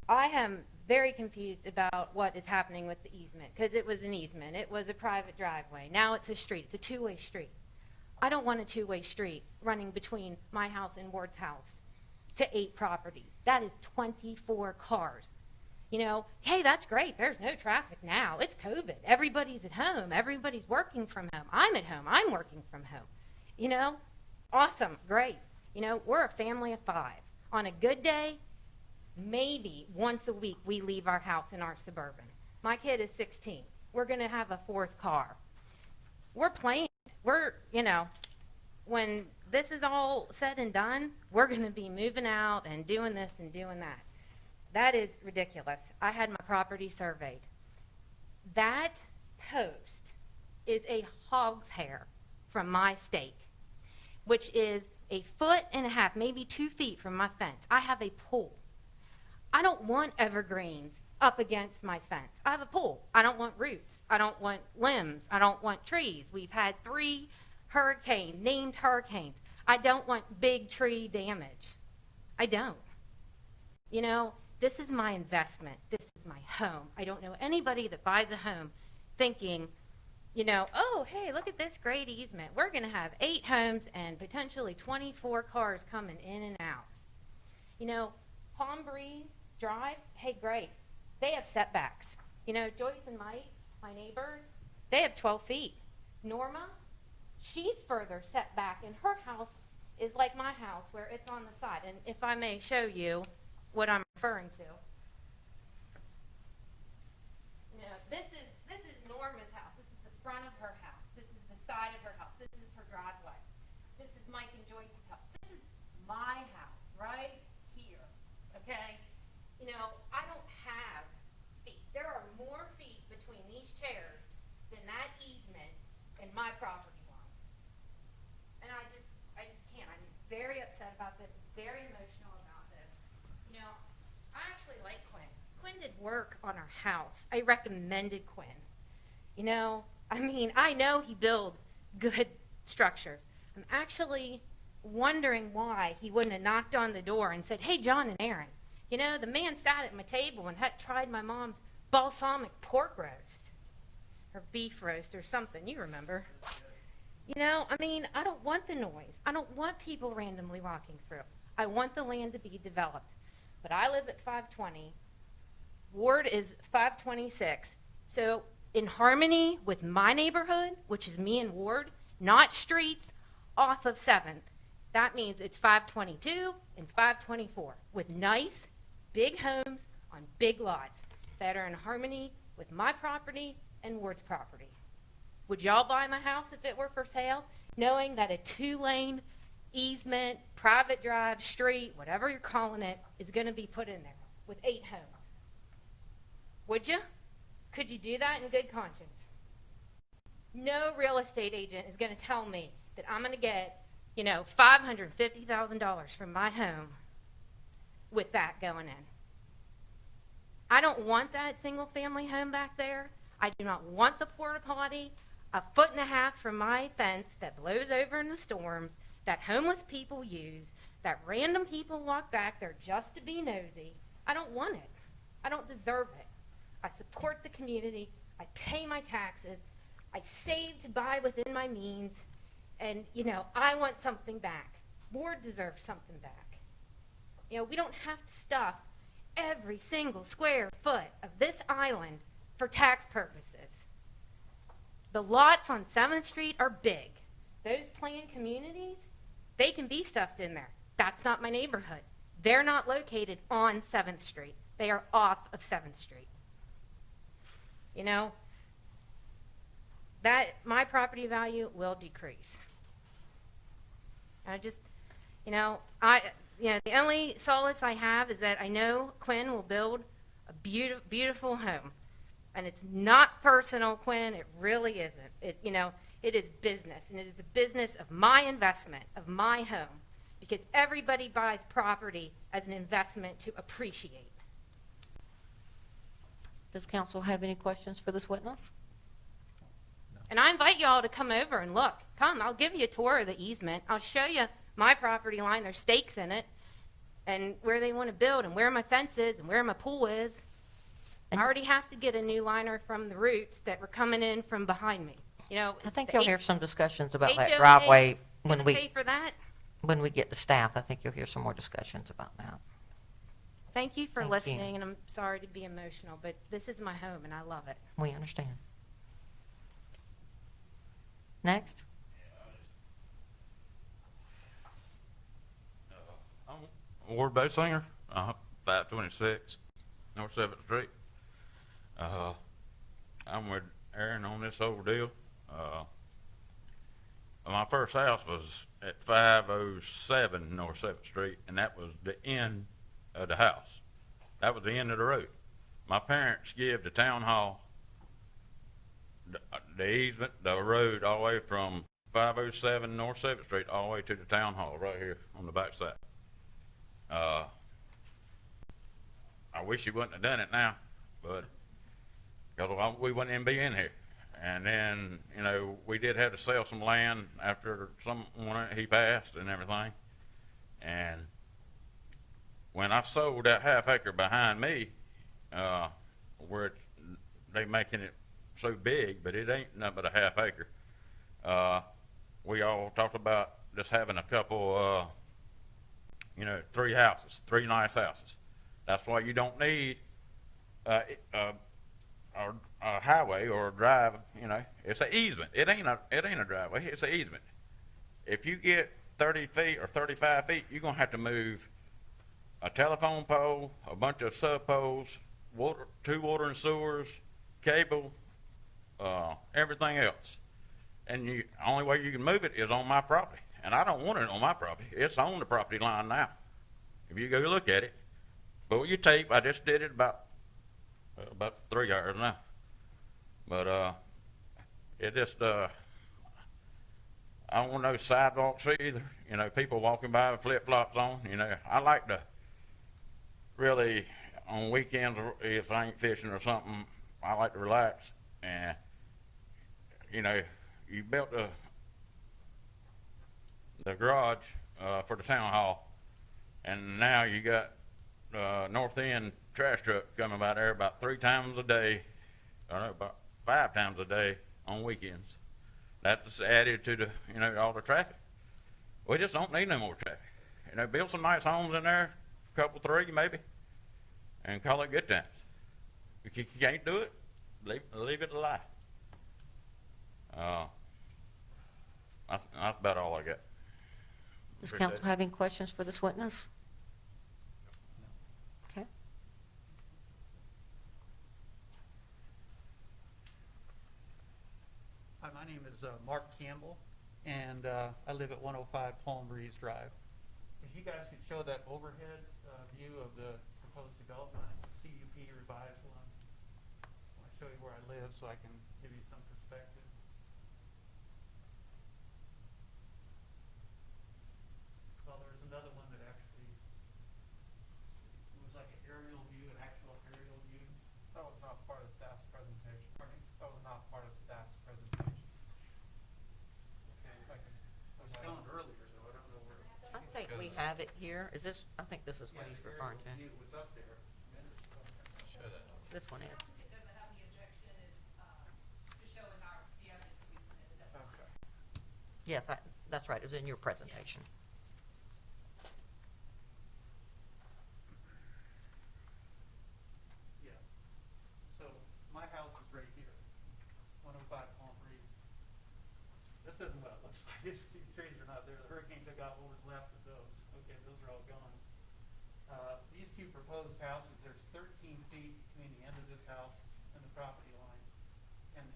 I am very confused about what is happening with the easement, because it was an easement. It was a private driveway. Now it's a street. It's a two-way street. I don't want a two-way street running between my house and Ward's house to 8 properties. That is 24 cars. You know, hey, that's great. There's no traffic now. It's COVID. Everybody's at home. Everybody's working from home. I'm at home. I'm working from home. You know, awesome, great. You know, we're a family of 5. On a good day, maybe once a week we leave our house in our Suburban. My kid is 16. We're going to have a 4th car. We're planned. We're, you know, when this is all said and done, we're going to be moving out and doing this and doing that. That is ridiculous. I had my property surveyed. That post is a hog's hair from my stake, which is 1.5 feet, maybe 2 feet from my fence. I have a pool. I don't want evergreens up against my fence. I have a pool. I don't want roots. I don't want limbs. I don't want trees. We've had 3 named hurricanes. I don't want big tree damage. I don't. You know, this is my investment. This is my home. I don't know anybody that buys a home thinking, you know, oh, hey, look at this great easement. We're going to have 8 homes and potentially 24 cars coming in and out. You know, Palm Breeze Drive, hey, great. They have setbacks. You know, Joyce and Mike, my neighbors, they have 12 feet. Norma, she's further set back, and her house is like my house, where it's on the side. And if I may show you what I'm referring to. You know, this is Norma's house. This is the front of her house. This is the side of her house. This is her driveway. This is Mike and Joyce's house. This is my house right here, okay? You know, I don't have feet. There are more feet between these chairs than that easement and my property line. And I just can't. I'm very upset about this, very emotional about this. You know, I actually like Quinn. Quinn did work on our house. I recommended Quinn. You know, I mean, I know he builds good structures. I'm actually wondering why he wouldn't have knocked on the door and said, hey, John and Aaron, you know, the man sat at my table and had tried my mom's balsamic pork roast or beef roast or something. You remember. You know, I mean, I don't want the noise. I don't want people randomly walking through. I want the land to be developed. But I live at 520. Ward is 526. So in harmony with my neighborhood, which is me and Ward, not streets off of 7th, That means it's 522 and 524 with nice, big homes on big lots that are in harmony with my property and Ward's property. Would y'all buy my house if it were for sale, knowing that a 2-lane easement, private drive, street, whatever you're calling it, is going to be put in there with 8 homes? Would you? Could you do that in good conscience? No real estate agent is going to tell me that I'm going to get, $550,000 from my home with that going in. I don't want that single-family home back there. I do not want the porta potty 1.5 feet from my fence that blows over in the storms, that homeless people use, that random people walk back there just to be nosy. I don't want it. I don't deserve it. I support the community. I pay my taxes. I save to buy within my means. And, I want something back. Ward deserves something back. We don't have to stuff every single square foot of this island for tax purposes. The lots on 7th Street are big. Those planned communities, they can be stuffed in there. That's not my neighborhood. They're not located on 7th Street. They are off of 7th Street. That my property value will decrease. I just, the only solace I have is that I know Quinn will build a beautiful home. And it's not personal, Quinn. It really isn't. It is business, and it is the business of my investment, of my home, because everybody buys property as an investment to appreciate. Does council have any questions for this witness? And I invite y'all to come over and look. Come, I'll give you a tour of the easement. I'll show you my property line. There's stakes in it, and where they want to build, and where my fence is, and where my pool is. I already have to get a new liner from the roots that were coming in from behind me. I think you'll hear some discussions about that HOA driveway when gonna we pay for that. when we get to staff. I think you'll hear some more discussions about that. Thank you for Thank listening, you. and I'm sorry to be emotional, but this is my home, and I love it. We understand. Next. I'm Ward Bosinger, 526 North 7th Street. I'm with Aaron on this whole deal. My first house was at 507 North 7th Street, and that was the end of the house. That was the end of the road. My parents gave the town hall the easement, the road, all the way from 507 North 7th Street all the way to the town hall right here on the back side. I wish you wouldn't have done it now, but because we wouldn't even be in here. And then, we did have to sell some land after he passed and everything. And when I sold that half acre behind me, where they making it so big, but it ain't nothing but a half acre. We all talked about just having a couple, 3 houses, 3 nice houses. That's why you don't need a highway or a drive. It's an easement. It ain't a driveway. It's an easement. If you get 30 feet or 35 feet, you're gonna have to move a telephone pole, a bunch of sub poles, 2 water and sewers, cable, everything else. And the only way you can move it is on my property. And I don't want it on my property. It's on the property line now. If you go look at it, pull your tape. I just did it about 3 hours now. But it just, I don't want no sidewalks either. People walking by with flip-flops on. I like to really, on weekends, if I ain't fishing or something, I like to relax. And, you built the garage for the town hall, and now you got north end trash truck coming by there about 3 times a day, or no, about 5 times a day on weekends. That's added to the, all the traffic. We just don't need no more traffic. Build some nice homes in there, a couple, 3 maybe, and call it good times. If you can't do it, leave it alive. That's about all I got. Does Appreciate council it. have any questions for this witness? Okay. Hi, my name is Mark Campbell, and I live at 105 Palm Breeze Drive. If you guys could show that overhead view of the proposed development, CUP revised one. I want to show you where I live so I can give you some perspective. Well, there's another one that actually, it was like an aerial view, an actual aerial view. That was not part of staff's presentation. Pardon me? That was not part of staff's presentation. Okay. I was shown earlier, though. I don't know where. I think we have it here. Is this, I think this is what he's referring to. View was up there. Show that. This one is. Okay. Yes, that's right. It was in your presentation. Yeah. So my house is right here, 105 Palm Breeze. This isn't what it looks like. These trees are not there. The hurricane took out what was left of those. Okay, those are all gone. These two proposed houses, there's 13 feet between the end of this house and the property line. And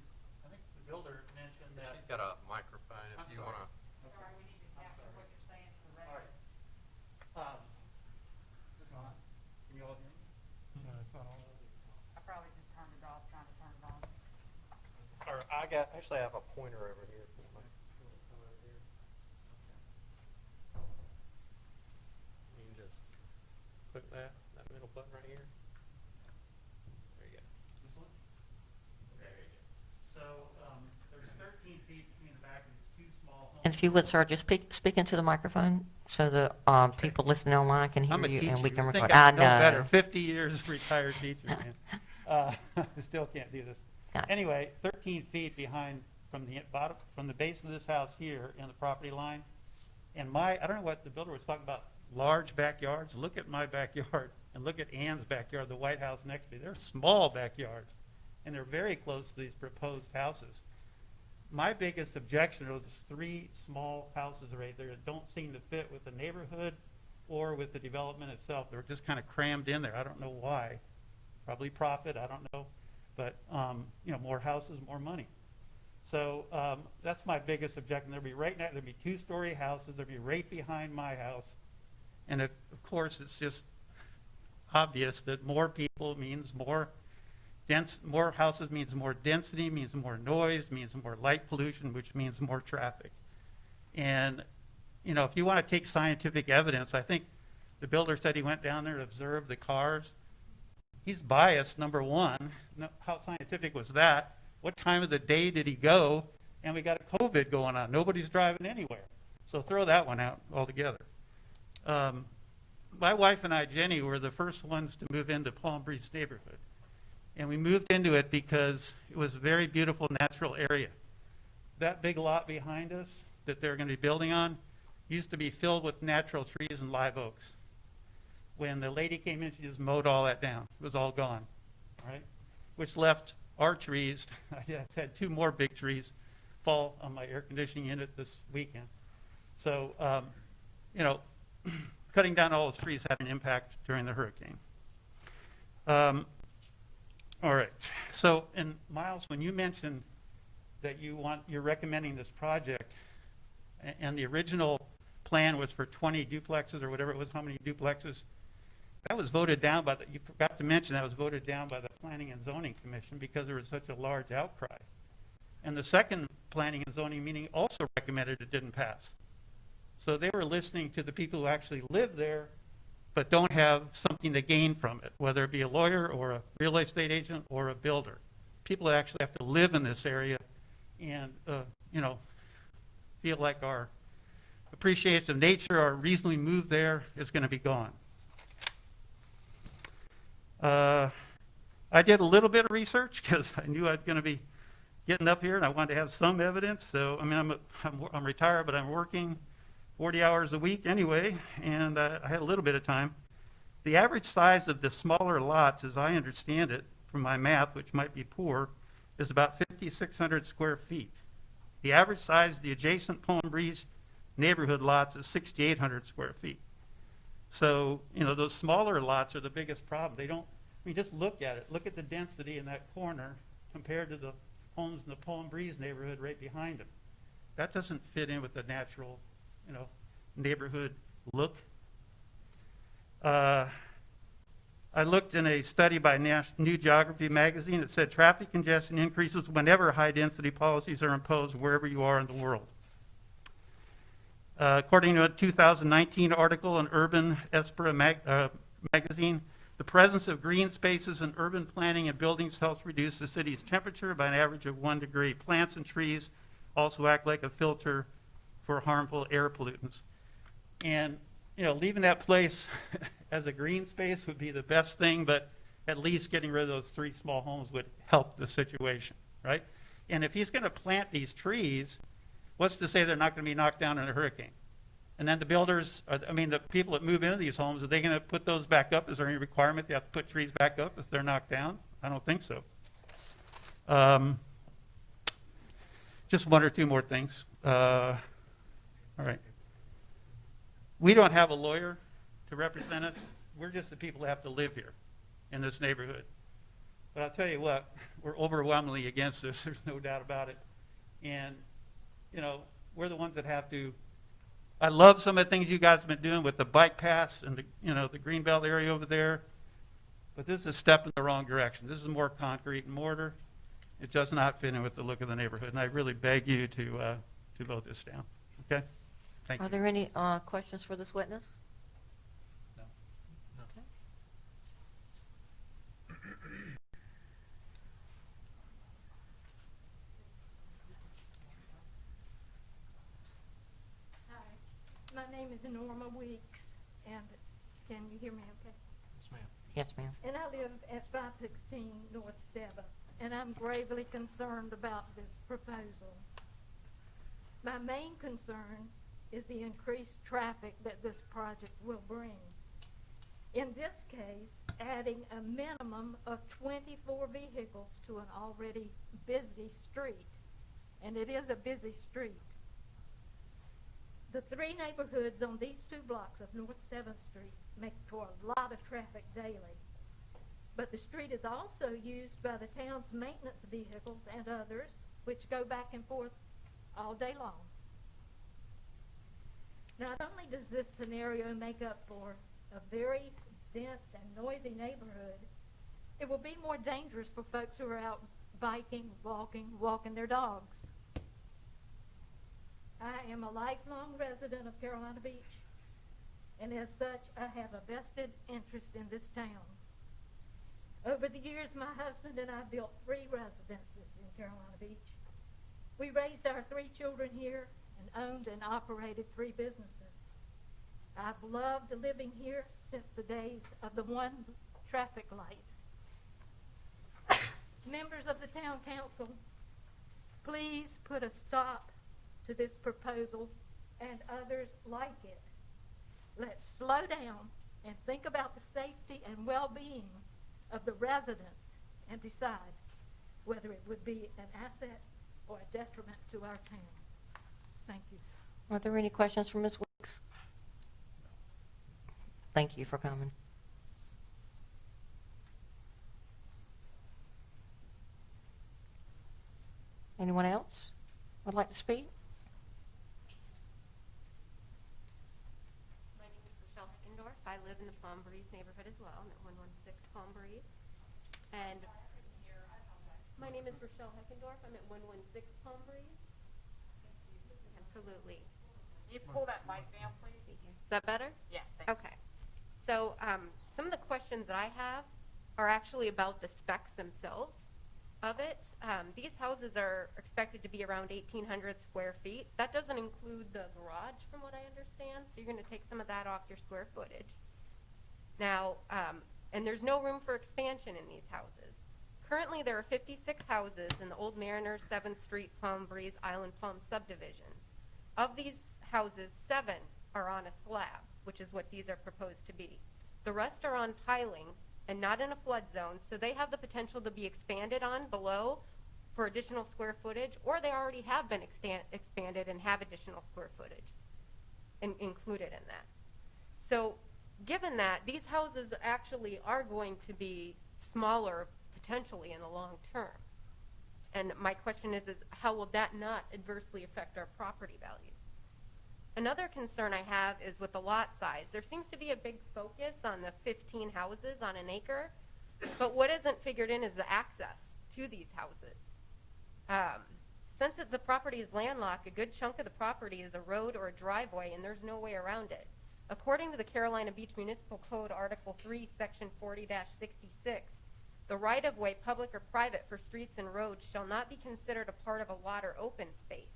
I think the builder mentioned that. She's got a microphone I'm if you sorry. want to. Sorry, we need to capture what you're saying for the record. All right. Is it on? Can you all hear me? No, it's not on. I probably just turned it off, trying to turn it on. Or actually I have a pointer over here. If you might come over here. You can just click that middle button right here. There you go. This one? There you go. So, there's 13 feet between the back of these two small homes. And if you would, sir, just speak into the microphone so the people listening online can hear I'm a you teacher. and we can You record. think I know. know better. 50 years retired teacher, man. I still can't do this. Gotcha. Anyway, 13 feet behind from the bottom, from the base of this house here in the property line. And I don't know what the builder was talking about, large backyards. Look at my backyard and look at Ann's backyard, the White House next to me. They're small backyards, and they're very close to these proposed houses. My biggest objection are those three small houses right there that don't seem to fit with the neighborhood or with the development itself. They're just kind of crammed in there. I don't know why. Probably profit, I don't know. But, more houses, more money. So that's my biggest objection. There'd be there'd be two-story houses. There'd be right behind my house. And of course, it's just obvious that more people means more houses means more density, means more noise, means more light pollution, which means more traffic. And, if you want to take scientific evidence, I think the builder said he went down there and observed the cars. He's biased, number one. How scientific was that? What time of the day did he go? And we got a COVID going on. Nobody's driving anywhere. So throw that one out altogether. My wife and I, Jenny, were the first ones to move into Palm Breeze neighborhood. And we moved into it because it was a very beautiful natural area. That big lot behind us that they're going to be building on used to be filled with natural trees and live oaks. When the lady came in, she just mowed all that down. It was all gone, right? Which left our trees. I had two more big trees fall on my air conditioning unit this weekend. So, cutting down all those trees had an impact during the hurricane. All right. So, and Miles, when you mentioned that you're recommending this project, and the original plan was for 20 duplexes or whatever it was, how many duplexes? That was voted down you forgot to mention that was voted down by the Planning and Zoning Commission because there was such a large outcry. And the second Planning and Zoning meeting also recommended it didn't pass. So they were listening to the people who actually live there but don't have something to gain from it, whether it be a lawyer or a real estate agent or a builder. People that actually have to live in this area and, feel like our appreciation of nature, our reason we moved there is going to be gone. I did a little bit of research because I knew I was going to be getting up here and I wanted to have some evidence. So, I'm retired, but I'm working 40 hours a week anyway, and I had a little bit of time. The average size of the smaller lots, as I understand it, from my math, which might be poor, is about 5,600 square feet. The average size of the adjacent Palm Breeze neighborhood lots is 6,800 square feet. So, those smaller lots are the biggest problem. They don't, just look at it. Look at the density in that corner compared to the homes in the Palm Breeze neighborhood right behind them. That doesn't fit in with the natural, neighborhood look. I looked in a study by New Geography magazine that said traffic congestion increases whenever high-density policies are imposed wherever you are in the world. According to a 2019 article in Urban Espera magazine, the presence of green spaces in urban planning and buildings helps reduce the city's temperature by an average of 1 degree. Plants and trees also act like a filter for harmful air pollutants. And, leaving that place as a green space would be the best thing, but at least getting rid of those 3 small homes would help the situation, right? And if he's going to plant these trees, what's to say they're not going to be knocked down in a hurricane? And then the builders, the people that move into these homes, are they going to put those back up? Is there any requirement they have to put trees back up if they're knocked down? I don't think so. Just 1 or 2 more things. All right. We don't have a lawyer to represent us. We're just the people that have to live here in this neighborhood. But I'll tell you what, we're overwhelmingly against this. There's no doubt about it. And, we're the ones that have to. I love some of the things you guys have been doing with the bike paths and the Greenbelt area over there. But this is a step in the wrong direction. This is more concrete and mortar. It does not fit in with the look of the neighborhood. And I really beg you to vote this down. Okay? Thank you. Are there any questions for this witness? No. Okay. Hi, my name is Norma Weeks, and can you hear me okay? Yes, ma'am. Yes, ma'am. And I live at 516 North 7th, and I'm gravely concerned about this proposal. My main concern is the increased traffic that this project will bring. In this case, adding a minimum of 24 vehicles to an already busy street, and it is a busy street. The 3 neighborhoods on these 2 blocks of North 7th Street make for a lot of traffic daily. But the street is also used by the town's maintenance vehicles and others, which go back and forth all day long. Not only does this scenario make up for a very dense and noisy neighborhood, it will be more dangerous for folks who are out biking, walking their dogs. I am a lifelong resident of Carolina Beach, and as such, I have a vested interest in this town. Over the years, my husband and I built 3 residences in Carolina Beach. We raised our 3 children here and owned and operated 3 businesses. I've loved living here since the days of the 1 traffic light. Members of the town council, please put a stop to this proposal and others like it. Let's slow down and think about the safety and well-being of the residents and decide whether it would be an asset or a detriment to our town. Thank you. Are there any questions for Ms. Weeks? Thank you for coming. Anyone else would like to speak? My name is Rochelle Heckendorf. I live in the Palm Breeze neighborhood as well. I'm at 116 Palm Breeze. And my name is Rochelle Heckendorf. I'm at 116 Palm Breeze. Absolutely. Can you pull that mic down, please? Is that better? Yeah. Okay. So some of the questions that I have are actually about the specs themselves of it. These houses are expected to be around 1,800 square feet. That doesn't include the garage, from what I understand, so you're going to take some of that off your square footage. Now, and there's no room for expansion in these houses. Currently, there are 56 houses in the Old Mariner, 7th Street, Palm Breeze, Island Palm subdivisions. Of these houses, 7 are on a slab, which is what these are proposed to be. The rest are on pilings and not in a flood zone, so they have the potential to be expanded on below for additional square footage, or they already have been expanded and have additional square footage. included in that. So given that, these houses actually are going to be smaller potentially in the long term. And my question is how will that not adversely affect our property values? Another concern I have is with the lot size. There seems to be a big focus on the 15 houses on an acre, but what isn't figured in is the access to these houses. Since the property is landlocked, a good chunk of the property is a road or a driveway, and there's no way around it. According to the Carolina Beach Municipal Code, Article 3, Section 40-66, the right-of-way, public or private, for streets and roads shall not be considered a part of a lot or open space.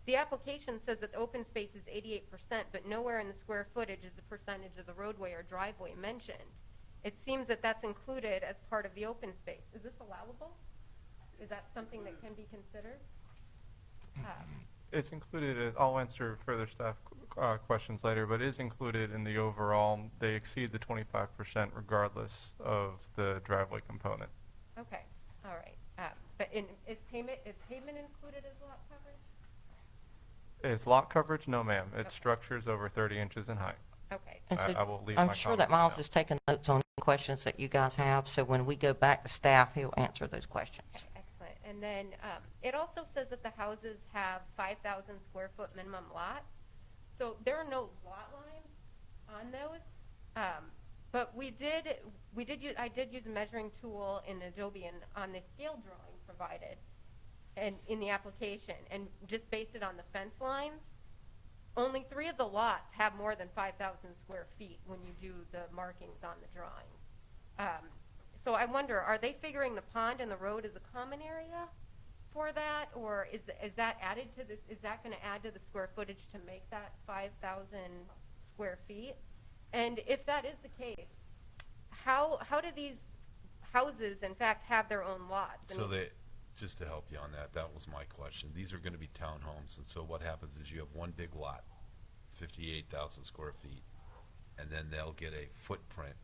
The application says that the open space is 88%, but nowhere in the square footage is the percentage of the roadway or driveway mentioned. It seems that that's included as part of the open space. Is this allowable? Is that something that can be considered? It's included, I'll answer further staff questions later, but it is included in the overall. They exceed the 25% regardless of the driveway component. Okay, all right. But is pavement included as lot coverage? Is lot coverage? No, ma'am. It's structures over 30 inches in height. Okay. And so I will leave I'm my sure that comments Miles now. is taking notes on questions that you guys have, so when we go back to staff, he'll answer those questions. Okay, excellent. And then it also says that the houses have 5,000 square foot minimum lots. So there are no lot lines on those. But I did use a measuring tool in Adobe and on the scale drawing provided and in the application, and just based it on the fence lines. Only 3 of the lots have more than 5,000 square feet when you do the markings on the drawings. So I wonder, are they figuring the pond and the road as a common area for that, or is that added to this? Is that going to add to the square footage to make that 5,000 square feet? And if that is the case, how do these houses in fact have their own lots? So just to help you on that, that was my question. These are going to be townhomes, and so what happens is you have one big lot, 58,000 square feet, and then they'll get a footprint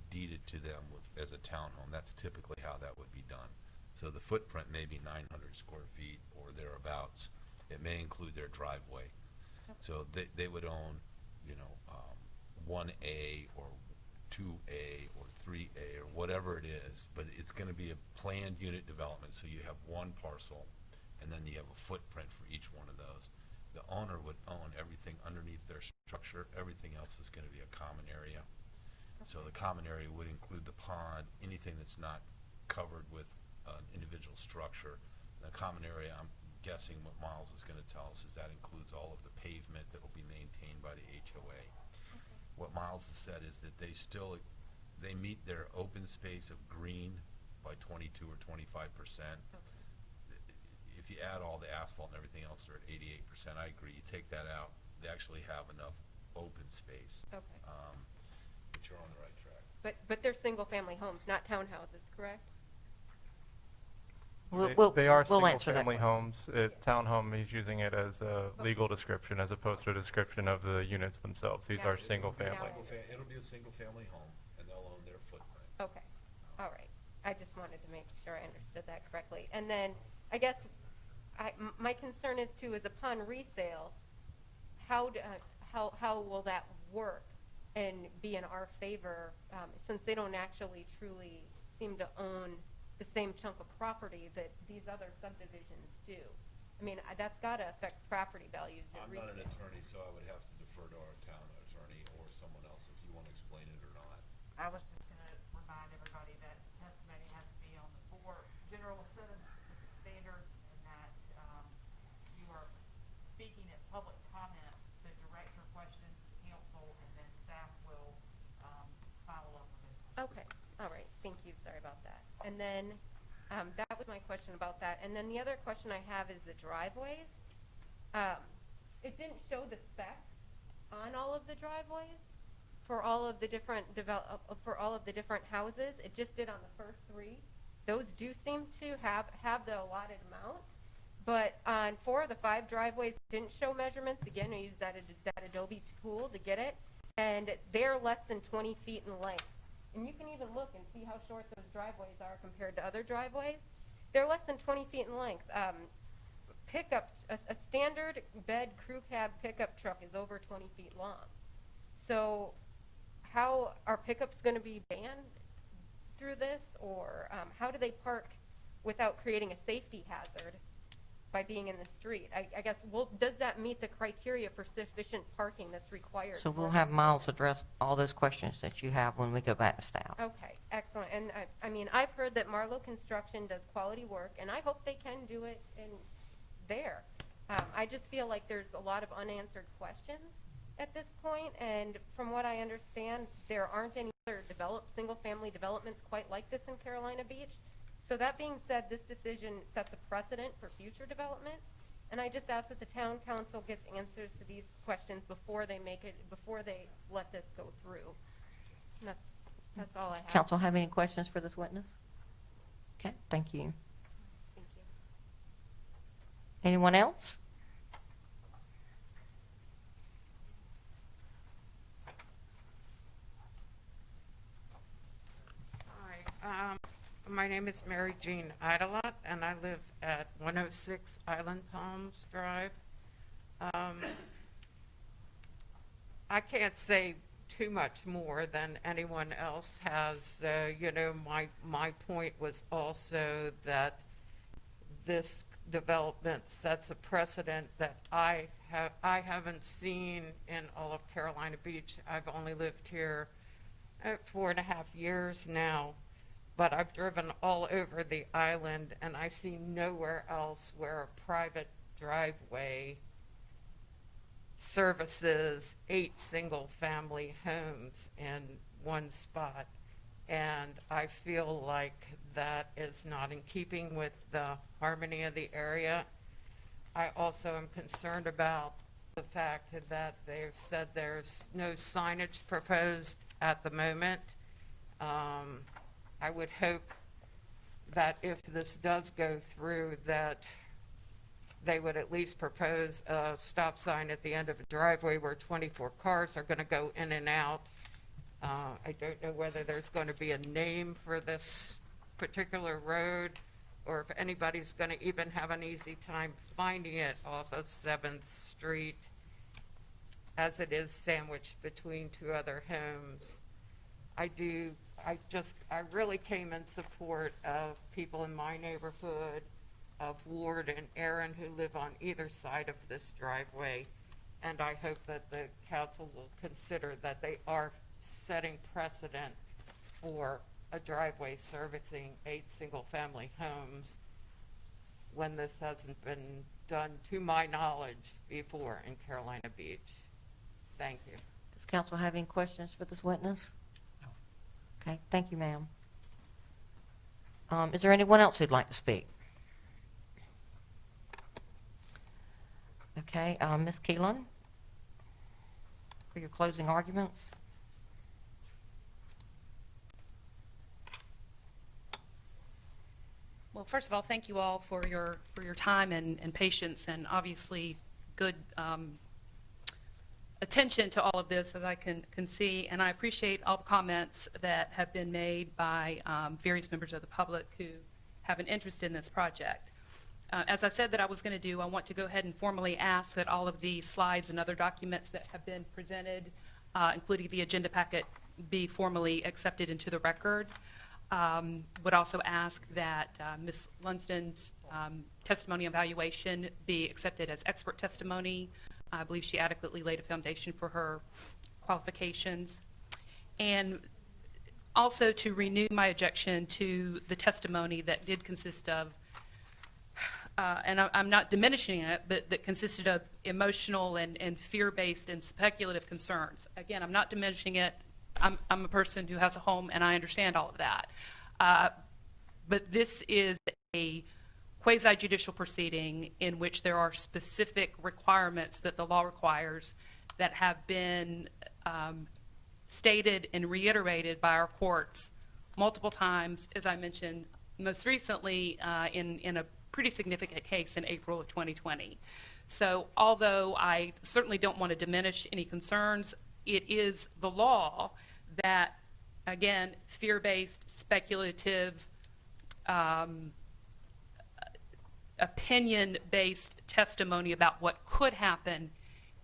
deeded to them as a townhome. That's typically how that would be done. So the footprint may be 900 square feet or thereabouts. It may include their driveway. So they would own, 1A or 2A or 3A or whatever it is, but it's going to be a planned unit development. So you have one parcel, and then you have a footprint for each one of those. The owner would own everything underneath their structure. Everything else is going to be a common area. So the common area would include the pond, anything that's not covered with an individual structure. The common area, I'm guessing what Miles is going to tell us, is that includes all of the pavement that will be maintained by the HOA. What Miles has said is that they meet their open space of green by 22 or 25%. If you add all the asphalt and everything else, they're at 88%. I agree. You take that out, they actually have enough open space. Okay. But you're on the right track. But they're single-family homes, not townhouses, correct? They are we'll answer that single-family homes. Townhome, he's using it as a legal description as opposed to a description of the units themselves. These are single-family. It'll be a single-family home, and they'll own their footprint. Okay, all right. I just wanted to make sure I understood that correctly. And then, I guess, my concern is too, is upon resale, how will that work and be in our favor, since they don't actually truly seem to own the same chunk of property that these other subdivisions do? I mean, that's got to affect property values at I'm not an resale. attorney, so I would have to defer to our town attorney or someone else if you want to explain it or not. I was just going to remind everybody that testimony has to be on the 4 general citizen-specific standards, and that you are speaking at public comment to direct your questions to council, and then staff will follow up with it. Okay, all right, thank you, sorry about that. And then, that was my question about that. And then the other question I have is the driveways. It didn't show the specs on all of the driveways for all of the different houses. It just did on the first 3. Those do seem to have the allotted amount, but on 4 of the 5 driveways, it didn't show measurements. Again, I used that Adobe tool to get it, and they're less than 20 feet in length. And you can even look and see how short those driveways are compared to other driveways. They're less than 20 feet in length. a standard bed crew cab pickup truck is over 20 feet long. So how are pickups going to be banned through this, or how do they park without creating a safety hazard by being in the street? I guess, well, does that meet the criteria for sufficient parking that's required? So we'll for have this? Miles address all those questions that you have when we go back to staff. Okay, excellent. And I mean, I've heard that Marlowe Construction does quality work, and I hope they can do it in there. I just feel like there's a lot of unanswered questions at this point, and from what I understand, there aren't any other single-family developments quite like this in Carolina Beach. So that being said, this decision sets a precedent for future development, and I just ask that the town council gets answers to these questions before they let this go through. And that's all I have. Council have any questions for this witness? Okay, thank you. Thank you. Anyone else? Hi, my name is Mary Jean Idelot, and I live at 106 Island Palms Drive. I can't say too much more than anyone else has. You know, my point was also that this development sets a precedent that I haven't seen in all of Carolina Beach. I've only lived here 4.5 years now, but I've driven all over the island, and I see nowhere else where a private driveway services 8 single-family homes in one spot. And I feel like that is not in keeping with the harmony of the area. I also am concerned about the fact that they've said there's no signage proposed at the moment. I would hope that if this does go through, that they would at least propose a stop sign at the end of a driveway where 24 cars are going to go in and out. I don't know whether there's going to be a name for this particular road, or if anybody's going to even have an easy time finding it off of 7th Street, as it is sandwiched between 2 other homes. I really came in support of people in my neighborhood, of Ward and Aaron, who live on either side of this driveway, and I hope that the council will consider that they are setting precedent for a driveway servicing 8 single-family homes when this hasn't been done, to my knowledge, before in Carolina Beach. Thank you. Does council have any questions for this witness? No. Okay, thank you, ma'am. Is there anyone else who'd like to speak? Okay, Ms. Keelan, for your closing arguments. Well, first of all, thank you all for your time and patience, and obviously good attention to all of this, as I can see. And I appreciate all the comments that have been made by various members of the public who have an interest in this project. As I said that I was going to do, I want to go ahead and formally ask that all of the slides and other documents that have been presented, including the agenda packet, be formally accepted into the record. Would also ask that Ms. Lunsden's testimony and evaluation be accepted as expert testimony. I believe she adequately laid a foundation for her qualifications. And also to renew my objection to the testimony that did consist of, and I'm not diminishing it, but that consisted of emotional and fear-based and speculative concerns. Again, I'm not diminishing it. I'm a person who has a home, and I understand all of that. But this is a quasi-judicial proceeding in which there are specific requirements that the law requires that have been stated and reiterated by our courts multiple times, as I mentioned, most recently in a pretty significant case in April of 2020. So although I certainly don't want to diminish any concerns, it is the law that, again, fear-based, speculative opinion-based testimony about what could happen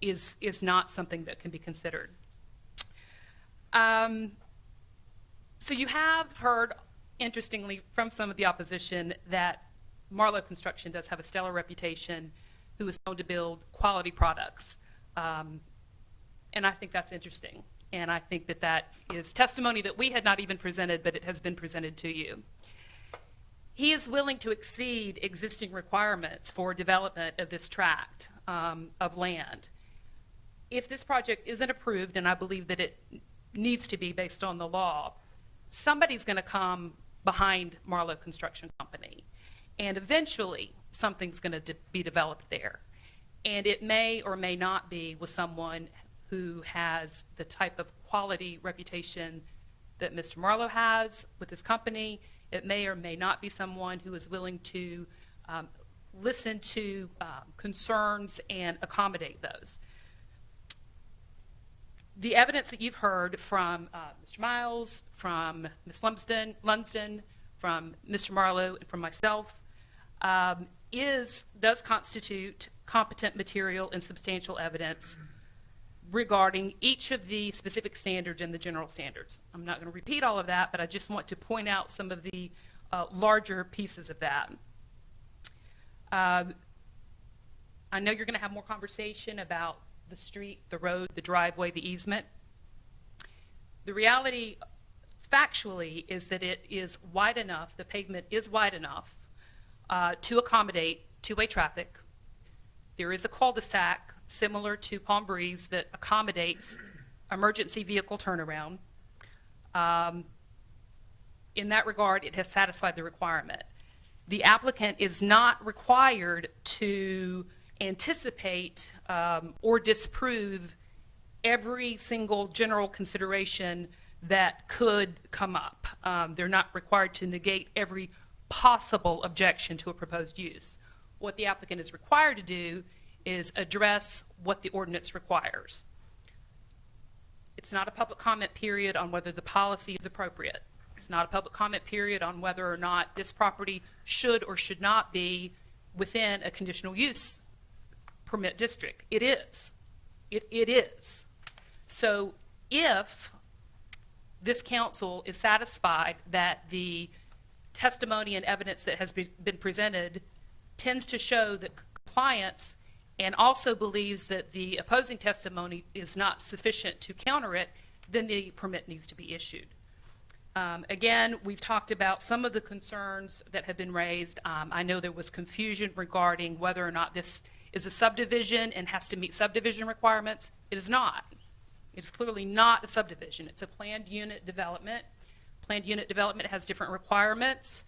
is not something that can be considered. So you have heard, interestingly, from some of the opposition that Marlowe Construction does have a stellar reputation, who is known to build quality products. And I think that's interesting. And I think that that is testimony that we had not even presented, but it has been presented to you. He is willing to exceed existing requirements for development of this tract of land. If this project isn't approved, and I believe that it needs to be based on the law, somebody's going to come behind Marlowe Construction Company. And eventually, something's going to be developed there. And it may or may not be with someone who has the type of quality reputation that Mr. Marlowe has with his company. It may or may not be someone who is willing to listen to concerns and accommodate those. The evidence that you've heard from Mr. Miles, from Ms. Lunsden, from Mr. Marlowe, and from myself does constitute competent material and substantial evidence regarding each of the specific standards and the general standards. I'm not going to repeat all of that, but I just want to point out some of the larger pieces of that. I know you're going to have more conversation about the street, the road, the driveway, the easement. The reality, factually, is that it is wide enough, the pavement is wide enough to accommodate two-way traffic. There is a cul-de-sac similar to Palm Breeze that accommodates emergency vehicle turnaround. In that regard, it has satisfied the requirement. The applicant is not required to anticipate or disprove every single general consideration that could come up. They're not required to negate every possible objection to a proposed use. What the applicant is required to do is address what the ordinance requires. It's not a public comment period on whether the policy is appropriate. It's not a public comment period on whether or not this property should or should not be within a conditional use permit district. It is. It is. So if this council is satisfied that the testimony and evidence that has been presented tends to show that compliance, and also believes that the opposing testimony is not sufficient to counter it, then the permit needs to be issued. Again, we've talked about some of the concerns that have been raised. I know there was confusion regarding whether or not this is a subdivision and has to meet subdivision requirements. It is not. It is clearly not a subdivision. It's a planned unit development. Planned unit development has different requirements.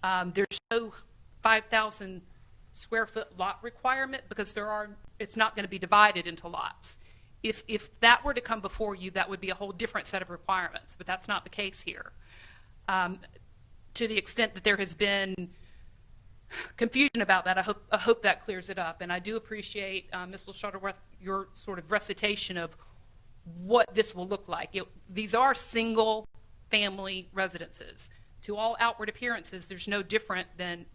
There's no 5,000 square foot lot requirement because it's not going to be divided into lots. If that were to come before you, that would be a whole different set of requirements, but that's not the case here. To the extent that there has been confusion about that, I hope that clears it up. And I do appreciate, Ms. Shuttleworth, your sort of recitation of what this will look like. These are single family residences. To all outward appearances, there's no difference than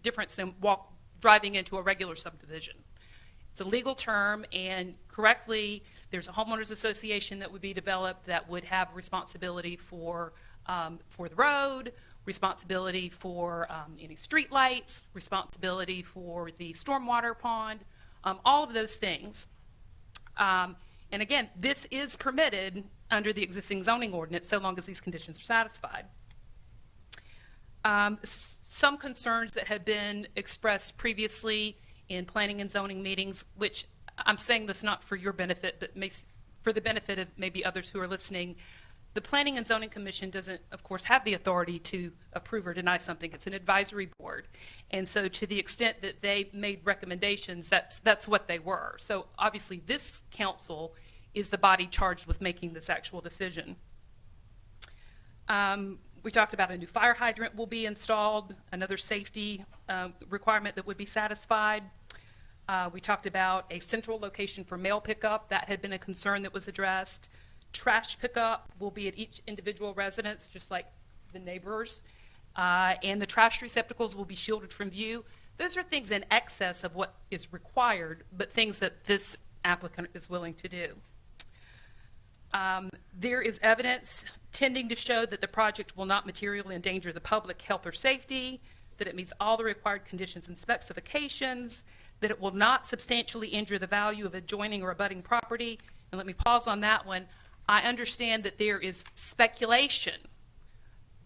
driving into a regular subdivision. It's a legal term, and correctly, there's a homeowners association that would be developed that would have responsibility for the road, responsibility for any street lights, responsibility for the stormwater pond, all of those things. And again, this is permitted under the existing zoning ordinance so long as these conditions are satisfied. Some concerns that had been expressed previously in planning and zoning meetings, which I'm saying this not for your benefit, but for the benefit of maybe others who are listening. The Planning and Zoning Commission doesn't, of course, have the authority to approve or deny something. It's an advisory board. And so to the extent that they made recommendations, that's what they were. So obviously this council is the body charged with making this actual decision. We talked about a new fire hydrant will be installed, another safety requirement that would be satisfied. We talked about a central location for mail pickup. That had been a concern that was addressed. Trash pickup will be at each individual residence, just like the neighbors. And the trash receptacles will be shielded from view. Those are things in excess of what is required, but things that this applicant is willing to do. There is evidence tending to show that the project will not materially endanger the public health or safety, that it meets all the required conditions and specifications, that it will not substantially injure the value of adjoining or abutting property. And let me pause on that one. I understand that there is speculation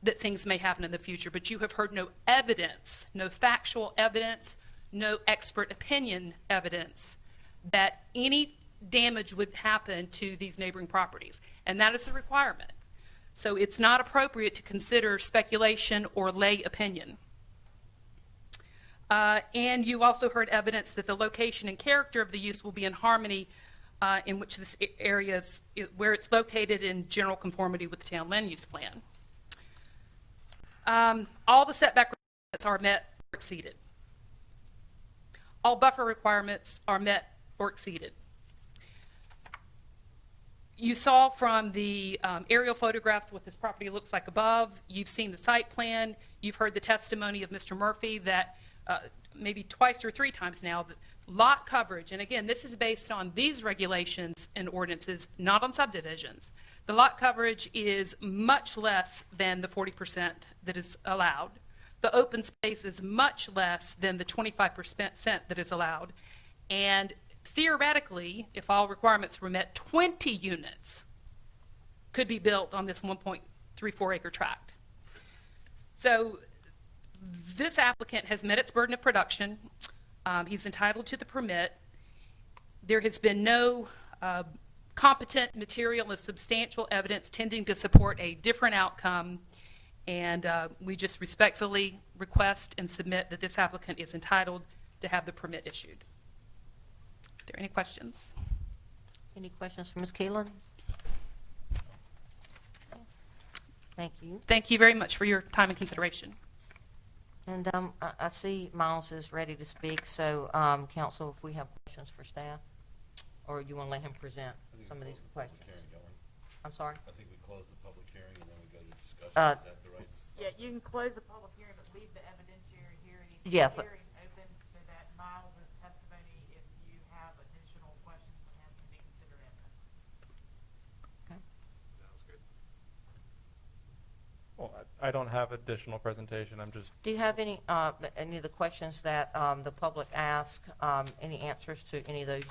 that things may happen in the future, but you have heard no evidence, no factual evidence, no expert opinion evidence that any damage would happen to these neighboring properties. And that is the requirement. So it's not appropriate to consider speculation or lay opinion. And you also heard evidence that the location and character of the use will be in harmony in which this area is, where it's located in general conformity with the town land use plan. All the setback requirements are met or exceeded. All buffer requirements are met or exceeded. You saw from the aerial photographs what this property looks like above. You've seen the site plan. You've heard the testimony of Mr. Murphy that maybe twice or three times now, that lot coverage, and again, this is based on these regulations and ordinances, not on subdivisions. The lot coverage is much less than the 40% that is allowed. The open space is much less than the 25% that is allowed. And theoretically, if all requirements were met, 20 units could be built on this 1.34 acre tract. So this applicant has met its burden of production. He's entitled to the permit. There has been no competent material and substantial evidence tending to support a different outcome, and we just respectfully request and submit that this applicant is entitled to have the permit issued. Are there any questions? Any questions for Ms. Keelan? Thank you. Thank you very much for your time and consideration. And I see Miles is ready to speak, so council, if we have questions for staff, or you want to let him present some of these questions? I'm sorry? I think we close the public hearing and then we go to discussion. Is that the right? Yeah, you can close the public hearing, but leave the evidentiary hearing Yeah. hearing open so that Miles' testimony, if you have additional questions from him, can be considered evidence. Sounds good. Well, I don't have additional presentation. I'm just, Do you have any of the questions that the public asked, any answers to any of those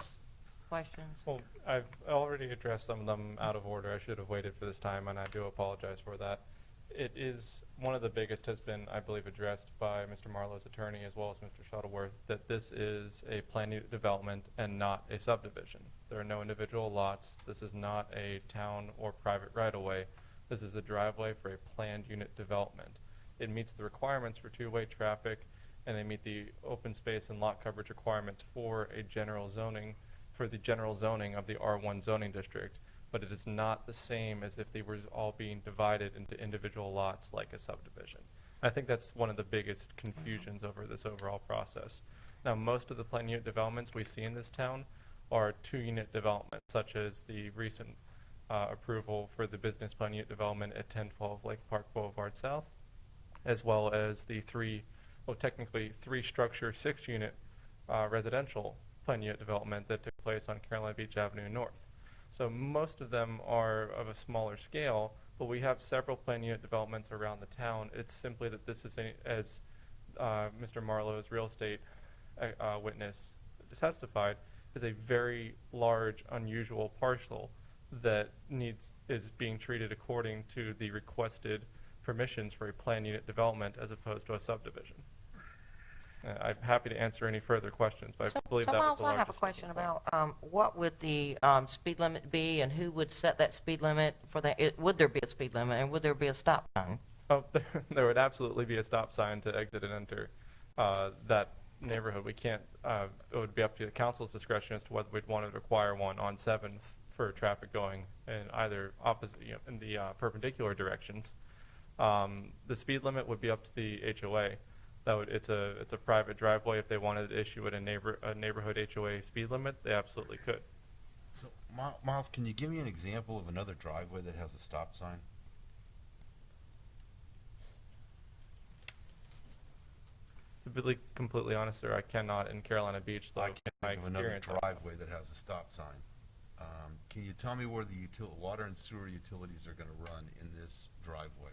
questions? well, I've already addressed some of them out of order. I should have waited for this time, and I do apologize for that. It is, one of the biggest has been, I believe, addressed by Mr. Marlowe's attorney as well as Mr. Shuttleworth, that this is a planned unit development and not a subdivision. There are no individual lots. This is not a town or private right-of-way. This is a driveway for a planned unit development. It meets the requirements for two-way traffic, and they meet the open space and lot coverage requirements for a general zoning, for the general zoning of the R1 zoning district, but it is not the same as if they were all being divided into individual lots like a subdivision. I think that's one of the biggest confusions over this overall process. Now, most of the planned unit developments we see in this town are two-unit developments, such as the recent approval for the business plan unit development at 1012 Lake Park Boulevard South, as well as the technically three-structure, six-unit residential planned unit development that took place on Carolina Beach Avenue North. So most of them are of a smaller scale, but we have several planned unit developments around the town. It's simply that this is, as Mr. Marlowe's real estate witness testified, is a very large, unusual parcel that is being treated according to the requested permissions for a planned unit development as opposed to a subdivision. I'm happy to answer any further questions, but I believe that was Miles, the I have a largest. question about what would the speed limit be, and who would set that speed limit for that? Would there be a speed limit, and would there be a stop sign? Oh, there would absolutely be a stop sign to exit and enter that neighborhood. We can't, it would be up to the council's discretion as to whether we'd want to require one on 7th for traffic going in either opposite, in the perpendicular directions. The speed limit would be up to the HOA. It's a private driveway. If they wanted to issue it a neighborhood HOA speed limit, they absolutely could. So, Miles, can you give me an example of another driveway that has a stop sign? To be completely honest, sir, I cannot in Carolina Beach, though. I can't my think of another experience. driveway that has a stop sign. Can you tell me where the water and sewer utilities are gonna run in this driveway?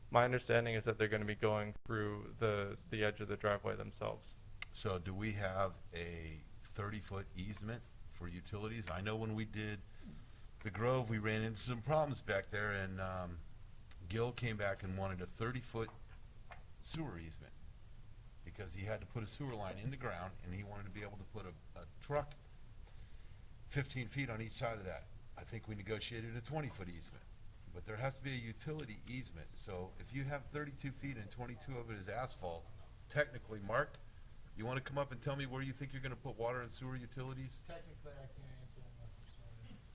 My understanding is that they're going to be going through the edge of the driveway themselves. So do we have a 30-foot easement for utilities? I know when we did the Grove, we ran into some problems back there, and Gil came back and wanted a 30-foot sewer easement because he had to put a sewer line in the ground, and he wanted to be able to put a truck 15 feet on each side of that. I think we negotiated a 20-foot easement. But there has to be a utility easement. So if you have 32 feet and 22 of it is asphalt, technically, Mark, you want to come up and tell me where you think you're going to put water and sewer utilities? Technically, I can't answer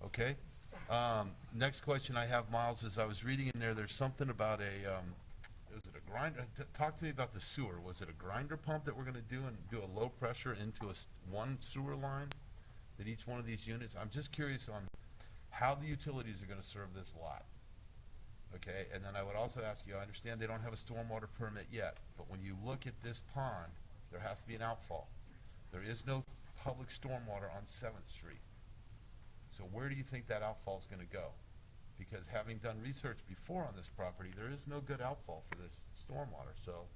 unless it's Okay. Next question I have, Miles, is I was reading in there, there's something about was it a grinder? Talk to me about the sewer. Was it a grinder pump that we're going to do and do a low pressure into one sewer line that each one of these units? I'm just curious on how the utilities are going to serve this lot. Okay, and then I would also ask you, I understand they don't have a stormwater permit yet, but when you look at this pond, there has to be an outfall. There is no public stormwater on 7th Street. So where do you think that outfall is going to go? Because having done research before on this property, there is no good outfall for this stormwater. So,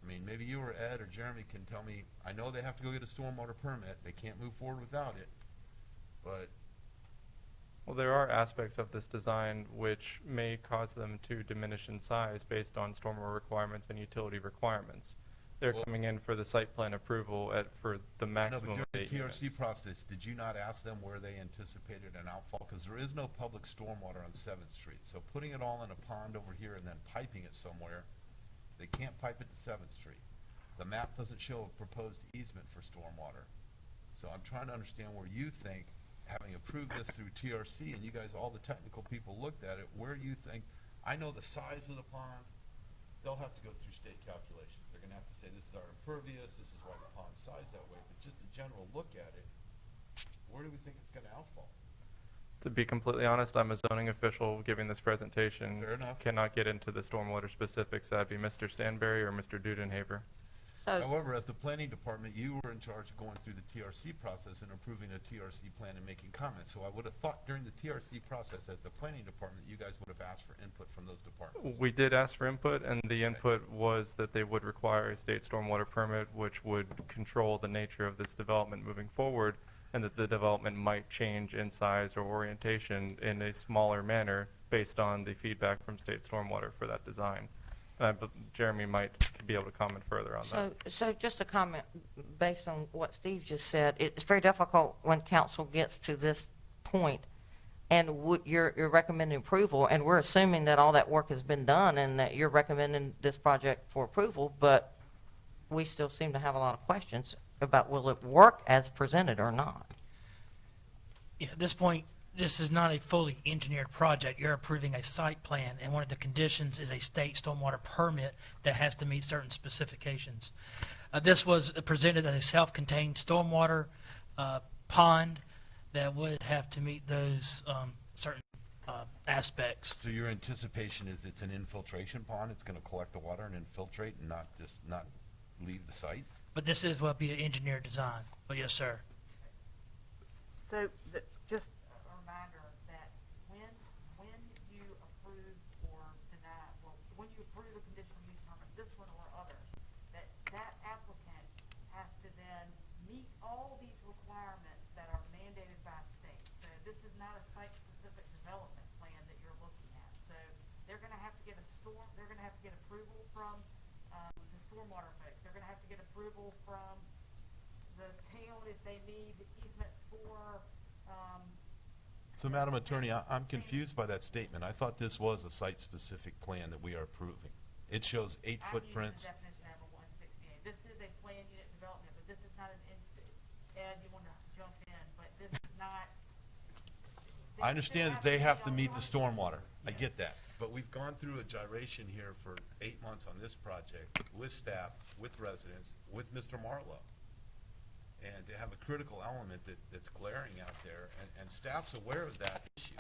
I mean, maybe you or Ed or Jeremy can tell me, I know they have to go get a stormwater permit. They can't move forward without it, but Well, there are aspects of this design which may cause them to diminish in size based on stormwater requirements and utility requirements. They're coming in for the site plan approval for the no, maximum but of 8 during the TRC units. process, did you not ask them where they anticipated an outfall? Because there is no public stormwater on 7th Street. So putting it all in a pond over here and then piping it somewhere, they can't pipe it to 7th Street. The map doesn't show a proposed easement for stormwater. So I'm trying to understand where you think, having approved this through TRC, and you guys, all the technical people looked at it, where do you think, I know the size of the pond, they'll have to go through state calculations. They're gonna have to say, this is our impervious, this is why the pond's sized that way, but just a general look at it, where do we think it's gonna outfall? To be completely honest, I'm a zoning official giving this presentation. Fair enough. Cannot get into the stormwater specifics. That'd be Mr. Stanberry or Mr. Dudenhaver. However, as the planning department, you were in charge of going through the TRC process and approving a TRC plan and making comments. So I would have thought during the TRC process, as the planning department, you guys would have asked for input from those departments. We did ask for input, and the input was that they would require a state stormwater permit, which would control the nature of this development moving forward, and that the development might change in size or orientation in a smaller manner based on the feedback from state stormwater for that design. But Jeremy might be able to comment further on that. So just a comment based on what Steve just said. It's very difficult when council gets to this point and you're recommending approval, and we're assuming that all that work has been done and that you're recommending this project for approval, but we still seem to have a lot of questions about will it work as presented or not. Yeah, at this point, this is not a fully engineered project. You're approving a site plan, and one of the conditions is a state stormwater permit that has to meet certain specifications. This was presented as a self-contained stormwater pond that would have to meet those certain aspects. So your anticipation is it's an infiltration pond, it's gonna collect the water and infiltrate and not leave the site? But this is will be an engineered design. But yes, sir. So just a reminder that when you approve or deny, well, when you approve a conditional use permit, this one or other, that applicant has to then meet all these requirements that are mandated by state. So this is not a site-specific development plan that you're looking at. So they're going to have to get they're going to have to get approval from the stormwater folks. They're going to have to get approval from the town if they need easements for. So, Madam Attorney, I'm confused by that statement. I thought this was a site-specific plan that we are approving. It shows 8 footprints. I'm using the definition of a 168. This is a planned unit development, but this is not Ed, you want to jump in, but this is not. I understand that they have to meet the stormwater. I get that. But we've gone through a gyration here for 8 months on this project with staff, with residents, with Mr. Marlowe. And to have a critical element that's glaring out there, and staff's aware of that issue.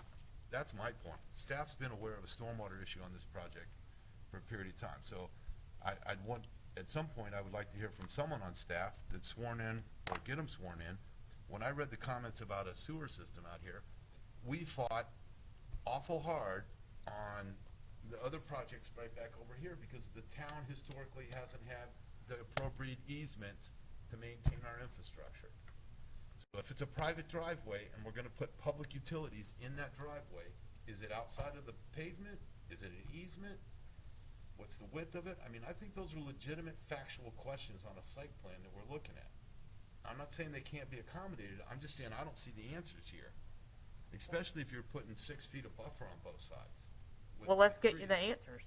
That's my point. Staff's been aware of a stormwater issue on this project for a period of time. So I'd want at some point, I would like to hear from someone on staff that's sworn in, or get them sworn in. When I read the comments about a sewer system out here, we fought awful hard on the other projects right back over here because the town historically hasn't had the appropriate easements to maintain our infrastructure. So if it's a private driveway and we're gonna put public utilities in that driveway, is it outside of the pavement? Is it an easement? What's the width of it? I mean, I think those are legitimate factual questions on a site plan that we're looking at. I'm not saying they can't be accommodated, I'm just saying I don't see the answers here, especially if you're putting 6 feet of buffer on both sides. with Well, let's get trees. you the answers.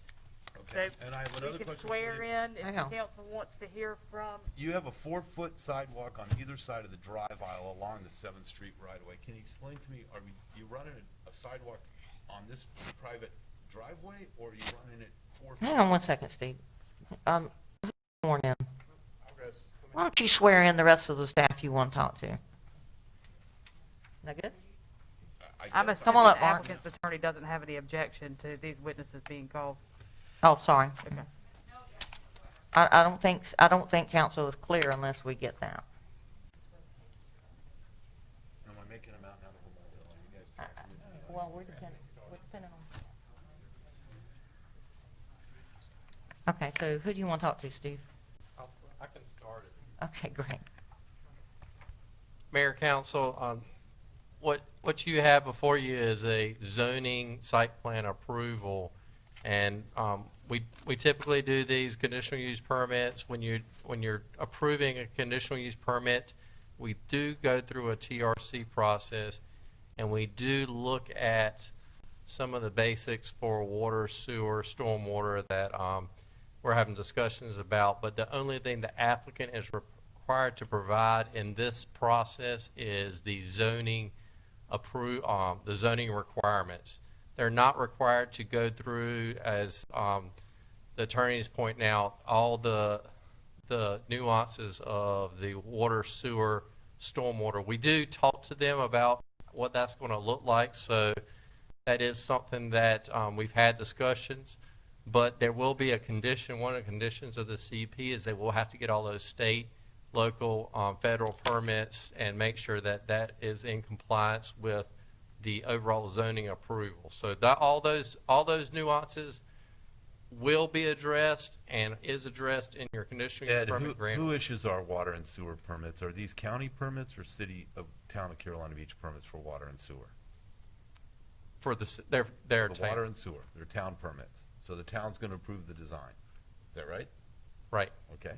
Okay, So and I have we another can question for swear you. in if Hang the on. council wants to hear from. You have a 4-foot sidewalk on either side of the drive aisle along the 7th Street right-of-way. Can you explain to me, you running a sidewalk on this private driveway, or are you running it 4 feet? Hang on one second, Steve. Who's sworn in? Why don't you swear in the rest of the staff you want to talk to? Is that good? I'm Come assuming on the up, Mark. applicant's attorney doesn't have any objection to these witnesses being called. Oh, sorry. Okay. I don't think council is clear unless we get that. Am I making a mountain out of a molehill? Are you guys tracking me? Well, we're depending on. Okay, so who do you want to talk to, Steve? I can start it. Okay, great. Mayor, council, what you have before you is a zoning site plan approval. And we typically do these conditional use permits. When you're approving a conditional use permit, we do go through a TRC process, and we do look at some of the basics for water, sewer, stormwater that we're having discussions about. But the only thing the applicant is required to provide in this process is the zoning the zoning requirements. They're not required to go through, as the attorneys point out, all the nuances of the water, sewer, stormwater. We do talk to them about what that's going to look like, so that is something that we've had discussions, but there will be a condition. One of the conditions of the CUP is they will have to get all those state, local, federal permits and make sure that that is in compliance with the overall zoning approval. So that all those nuances will be addressed and is addressed in your conditional use Ed, permit grant. who issues our water and sewer permits? Are these county permits or town of Carolina Beach permits for water and sewer? For their For town. water and sewer, they're town permits. So the town's gonna approve the design. Is that right? Right. Okay.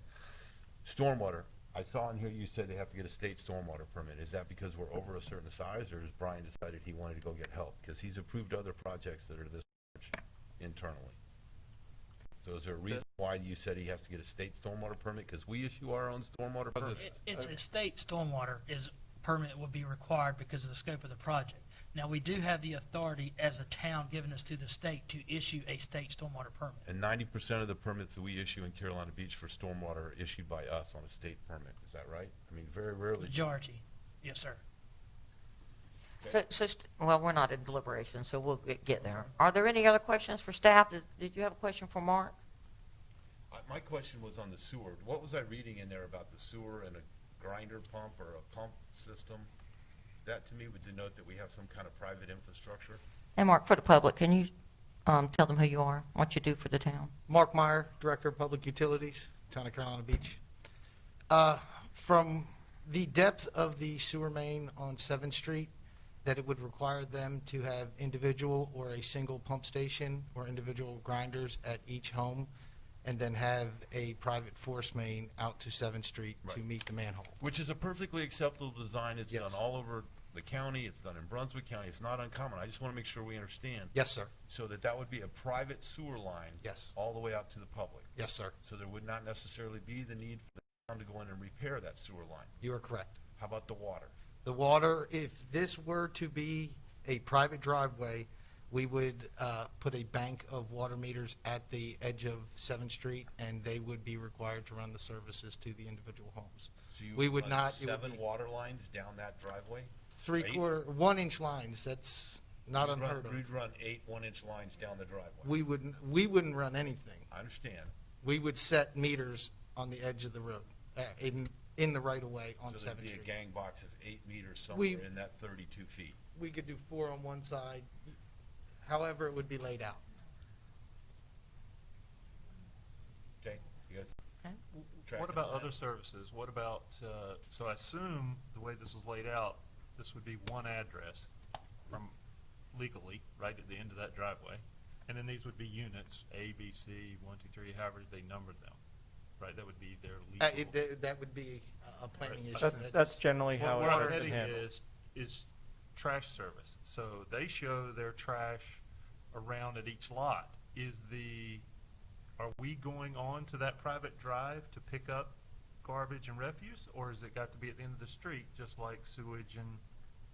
Stormwater, I saw in here you said they have to get a state stormwater permit. Is that because we're over a certain size, or has Brian decided he wanted to go get help? Because he's approved other projects that are this large internally. So is there a reason why you said he has to get a state stormwater permit? Because we issue our own stormwater permit. It's a state stormwater permit would be required because of the scope of the project. Now, we do have the authority as a town given us to the state to issue a state stormwater permit. And 90% of the permits that we issue in Carolina Beach for stormwater are issued by us on a state permit. Is that right? I mean, very rarely. Majority, yes, sir. Well, we're not in deliberation, so we'll get there. Are there any other questions for staff? Did you have a question for Mark? My question was on the sewer. What was I reading in there about the sewer and a grinder pump or a pump system? That to me would denote that we have some kind of private infrastructure. And Mark, for the public, can you tell them who you are, what you do for the town? Mark Meyer, Director of Public Utilities, Town of Carolina Beach. From the depth of the sewer main on 7th Street, that it would require them to have individual or a single pump station or individual grinders at each home, and then have a private force main out to 7th Street to meet the manhole. Which is a perfectly acceptable design. It's Yes. done all over the county. It's done in Brunswick County. It's not uncommon. I just want to make sure we understand. Yes, sir. So that would be a private sewer line. Yes. All the way out to the public. Yes, sir. So there would not necessarily be the need for the town to go in and repair that sewer line. You are correct. How about the water? The water, if this were to be a private driveway, we would put a bank of water meters at the edge of 7th Street, and they would be required to run the services to the individual homes. So you We would run not, it would 7 be water lines down that driveway? 3/4, 1-inch lines, that's not unheard of. We'd run 8 1-inch lines down the driveway. We wouldn't run anything. I understand. We would set meters on the edge of the road, in the right-of-way on So there'd 7th be a Street. gang box of 8 meters somewhere We- in that 32 feet. We could do 4 on one side, however it would be laid out. Okay, you guys What tracking about on that? other services? What about, so I assume the way this is laid out, this would be one address from legally, right at the end of that driveway. And then these would be units, A, B, C, 1, 2, 3, however they numbered them, right? That would be their legal. That would be a planning Right. issue. That's generally how What I'm it is heading handled. is trash service. So they show their trash around at each lot. Are we going on to that private drive to pick up garbage and refuse? Or has it got to be at the end of the street, just like sewage and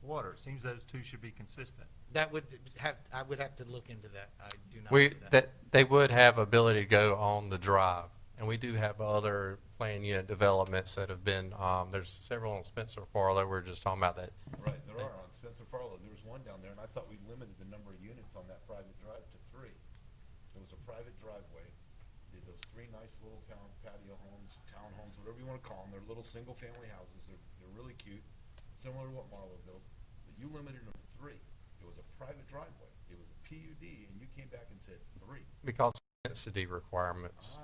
water? It seems those two should be consistent. I would have to look into that. I do not know that. They would have ability to go on the drive. And we do have other planned unit developments that have been, there's several on Spencer Farlow, we're just talking about that. Right, there are on Spencer Farlow. There was one down there, and I thought we limited the number of units on that private drive to 3. It was a private driveway. Did those 3 nice little patio homes, townhomes, whatever you want to call them. They're little single-family houses. They're really cute, similar to what Marlowe built. But you limited them to 3. It was a private driveway. It was a PUD, and you came back and said 3. Because of density requirements.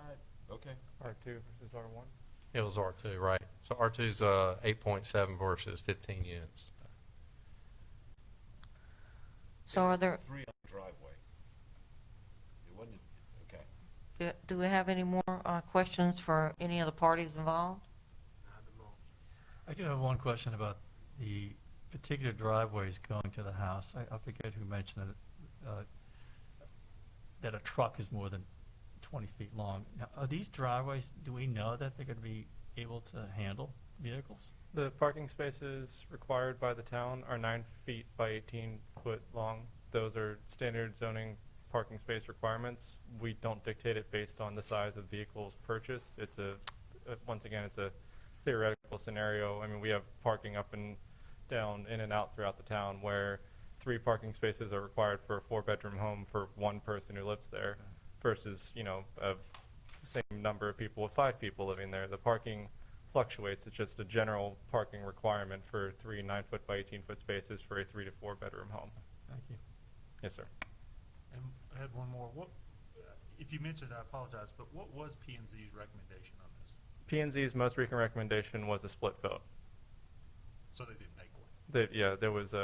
Okay. R2 versus R1? It was R2, right. So R2's 8.7 versus 15 units. So are there, 3 on the driveway. It wasn't, okay. do we have any more questions for any of the parties involved? I do have one question about the particular driveways going to the house. I forget who mentioned it, that a truck is more than 20 feet long. Now, are these driveways, do we know that they're going to be able to handle vehicles? The parking spaces required by the town are 9 feet by 18 foot long. Those are standard zoning parking space requirements. We don't dictate it based on the size of vehicles purchased. It's once again, it's a theoretical scenario. I mean, we have parking up and down, in and out throughout the town where 3 parking spaces are required for a 4-bedroom home for one person who lives there versus, a same number of people with 5 people living there. The parking fluctuates. It's just a general parking requirement for 3 9-foot by 18-foot spaces for a 3 to 4-bedroom home. Thank you. Yes, sir. And I had one more. If you mentioned, I apologize, but what was P&Z's recommendation on this? P&Z's most recent recommendation was a split vote. So they didn't make one? There was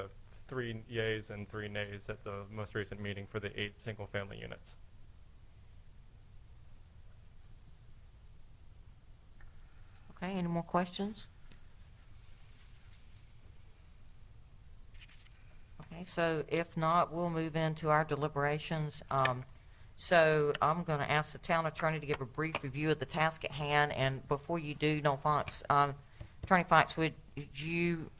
3 yays and 3 nays at the most recent meeting for the 8 single-family units. Okay, any more questions? Okay, so if not, we'll move into our deliberations. So I'm going to ask the town attorney to give a brief review of the task at hand, and before you do, Attorney Fox, would you,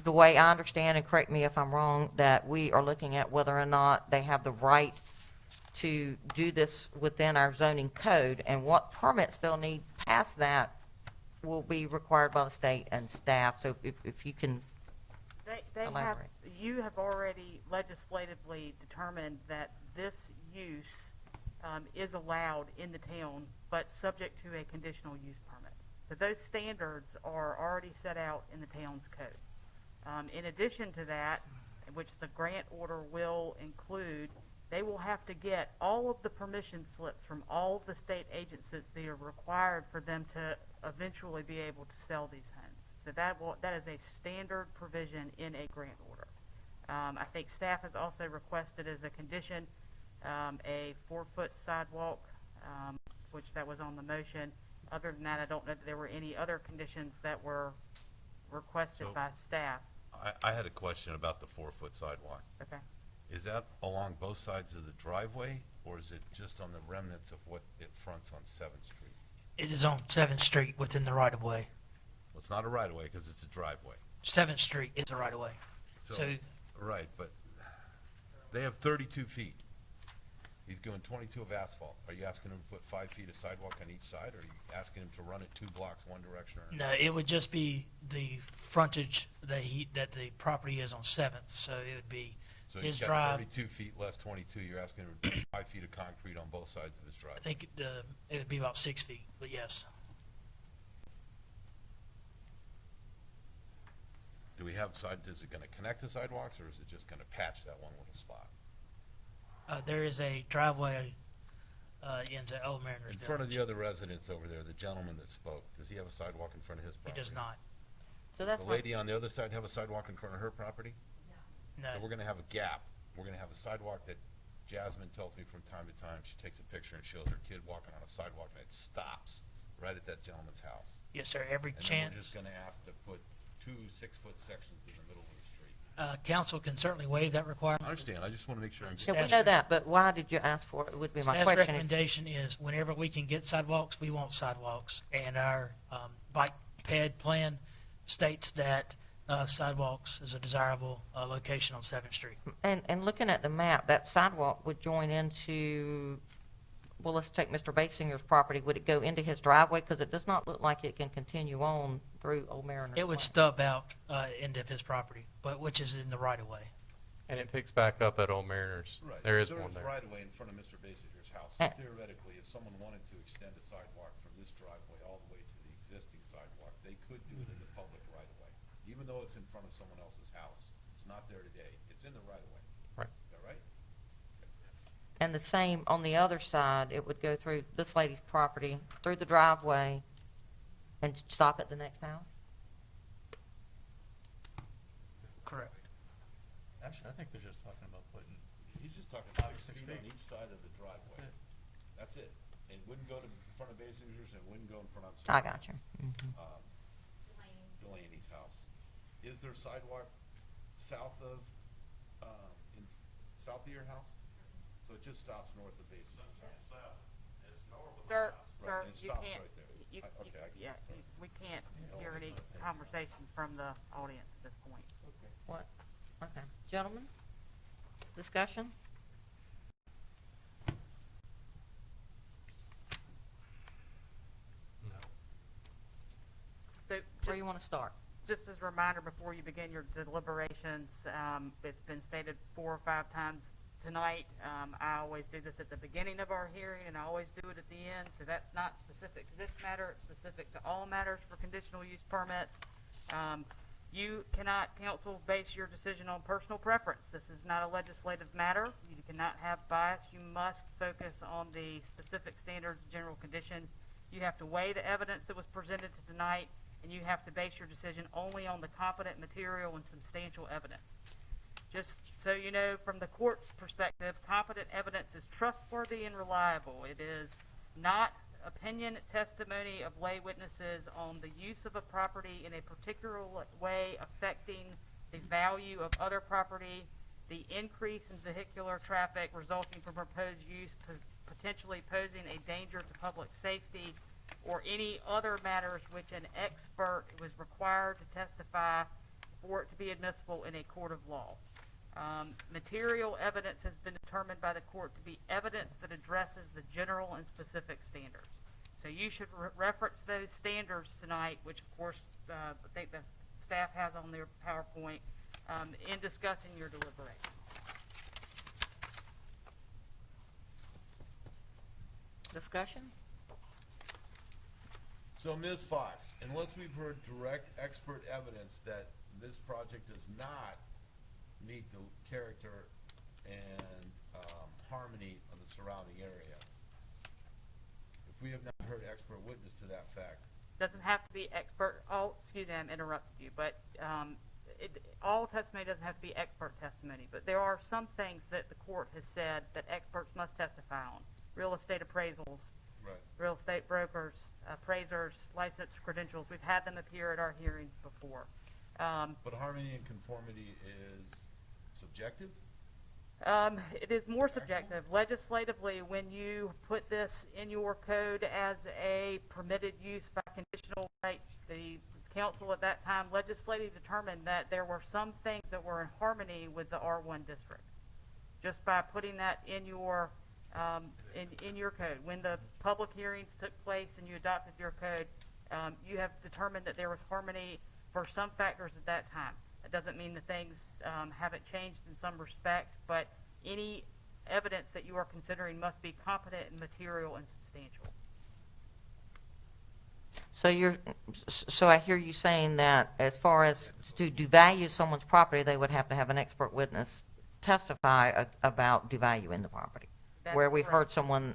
the way I understand, and correct me if I'm wrong, that we are looking at whether or not they have the right to do this within our zoning code, and what permits they'll need past that will be required by the state and staff. So if you can They have, elaborate. you have already legislatively determined that this use is allowed in the town, but subject to a conditional use permit. So those standards are already set out in the town's code. In addition to that, which the grant order will include, they will have to get all of the permission slips from all of the state agencies that are required for them to eventually be able to sell these homes. So that is a standard provision in a grant order. I think staff has also requested as a condition a 4-foot sidewalk, which that was on the motion. Other than that, I don't know that there were any other conditions that were requested So- by staff. I had a question about the 4-foot sidewalk. Okay. Is that along both sides of the driveway, or is it just on the remnants of what it fronts on 7th Street? It is on 7th Street within the right-of-way. Well, it's not a right-of-way because it's a driveway. 7th Street is a right-of-way. So Right, but they have 32 feet. He's doing 22 of asphalt. Are you asking him to put 5 feet of sidewalk on each side, or are you asking him to run it 2 blocks one direction? Or no, it would just be the frontage that the property is on 7th. So it would be So his he's got drive, 32 feet less 22, you're asking him to do 5 feet of concrete on both sides of his I driveway. think it would be about 6 feet, but yes. Do we have is it gonna connect the sidewalks, or is it just gonna patch that one little spot? There is a driveway ends at Old Mariners In front of Village. the other residents over there, the gentleman that spoke, does he have a sidewalk in front of his He property? does not. So that's The what, lady on the other side have a sidewalk in front of her property? No. So we're gonna have a gap. We're gonna have a sidewalk that Jasmine tells me from time to time, she takes a picture and shows her kid walking on a sidewalk, and it stops right at that gentleman's house. Yes, sir. Every And then we're chance. just gonna ask to put 2 6-foot sections in the middle of the street. Council can certainly waive that requirement. I understand, I just wanna make sure I'm. yeah, we know that, but why did you ask for it, would be my Staff's question. recommendation is whenever we can get sidewalks, we want sidewalks. And our bike ped plan states that sidewalks is a desirable location on 7th Street. And looking at the map, that sidewalk would join into, well, let's take Mr. Basinger's property. Would it go into his driveway? Because it does not look like it can continue on through Old Mariner. It would stub out into his property, but which is in the right of way. And it picks back up at Old Mariners. Right. There is one There's there. right away in front of Mr. Basinger's house. Eh. Theoretically, if someone wanted to extend a sidewalk from this driveway all the way to the existing sidewalk, they could do it in the public right of way. Even though it's in front of someone else's house, it's not there today, it's in the right of way. Right. Is that right? And the same on the other side, it would go through this lady's property, through the driveway, and stop at the next house? Correct. Actually, I think they're just talking about putting, He's just talking 6 feet on each side of the driveway. That's it. It wouldn't go to in front of Basinger's, and it wouldn't go in front of. I got you. Delaney's house. Is there sidewalk south of, south of your house? So it just stops north of Basinger's house? Sir, Right, sir, and it you stops can't, right there. you, Okay, I get it, yeah, sorry. we can't hear any conversation from the audience at this point. What? Okay. Gentlemen, discussion? So Where just, you want to start? just as a reminder, before you begin your deliberations, it's been stated 4 or 5 times tonight. I always do this at the beginning of our hearing, and I always do it at the end, so that's not specific to this matter. It's specific to all matters for conditional use permits. You cannot, council, base your decision on personal preference. This is not a legislative matter. You cannot have bias. You must focus on the specific standards, general conditions. You have to weigh the evidence that was presented to tonight, and you have to base your decision only on the competent material and substantial evidence. Just so you know, from the court's perspective, competent evidence is trustworthy and reliable. It is not opinion testimony of lay witnesses on the use of a property in a particular way affecting the value of other property, the increase in vehicular traffic resulting from proposed use potentially posing a danger to public safety, or any other matters which an expert was required to testify for it to be admissible in a court of law. Material evidence has been determined by the court to be evidence that addresses the general and specific standards. So you should reference those standards tonight, which of course I think the staff has on their PowerPoint, in discussing your deliberations. Discussion? So Ms. Fox, unless we've heard direct expert evidence that this project does not meet the character and harmony of the surrounding area, if we have not heard expert witness to that fact, Doesn't have to be expert, excuse me, I'm interrupting you, but all testimony doesn't have to be expert testimony, but there are some things that the court has said that experts must testify on. Real estate appraisals, right, real estate brokers, appraisers, licensed credentials. We've had them appear at our hearings before. but harmony and conformity is subjective? It is more subjective. Legislatively, when you put this in your code as a permitted use by conditional right, the council at that time legislatively determined that there were some things that were in harmony with the R1 district. Just by putting that in your code. When the public hearings took place and you adopted your code, you have determined that there was harmony for some factors at that time. That doesn't mean the things haven't changed in some respect, but any evidence that you are considering must be competent and material and substantial. So I hear you saying that as far as to devalue someone's property, they would have to have an expert witness testify about devaluing the property. That's Where we correct. heard someone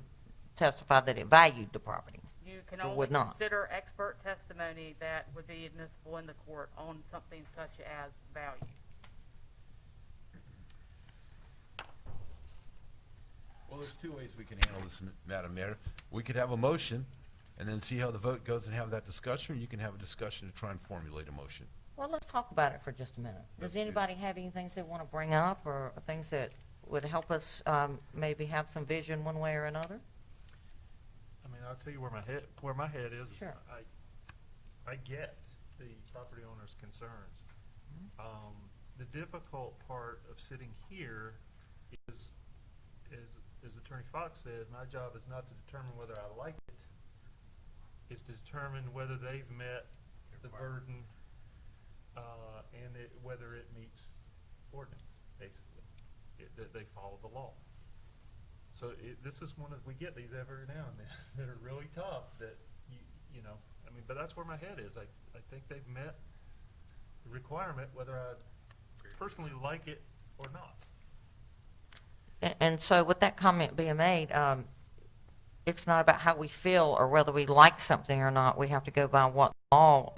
testify that it valued the property. You can Or only would not. consider expert testimony that would be admissible in the court on something such as value. Well, there's two ways we can handle this, Madam Mayor. We could have a motion and then see how the vote goes and have that discussion, or you can have a discussion to try and formulate a motion. Well, let's talk about it for just a minute. Let's Does anybody have any things they want to bring up or things that would help us maybe have some vision one way or another? I mean, I'll tell you where my head is. Sure. I get the property owner's concerns. The difficult part of sitting here is, as Attorney Fox said, my job is not to determine whether I like it, is to determine whether they've met the burden, and whether it meets ordinance, basically, that they follow the law. So this is we get these every now and then that are really tough that, you know, I mean, but that's where my head is. I think they've met the requirement, whether I personally like it or not. And so with that comment being made, it's not about how we feel or whether we like something or not. We have to go by what law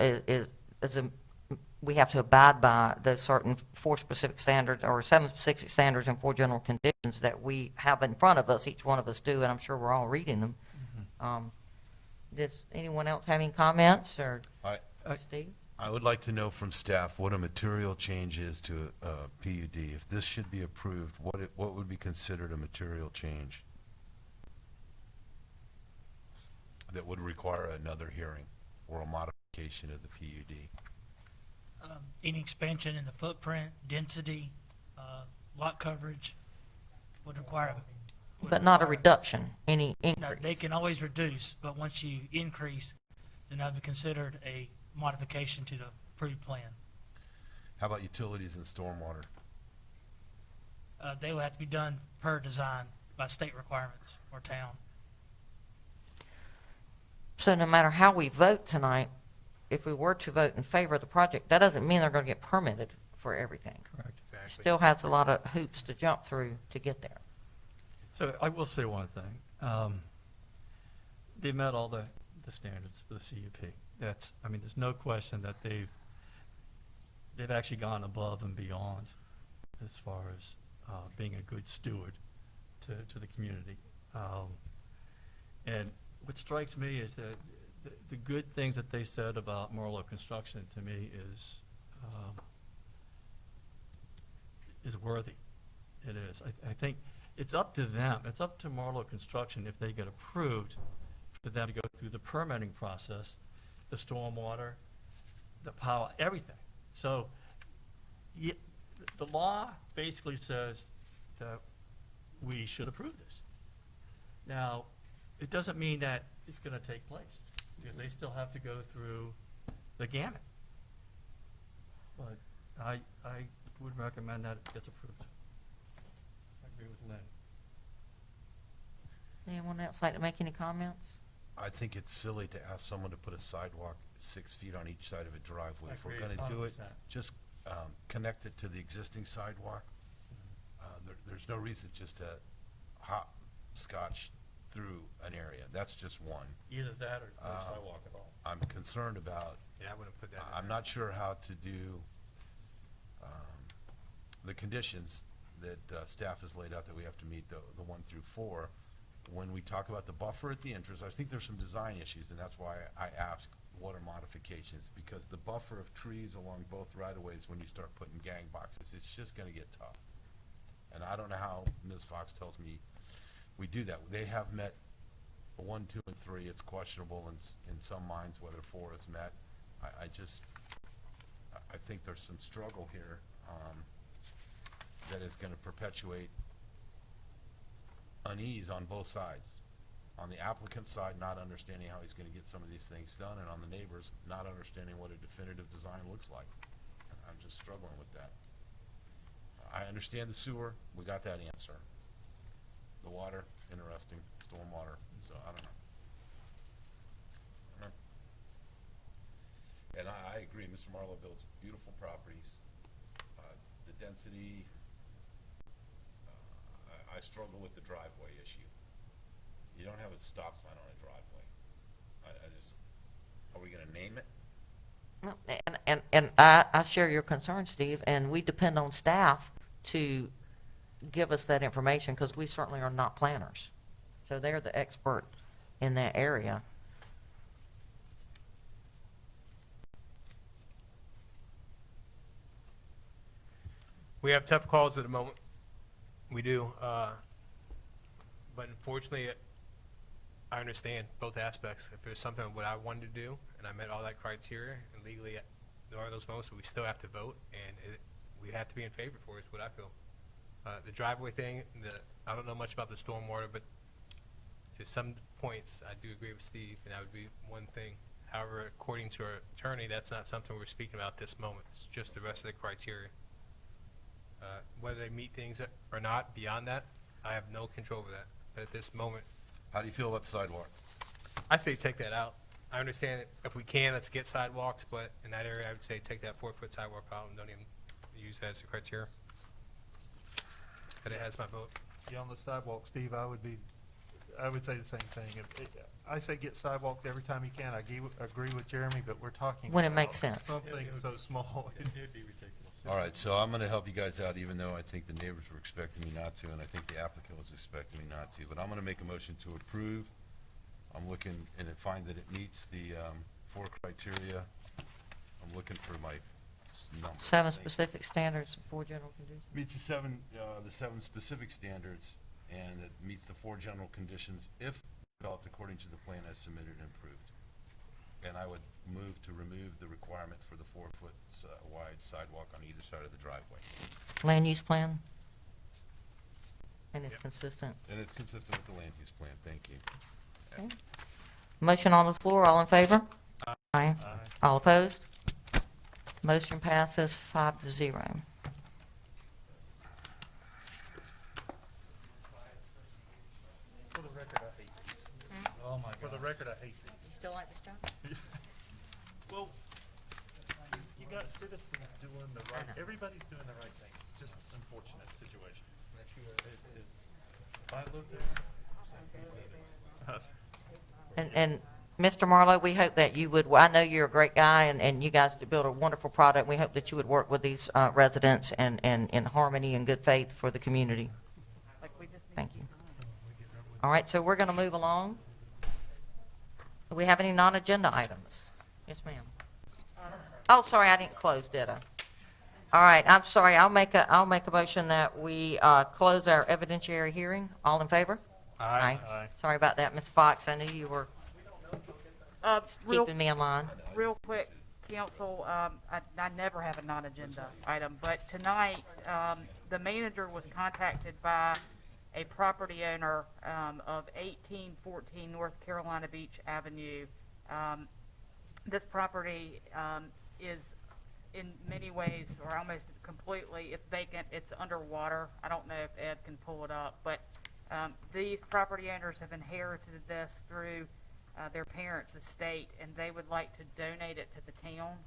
we have to abide by those certain 4 specific standards or 7 specific standards and 4 general conditions that we have in front of us. Each one of us do, and I'm sure we're all reading them. Does anyone else have any comments, or Steve? I would like to know from staff what a material change is to a PUD. If this should be approved, what would be considered a material change that would require another hearing or a modification of the PUD? Any expansion in the footprint, density, lot coverage would require. But not a reduction, any No, increase. they can always reduce, but once you increase, then that would be considered a modification to the approved plan. How about utilities and stormwater? They would have to be done per design by state requirements or town. So no matter how we vote tonight, if we were to vote in favor of the project, that doesn't mean they're going to get permitted for everything. Correct. Exactly. Still has a lot of hoops to jump through to get there. So I will say one thing. They met all the standards for the CUP. I mean, there's no question that they've actually gone above and beyond as far as being a good steward to the community. And what strikes me is that the good things that they said about Marlowe Construction to me is worthy. It is. I think it's up to them. It's up to Marlowe Construction, if they get approved, for them to go through the permitting process, the stormwater, the power, everything. So the law basically says that we should approve this. Now, it doesn't mean that it's going to take place, because they still have to go through the gamut. But I would recommend that it gets approved. I agree with Lynn. Anyone else like to make any comments? I think it's silly to ask someone to put a sidewalk 6 feet on each side of a driveway. I If we're agree, going to do it, 100%. just connect it to the existing sidewalk. There's no reason just to hopscotch through an area. That's just one. Either that or no sidewalk at all. I'm concerned about, Yeah, I wouldn't put that in I'm there. not sure how to do the conditions that staff has laid out that we have to meet, the 1 through 4. When we talk about the buffer at the entrance, I think there's some design issues, and that's why I ask what are modifications, because the buffer of trees along both right-of-ways, when you start putting gang boxes, it's just gonna get tough. And I don't know how Ms. Fox tells me we do that. They have met 1, 2, and 3. It's questionable in some minds whether 4 is met. I think there's some struggle here that is gonna perpetuate unease on both sides. On the applicant's side, not understanding how he's gonna get some of these things done, and on the neighbors, not understanding what a definitive design looks like. I'm just struggling with that. I understand the sewer, we got that answer. The water, interesting, stormwater, so I don't know. And I agree, Mr. Marlowe builds beautiful properties. The density, I struggle with the driveway issue. You don't have a stop sign on a driveway. I just, are we gonna name it? No, and I share your concern, Steve, and we depend on staff to give us that information, because we certainly are not planners. So they're the expert in that area. We have tough calls at the moment. We do. But unfortunately, I understand both aspects. If there's something what I wanted to do and I met all that criteria and legally there are those moments where we still have to vote and we have to be in favor for it, is what I feel. The driveway thing, I don't know much about the stormwater, but to some points I do agree with Steve, and that would be one thing. However, according to our attorney, that's not something we're speaking about at this moment. It's just the rest of the criteria. Whether they meet things or not, beyond that, I have no control over that. But at this moment, How do you feel about the sidewalk? I say take that out. I understand that if we can, let's get sidewalks, but in that area, I would say take that 4-foot sidewalk out and don't even use that as a criteria. But it has my vote. Yeah, on the sidewalk, Steve, I would say the same thing. I say get sidewalks every time you can. I agree with Jeremy, but we're talking When it about makes sense. something so small. It'd be ridiculous. All right, so I'm gonna help you guys out, even though I think the neighbors were expecting me not to, and I think the applicant was expecting me not to, but I'm gonna make a motion to approve. I'm looking, and I find that it meets the, 4 criteria. I'm looking for my number. 7 specific standards, 4 general conditions. Meets the 7 specific standards, and it meets the 4 general conditions if developed according to the plan as submitted and approved. And I would move to remove the requirement for the 4-foot wide sidewalk on either side of the driveway. Land use plan? And it's consistent. And it's consistent with the land use plan, thank you. Okay. Motion on the floor, all in favor? Aye. All opposed? Motion passes 5-0. For the record, I hate these. Oh, my God. For the record, I hate these. You still like this job? Well, you got citizens doing the right, everybody's doing the right thing. It's just an unfortunate situation. If I lived there. And Mr. Marlowe, we hope that you would, I know you're a great guy, and you guys build a wonderful product. We hope that you would work with these residents and in harmony and good faith for the community. Thank you. All right, so we're going to move along. Do we have any non-agenda items? Yes, ma'am. Oh, sorry, I didn't close, did I? All right, I'm sorry. I'll make a motion that we close our evidentiary hearing. All in favor? Aye. Aye. Sorry about that, Ms. Fox. I knew you were keeping me in line. Real quick, council, I never have a non-agenda item, but tonight, the manager was contacted by a property owner of 1814 North Carolina Beach Avenue. This property is in many ways, or almost completely, it's vacant, it's underwater. I don't know if Ed can pull it up, but these property owners have inherited this through their parents' estate, and they would like to donate it to the town.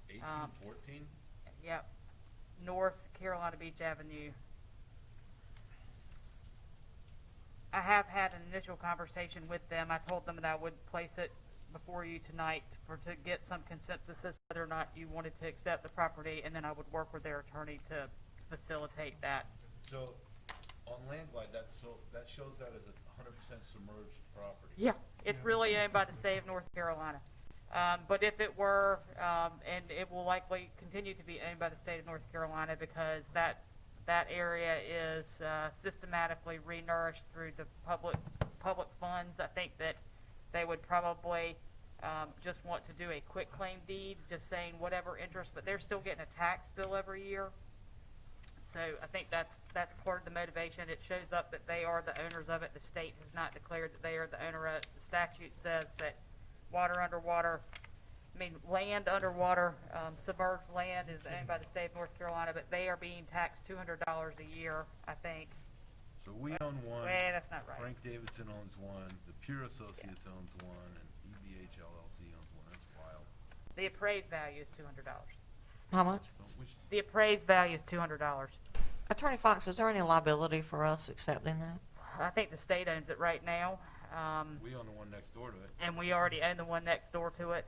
1814? Yep, North Carolina Beach Avenue. I have had an initial conversation with them. I told them that I would place it before you tonight to get some consensus as to whether or not you wanted to accept the property, and then I would work with their attorney to facilitate that. So, on Landglide, that shows that as a 100% submerged property. Yeah, it's really owned by the state of North Carolina. But if it were, and it will likely continue to be owned by the state of North Carolina, because that area is systematically renourished through the public funds. I think that they would probably just want to do a quick claim deed, just saying whatever interest, but they're still getting a tax bill every year. So I think that's part of the motivation. It shows up that they are the owners of it. The state has not declared that they are the owner of it. The statute says that water underwater I mean, land underwater, submerged land is owned by the state of North Carolina, but they are being taxed $200 a year, I think. So we own one. Well, that's not right. Frank Davidson owns one, the Pure Associates owns one, and EBH LLC owns one. That's wild. The appraised value is $200. How much? The appraised value is $200. Attorney Fox, is there any liability for us accepting that? I think the state owns it right now. We own the one next door to it. And we already own the one next door to it.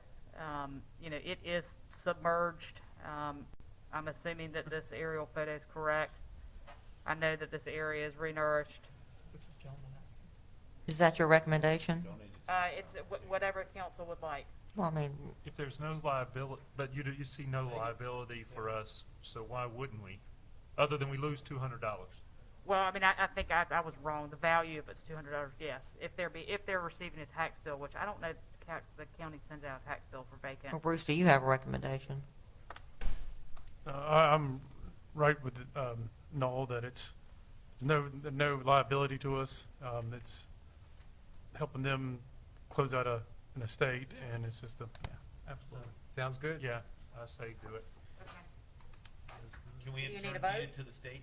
You know, it is submerged. I'm assuming that this aerial photo is correct. I know that this area is renourished. Is that your recommendation? It's whatever council would like. Well, I mean, If there's no liability, but you see no liability for us, so why wouldn't we? Other than we lose $200. Well, I mean, I think I was wrong. The value of it's $200. Yes, if they're receiving a tax bill, which I don't know, the county sends out a tax bill for vacant. well, Bruce, do you have a recommendation? I'm right with Noel that there's no liability to us. It's helping them close out an estate, and it's just absolutely. Sounds good? Yeah, I say do it. Can we Do you need a intervene vote? it to the state?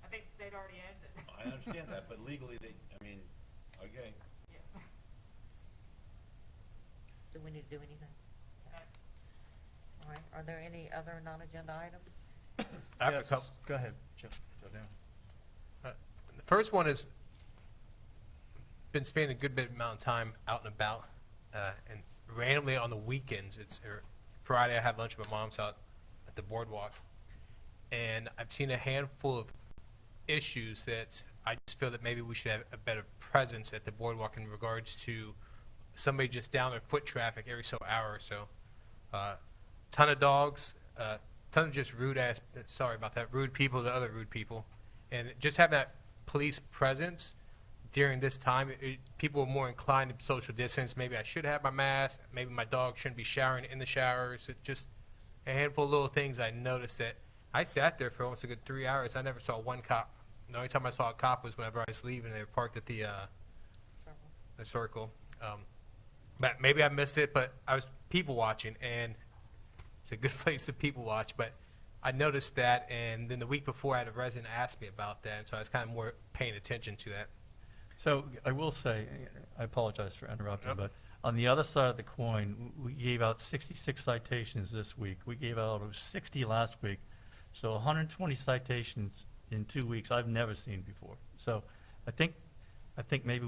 I think the state already owns it. I understand that, but legally, okay. Do we need to do anything? All right, are there any other non-agenda items? I have a couple. Go ahead, Joe down. The first one is, been spending a good bit amount of time out and about, and randomly on the weekends, Friday I have lunch with my mom's out at the boardwalk, and I've seen a handful of issues that I just feel that maybe we should have a better presence at the boardwalk in regards to somebody just down their foot traffic every hour or so. Ton of dogs, ton of just rude people to other rude people. And just having that police presence during this time, people are more inclined to social distance. Maybe I should have my mask. Maybe my dog shouldn't be showering in the showers. Just a handful of little things I noticed that I sat there for almost a good 3 hours. I never saw one cop. The only time I saw a cop was whenever I was leaving. They were parked at the circle. But maybe I missed it, but I was people watching, and it's a good place to people watch. But I noticed that, and then the week before, I had a resident ask me about that, and so I was kind of more paying attention to that. So I will say, I apologize for interrupting, but on the other side of the coin, we gave out 66 citations this week. We gave out over 60 last week. So 120 citations in 2 weeks I've never seen before. So I think maybe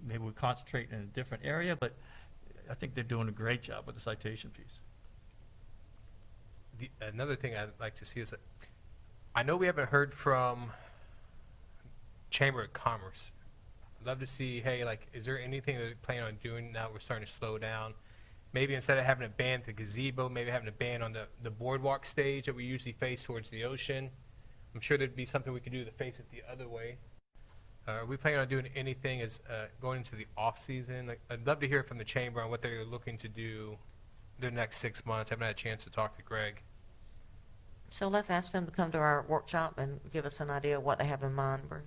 we concentrate in a different area, but I think they're doing a great job with the citation piece. Another thing I'd like to see is that I know we haven't heard from Chamber of Commerce. I'd love to see, hey, like, is there anything that they're planning on doing now that we're starting to slow down? Maybe instead of having a ban at the gazebo, maybe having a ban on the boardwalk stage that we usually face towards the ocean. I'm sure there'd be something we could do to face it the other way. Are we planning on doing anything as going into the off season? Like, I'd love to hear from the chamber on what they're looking to do the next 6 months. I haven't had a chance to talk to Greg. So let's ask them to come to our workshop and give us an idea of what they have in mind, Bruce.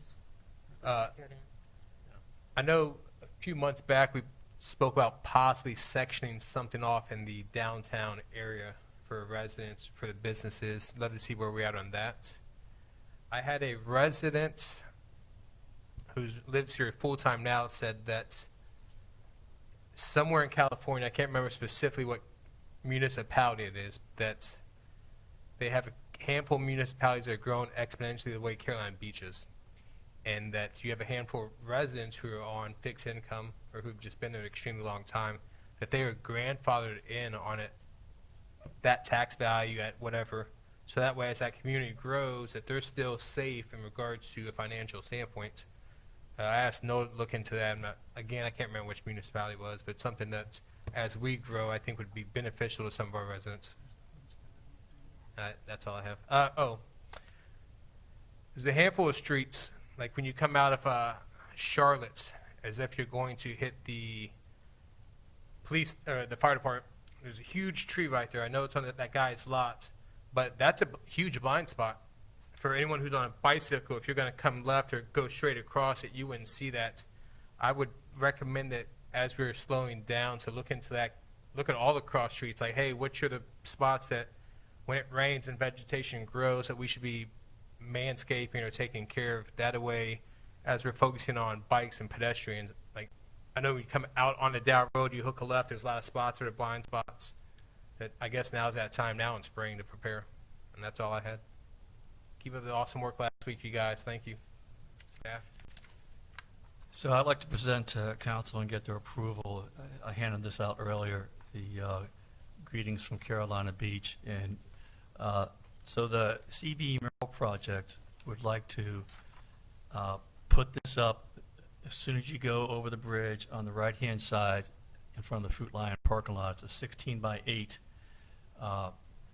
I know a few months back we spoke about possibly sectioning something off in the downtown area for residents, for the businesses. Love to see where we're at on that. I had a resident who lives here full-time now said that somewhere in California, I can't remember specifically what municipality it is, that they have a handful of municipalities that are growing exponentially the way Carolina Beach is, and that you have a handful of residents who are on fixed income or who've just been there an extremely long time, that they are grandfathered in on it, that tax value at whatever, so that way as that community grows, that they're still safe in regards to a financial standpoint. I asked Noah to look into that. Again, I can't remember which municipality it was, but something that, as we grow, I think would be beneficial to some of our residents. That's all I have. There's a handful of streets, like when you come out of Charlotte, as if you're going to hit the police or the fire department. There's a huge tree right there. I know it's on that guy's lot, but that's a huge blind spot. For anyone who's on a bicycle, if you're going to come left or go straight across it, you wouldn't see that. I would recommend that as we're slowing down to look into that look at all the cross streets, like, hey, which are the spots that when it rains and vegetation grows that we should be manscaping or taking care of that way as we're focusing on bikes and pedestrians. Like, I know when you come out on the Dow Road, you hook a left, there's a lot of spots that are blind spots. That I guess now's that time now in spring to prepare. And that's all I had. Keep up the awesome work last week, you guys. Thank you, staff. So I'd like to present to council and get their approval. I handed this out earlier, the greetings from Carolina Beach. And so the CB mural project would like to put this up as soon as you go over the bridge on the right-hand side in front of the Fruit Lion parking lot. It's a 16 by 8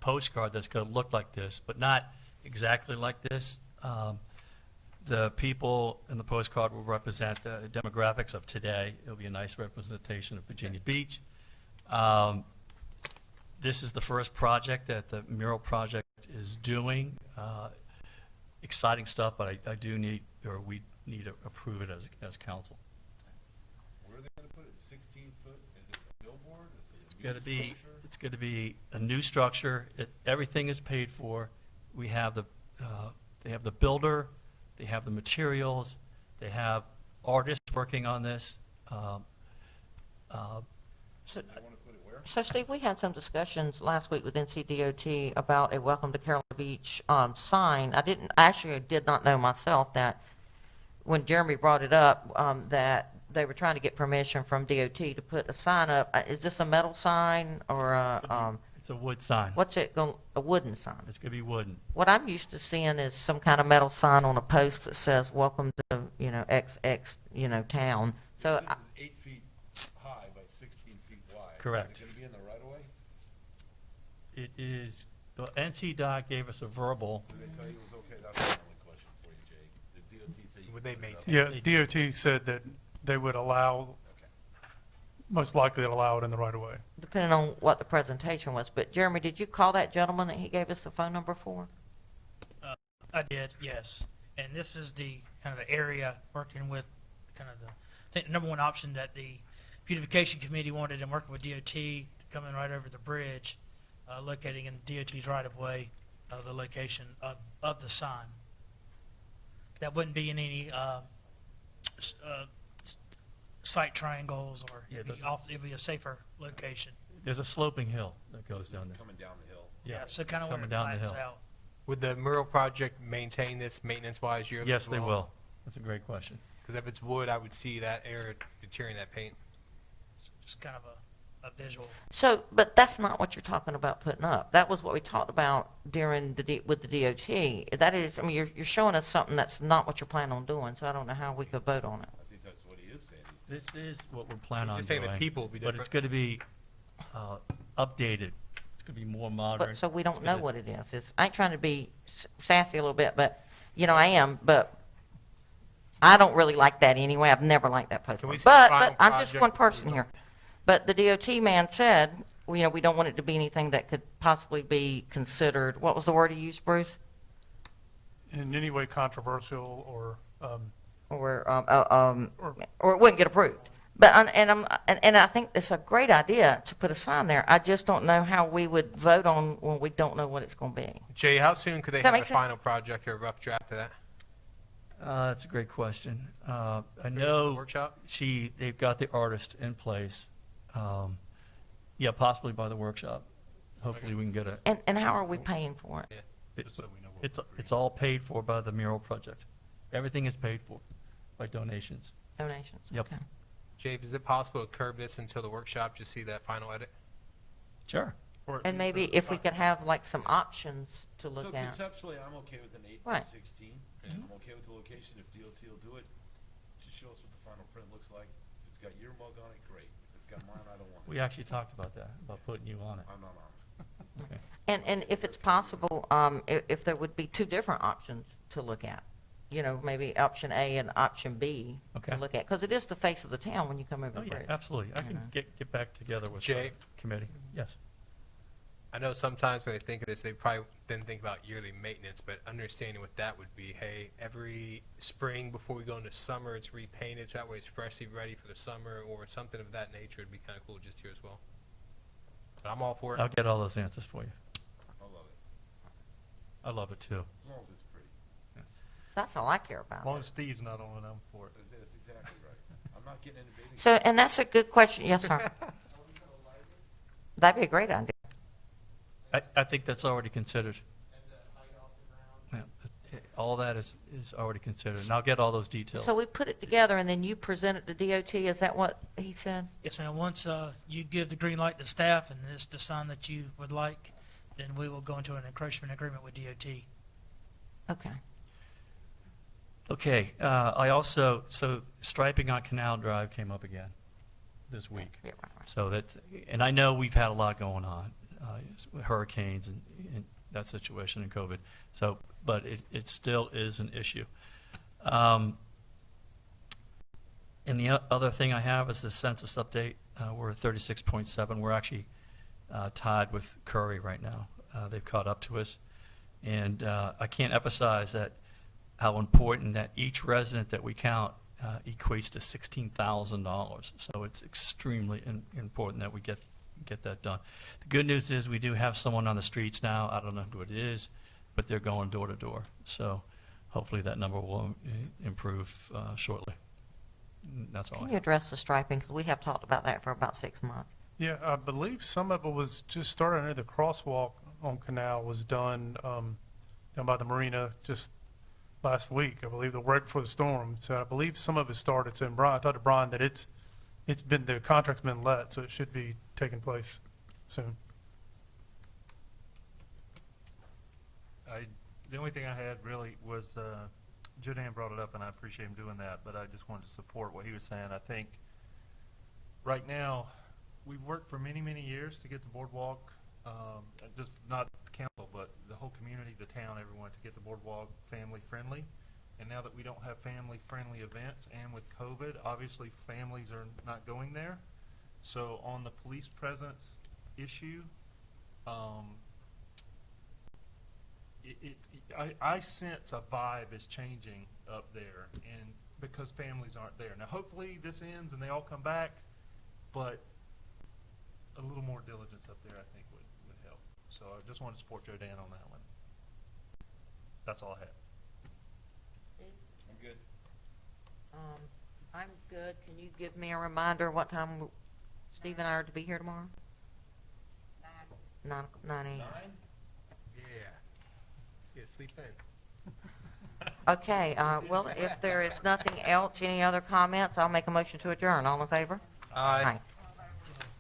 postcard that's going to look like this, but not exactly like this. The people in the postcard will represent the demographics of today. It'll be a nice representation of Virginia Beach. This is the first project that the mural project is doing. Exciting stuff, but I do need, or we need to approve it as council. Where are they gonna put it? 16 foot? Is it a billboard? Is it It's going to be a new structure. Everything is paid for. We have they have the builder, they have the materials, they have artists working on this. So Steve, we had some discussions last week with NCDOT about a Welcome to Carolina Beach sign. I did not know myself that when Jeremy brought it up, that they were trying to get permission from DOT to put a sign up. Is this a metal sign or It's a wood sign. a wooden sign? It's going to be wooden. What I'm used to seeing is some kind of metal sign on a post that says "Welcome to XX town." So This is 8 feet high by 16 feet wide. Correct. Is it gonna be in the right of way? It is, the NCDOT gave us a verbal. Did they tell you it was okay? That's my only question for you, Jay. Did DOT say you Would could they put it up? Yeah, DOT said that they would allow, most likely allow it in the right of way. depending on what the presentation was. But Jeremy, did you call that gentleman that he gave us the phone number for? I did, yes. And this is the kind of the area working with kind of I think the number one option that the beautification committee wanted, and working with DOT to come in right over the bridge, locating in DOT's right of way, the location of the sign. That wouldn't be in any site triangles, or Yeah, it'd be a safer location. There's a sloping hill that goes down there. Coming down the hill. Yeah, so kind of where Coming it down the flattens hill. out. Would the mural project maintain this maintenance-wise yearly? Yes, they will. That's a great question. Because if it's wood, I would see that area deteriorating that paint. Just kind of a visual. So, but that's not what you're talking about putting up. That was what we talked about during with the DOT. That is, I mean, you're showing us something that's not what you're planning on doing, so I don't know how we could vote on it. I think that's what he is saying. This is what we're planning on Just saying doing. the people will be But it's different. going to be updated. It's going to be more modern. But, so we don't It's know gonna- what it is. I ain't trying to be sassy a little bit, but, I am, but I don't really like that anyway. I've never liked that postcard. we see the But final I'm just project one before we person vote? here. But the DOT man said, we don't want it to be anything that could possibly be considered, what was the word he used, Bruce? In any way controversial or, Or it wouldn't get approved. But, and I think it's a great idea to put a sign there. I just don't know how we would vote on when we don't know what it's going to be. Jay, how soon could they Does that have a make sense? final project or a rough draft of that? That's a great question. I Bring it to the know workshop? they've got the artist in place. Yeah, possibly by the workshop. Hopefully we can get it. And how are we paying for it? It's all paid for by the mural project. Everything is paid for by donations. Donations? Yep. Okay. Jay, is it possible to curb this until the workshop to see that final edit? Sure. And maybe if we could have like some options to So look at. conceptually, I'm okay with an 8 by Right. 16. I'm okay with the location. If DOT will do it, just show us what the final print looks like. If it's got your mug on it, great. If it's got mine, I don't want it. We actually talked about that, about putting you on it. I'm not on it. Okay. And if it's possible, if there would be two different options to look at, maybe option A and option B Okay. to look at, because it is the face of the town when you come over Oh, the yeah, bridge. absolutely. I You can know. get back together with Jay? the committee. Yes. I know sometimes when they think of this, they probably then think about yearly maintenance, but understanding what that would be, hey, every spring before we go into summer, it's repainted, so that way it's freshly ready for the summer, or something of that nature would be kind of cool just here as well. I'm all for it. I'll get all those answers for you. I love it, I love it too. as long as it's pretty. That's all I care As about. long as Steve's not on it, I'm for it. That's exactly right. I'm not getting into bidding. So, and that's a good question. Yes, sir. That'd be a great idea. I think that's already considered. Yeah, all that is already considered, and I'll get all those details. So we put it together and then you present it to DOT, is that what he said? Yes, ma'am. Once you give the green light to staff and it's the sign that you would like, then we will go into an encroachment agreement with DOT. Okay. Okay, I also, so striping on Canal Drive came up again this week. Yeah, right. So that's, and I know we've had a lot going on, hurricanes and that situation and COVID. So, but it still is an issue. And the other thing I have is the census update. We're at 36.7. We're actually tied with Curry right now. They've caught up to us. And I can't emphasize that how important that each resident that we count equates to $16,000. So it's extremely important that we get that done. The good news is we do have someone on the streets now. I don't know who it is, but they're going door to door. So hopefully that number will improve shortly. That's all. Can you address the striping? Because we have talked about that for about 6 months. Yeah, I believe some of it was just started. I know the crosswalk on Canal was done down by the Marina just last week, I believe, the right before the storm. So I believe some of it started. So Brian, I talked to Brian that it's been, the contract's been let, so it should be taking place soon. The only thing I had really was, Judan brought it up, and I appreciate him doing that, but I just wanted to support what he was saying. I think right now, we've worked for many, many years to get the boardwalk, just not the council, but the whole community, the town, everyone, to get the boardwalk family-friendly. And now that we don't have family-friendly events, and with COVID, obviously families are not going there. So on the police presence issue, I sense a vibe is changing up there, and because families aren't there. Now, hopefully this ends and they all come back, but a little more diligence up there, I think, would help. So I just wanted to support Joe Dan on that one. That's all I have. I'm good. I'm good. Can you give me a reminder what time Steve and I are to be here tomorrow? 9 a.m. Yeah. Yeah, sleep in. Okay, well, if there is nothing else, any other comments, I'll make a motion to adjourn. All in favor? Aye. Aye.